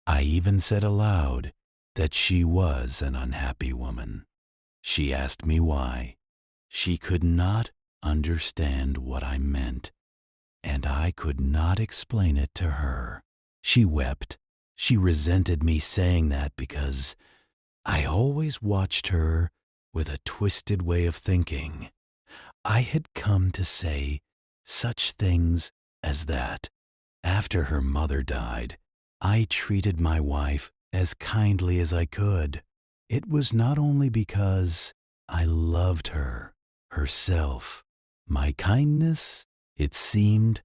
I even said aloud that she was an unhappy woman. She asked me why. She could not understand what I meant, and I could not explain it to her. She wept. She resented me saying that because I always watched her with a twisted way of thinking. I had come to say such things as that. After her mother died, I treated my wife as kindly as I could. It was not only because I loved her herself. My kindness, it seemed,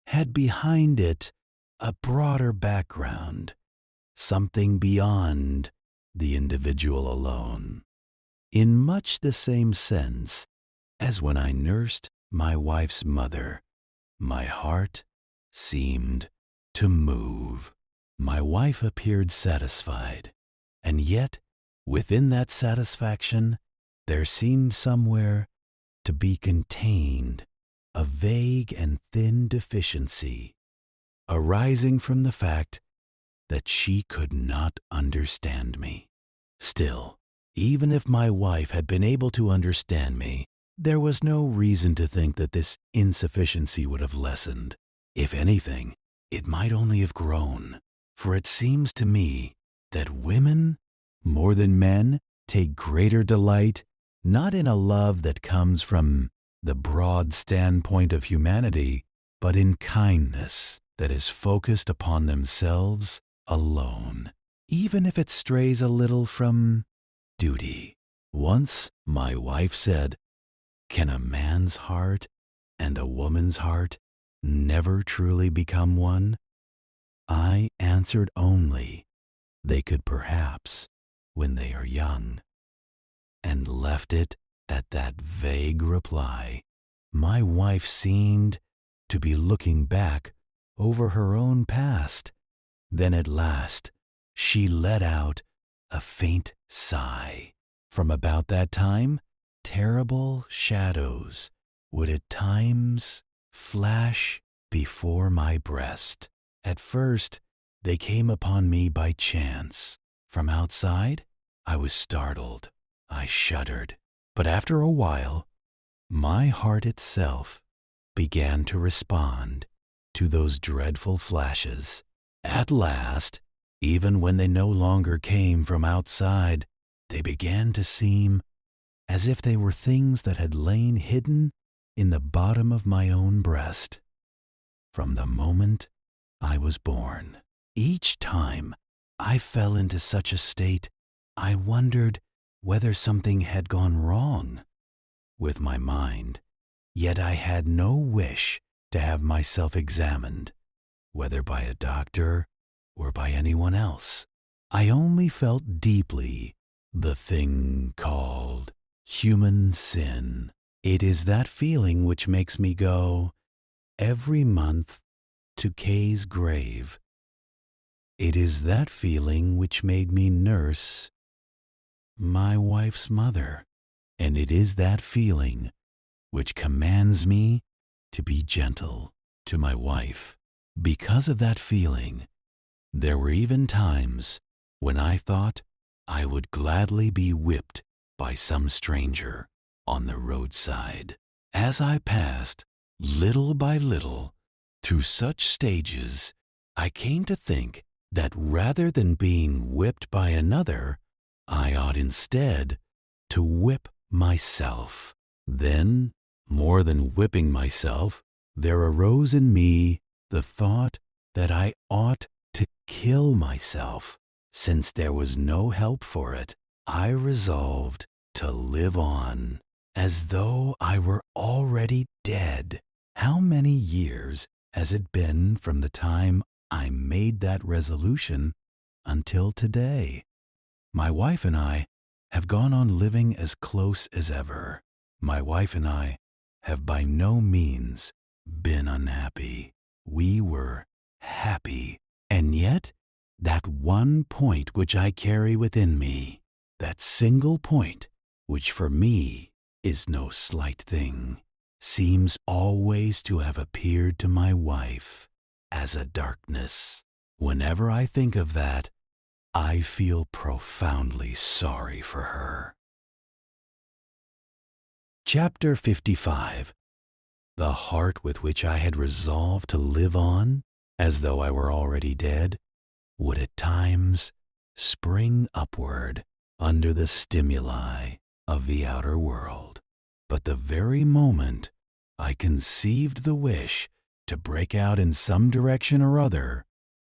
had behind it a broader background, something beyond the individual alone. In much the same sense as when I nursed my wife's mother, my heart seemed to move. My wife appeared satisfied, and yet within that satisfaction there seemed somewhere to be contained a vague and thin deficiency, arising from the fact that she could not understand me. Still, even if my wife had been able to understand me, there was no reason to think that this insufficiency would have lessened. If anything, it might only have grown, for it seems to me that women, more than men, take greater delight not in a love that comes from the broad standpoint of humanity, but in kindness that is focused upon themselves alone, even if it strays a little from duty. Once my wife said, "Can a man's heart and a woman's heart never truly become one?" I answered only, "They could perhaps when they are young," and left it at that vague reply. My wife seemed to be looking back over her own past. Then at last she let out a faint sigh. From about that time, terrible shadows would at times flash before my breast. At first, they came upon me by chance. From outside, I was startled. I shuddered. But after a while, my heart itself began to respond to those dreadful flashes. At last, even when they no longer came from outside, they began to seem as if they were things that had lain hidden in the bottom of my own breast from the moment I was born. Each time I fell into such a state, I wondered whether something had gone wrong with my mind, yet I had no wish to have myself examined, whether by a doctor or by anyone else. I only felt deeply the thing called human sin. It is that feeling which makes me go every month to Kay's grave. It is that feeling which made me nurse my wife's mother, and it is that feeling which commands me to be gentle to my wife. Because of that feeling, there were even times when I thought I would gladly be whipped by some stranger on the roadside. As I passed, little by little, through such stages, I came to think that rather than being whipped by another, I ought instead to whip myself. Then, more than whipping myself, there arose in me the thought that I ought to kill myself. Since there was no help for it, I resolved to live on as though I were already dead. How many years has it been from the time I made that resolution until today? My wife and I have gone on living as close as ever. My wife and I have by no means been unhappy. We were happy. And yet, that one point which I carry within me, that single point, which for me is no slight thing, seems always to have appeared to my wife as a darkness. Whenever I think of that, I feel profoundly sorry for her. Chapter 55. The heart with which I had resolved to live on, as though I were already dead, would at times spring upward under the stimuli of the outer world. But the very moment I conceived the wish to break out in some direction or other,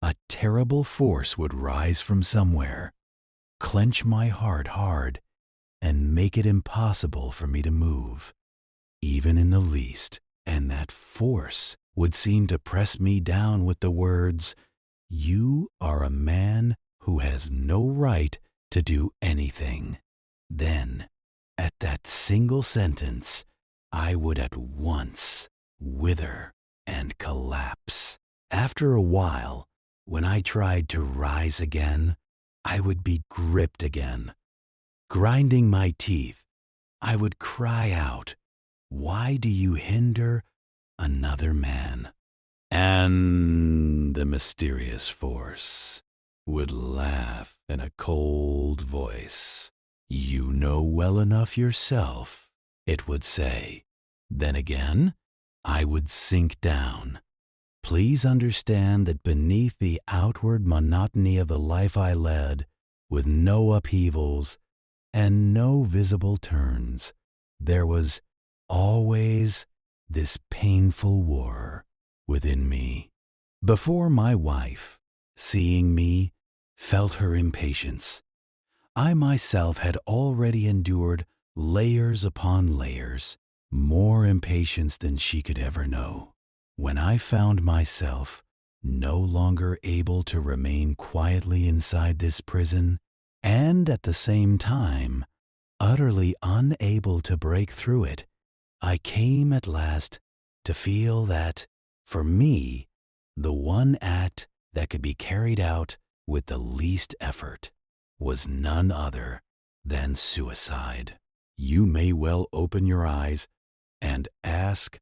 a terrible force would rise from somewhere, clench my heart hard, and make it impossible for me to move, even in the least, and that force would seem to press me down with the words, "You are a man who has no right to do anything." Then, at that single sentence, I would at once wither and collapse. After a while, when I tried to rise again, I would be gripped again. Grinding my teeth, I would cry out, "Why do you hinder another man?" And the mysterious force would laugh in a cold voice. "You know well enough yourself," it would say. Then again, I would sink down. Please understand that beneath the outward monotony of the life I led, with no upheavals and no visible turns, there was always this painful war within me. Before my wife, seeing me, felt her impatience, I myself had already endured layers upon layers, more impatience than she could ever know. When I found myself no longer able to remain quietly inside this prison, and at the same time utterly unable to break through it, I came at last to feel that, for me, the one act that could be carried out with the least effort was none other than suicide. You may well open your eyes and ask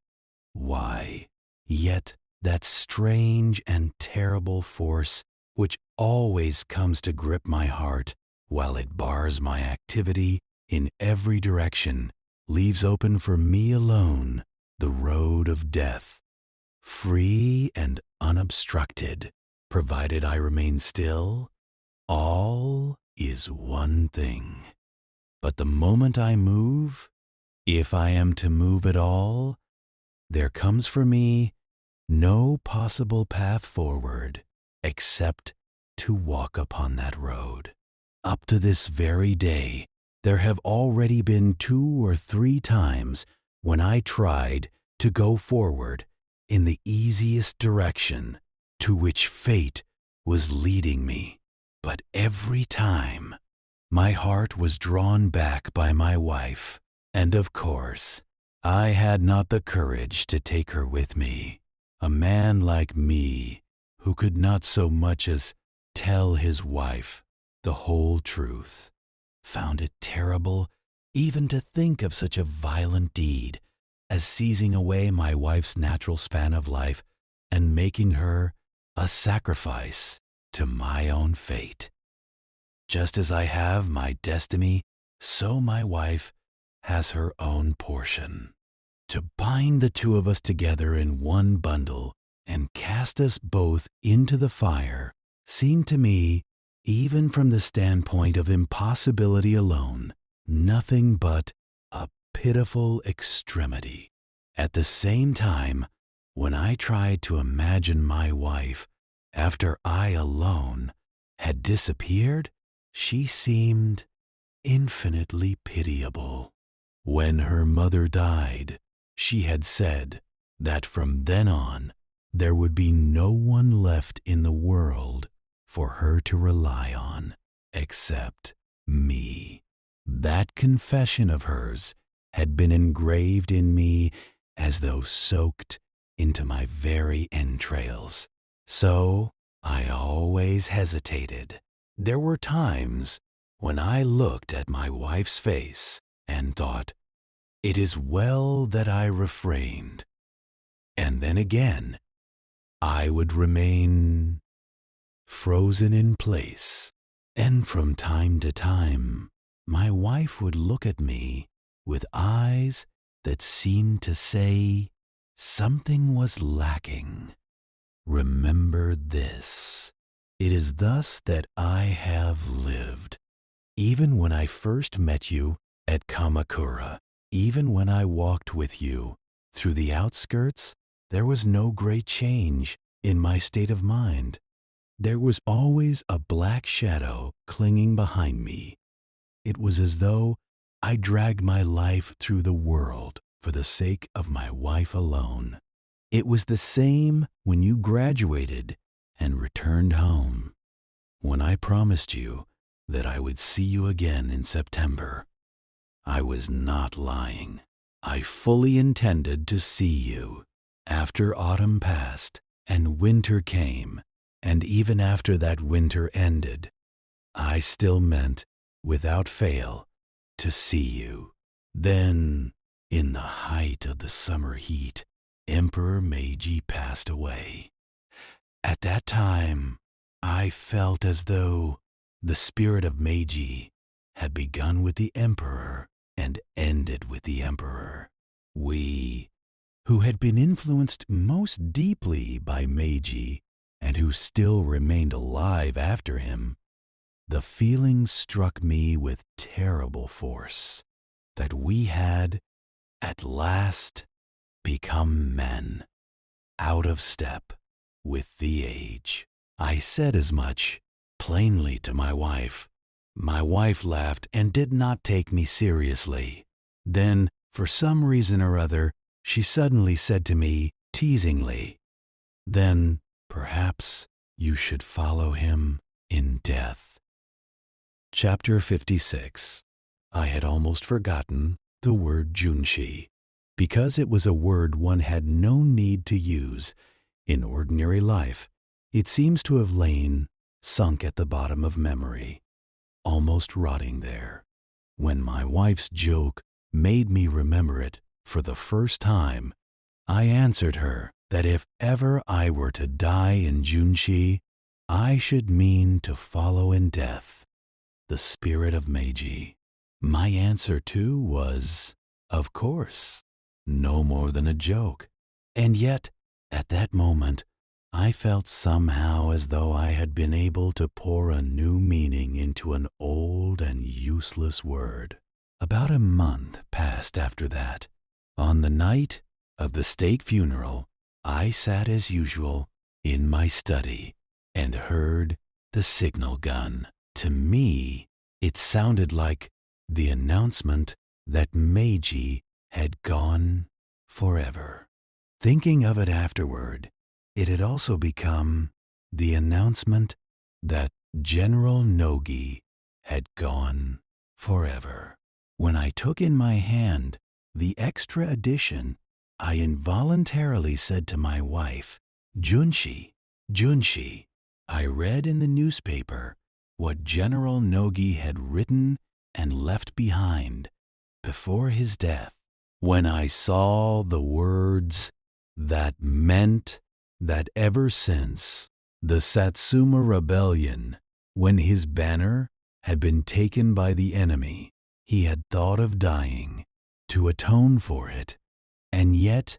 why. Yet that strange and terrible force which always comes to grip my heart while it bars my activity in every direction leaves open for me alone the road of death, free and unobstructed, provided I remain still. All is one thing. But the moment I move, if I am to move at all, there comes for me no possible path forward except to walk upon that road. Up to this very day, there have already been 2 or 3 times when I tried to go forward in the easiest direction to which fate was leading me, but every time my heart was drawn back by my wife, and of course I had not the courage to take her with me. A man like me, who could not so much as tell his wife the whole truth, found it terrible even to think of such a violent deed as seizing away my wife's natural span of life and making her a sacrifice to my own fate. Just as I have my destiny, so my wife has her own portion. To bind the 2 of us together in one bundle and cast us both into the fire seemed to me, even from the standpoint of impossibility alone, nothing but a pitiful extremity. At the same time, when I tried to imagine my wife, after I alone had disappeared, she seemed infinitely pitiable. When her mother died, she had said that from then on there would be no one left in the world for her to rely on except me. That confession of hers had been engraved in me as though soaked into my very entrails. So I always hesitated. There were times when I looked at my wife's face and thought, "It is well that I refrained." And then again, I would remain frozen in place. And from time to time, my wife would look at me with eyes that seemed to say something was lacking. Remember this. It is thus that I have lived. Even when I first met you at Kamakura, even when I walked with you through the outskirts, there was no great change in my state of mind. There was always a black shadow clinging behind me. It was as though I dragged my life through the world for the sake of my wife alone. It was the same when you graduated and returned home. When I promised you that I would see you again in September, I was not lying. I fully intended to see you. After autumn passed and winter came, and even after that winter ended, I still meant, without fail, to see you. Then, in the height of the summer heat, Emperor Meiji passed away. At that time, I felt as though the spirit of Meiji had begun with the emperor and ended with the emperor. We, who had been influenced most deeply by Meiji and who still remained alive after him, the feeling struck me with terrible force that we had, at last, become men, out of step with the age. I said as much plainly to my wife. My wife laughed and did not take me seriously. Then, for some reason or other, she suddenly said to me, teasingly, "Then perhaps you should follow him in death." Chapter 56. I had almost forgotten the word junshi, because it was a word one had no need to use. In ordinary life, it seems to have lain sunk at the bottom of memory, almost rotting there. When my wife's joke made me remember it for the first time, I answered her that if ever I were to die in junshi, I should mean to follow in death the spirit of Meiji. My answer, too, was, of course, no more than a joke. And yet, at that moment, I felt somehow as though I had been able to pour a new meaning into an old and useless word. About a month passed after that. On the night of the state funeral, I sat as usual in my study and heard the signal gun. To me, it sounded like the announcement that Meiji had gone forever. Thinking of it afterward, it had also become the announcement that General Nogi had gone forever. When I took in my hand the extra edition, I involuntarily said to my wife, "Junshi, Junshi." I read in the newspaper what General Nogi had written and left behind before his death. When I saw the words, that meant that ever since the Satsuma Rebellion, when his banner had been taken by the enemy, he had thought of dying to atone for it, and yet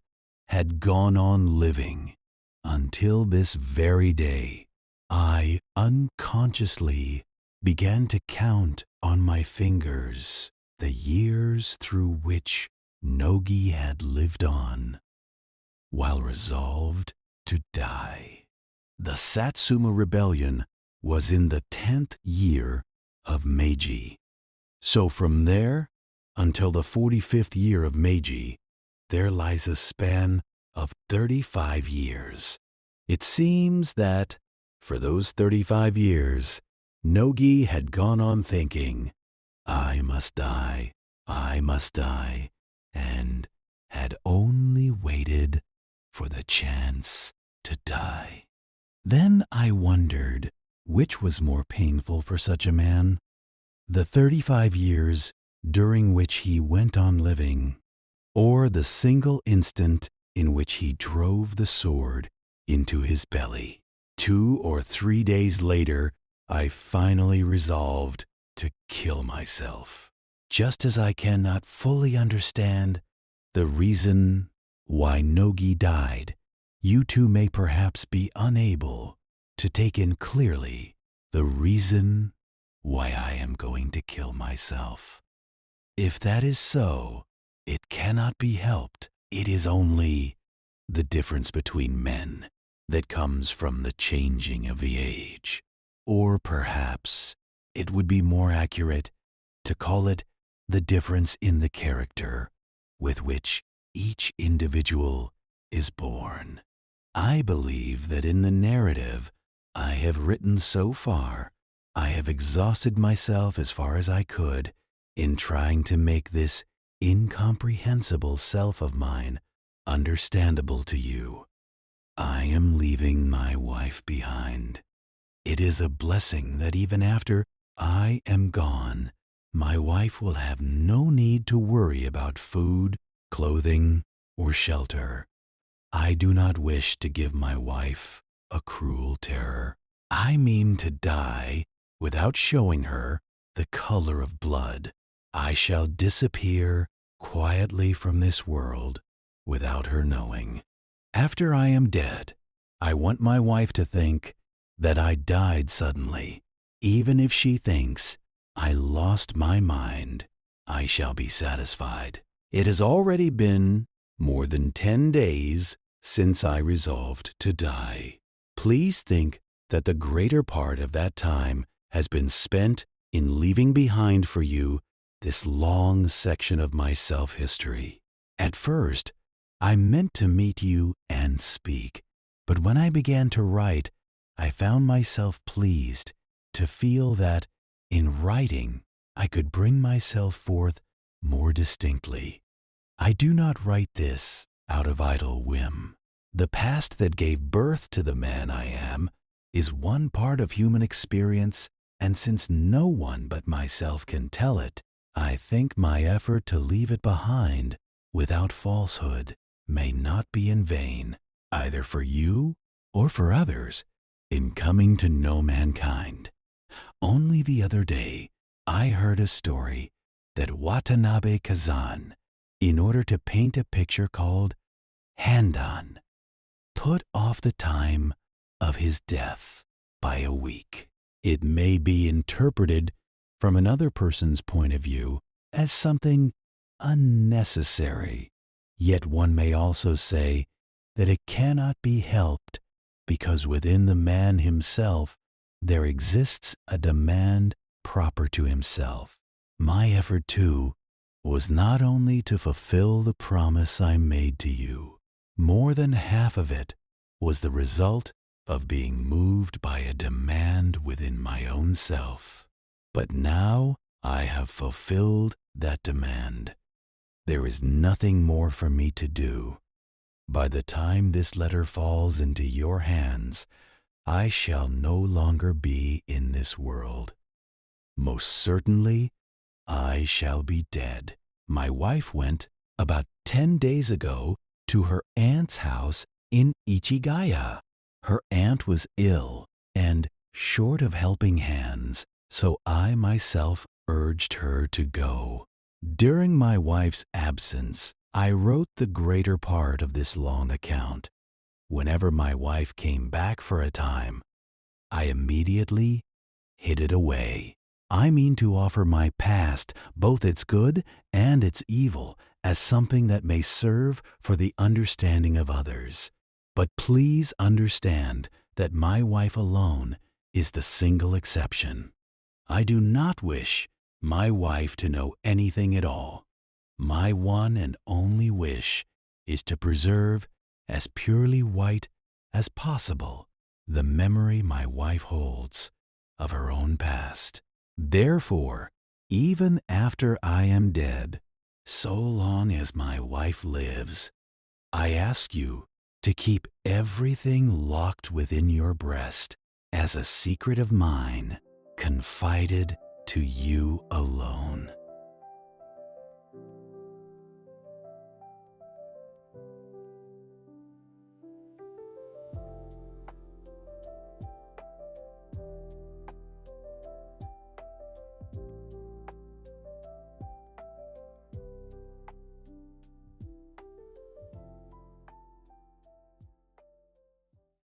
had gone on living until this very day. I unconsciously began to count on my fingers the years through which Nogi had lived on, while resolved to die. The Satsuma Rebellion was in the 10th year of Meiji. So from there until the 45th year of Meiji, there lies a span of 35 years. It seems that, for those 35 years, Nogi had gone on thinking, I must die, and had only waited for the chance to die. Then I wondered which was more painful for such a man, the 35 years during which he went on living, or the single instant in which he drove the sword into his belly. 2 or 3 days later, I finally resolved to kill myself. Just as I cannot fully understand the reason why Nogi died, you too may perhaps be unable to take in clearly the reason why I am going to kill myself. If that is so, it cannot be helped. It is only the difference between men that comes from the changing of the age. Or perhaps it would be more accurate to call it the difference in the character with which each individual is born. I believe that in the narrative I have written so far, I have exhausted myself as far as I could in trying to make this incomprehensible self of mine understandable to you. I am leaving my wife behind. It is a blessing that even after I am gone, my wife will have no need to worry about food, clothing, or shelter. I do not wish to give my wife a cruel terror. I mean to die without showing her the color of blood. I shall disappear quietly from this world without her knowing. After I am dead, I want my wife to think that I died suddenly. Even if she thinks I lost my mind, I shall be satisfied. It has already been more than 10 days since I resolved to die. Please think that the greater part of that time has been spent in leaving behind for you this long section of my self-history. At first, I meant to meet you and speak, but when I began to write, I found myself pleased to feel that, in writing, I could bring myself forth more distinctly. I do not write this out of idle whim. The past that gave birth to the man I am is one part of human experience, and since no one but myself can tell it, I think my effort to leave it behind without falsehood may not be in vain, either for you or for others, in coming to know mankind. Only the other day, I heard a story that Watanabe Kazan, in order to paint a picture called Handan, put off the time of his death by a week. It may be interpreted from another person's point of view as something unnecessary, yet one may also say that it cannot be helped because within the man himself there exists a demand proper to himself. My effort, too, was not only to fulfill the promise I made to you. More than half of it was the result of being moved by a demand within my own self. But now I have fulfilled that demand. There is nothing more for me to do. By the time this letter falls into your hands, I shall no longer be in this world. Most certainly, I shall be dead. My wife went, about 10 days ago, to her aunt's house in Ichigaya. Her aunt was ill and short of helping hands, so I myself urged her to go. During my wife's absence, I wrote the greater part of this long account. Whenever my wife came back for a time, I immediately hid it away. I mean to offer my past, both its good and its evil, as something that may serve for the understanding of others. But please understand that my wife alone is the single exception. I do not wish my wife to know anything at all. My one and only wish is to preserve as purely white as possible the memory my wife holds of her own past. Therefore, even after I am dead, so long as my wife lives, I ask you to keep everything locked within your breast as a secret of mine, confided to you alone.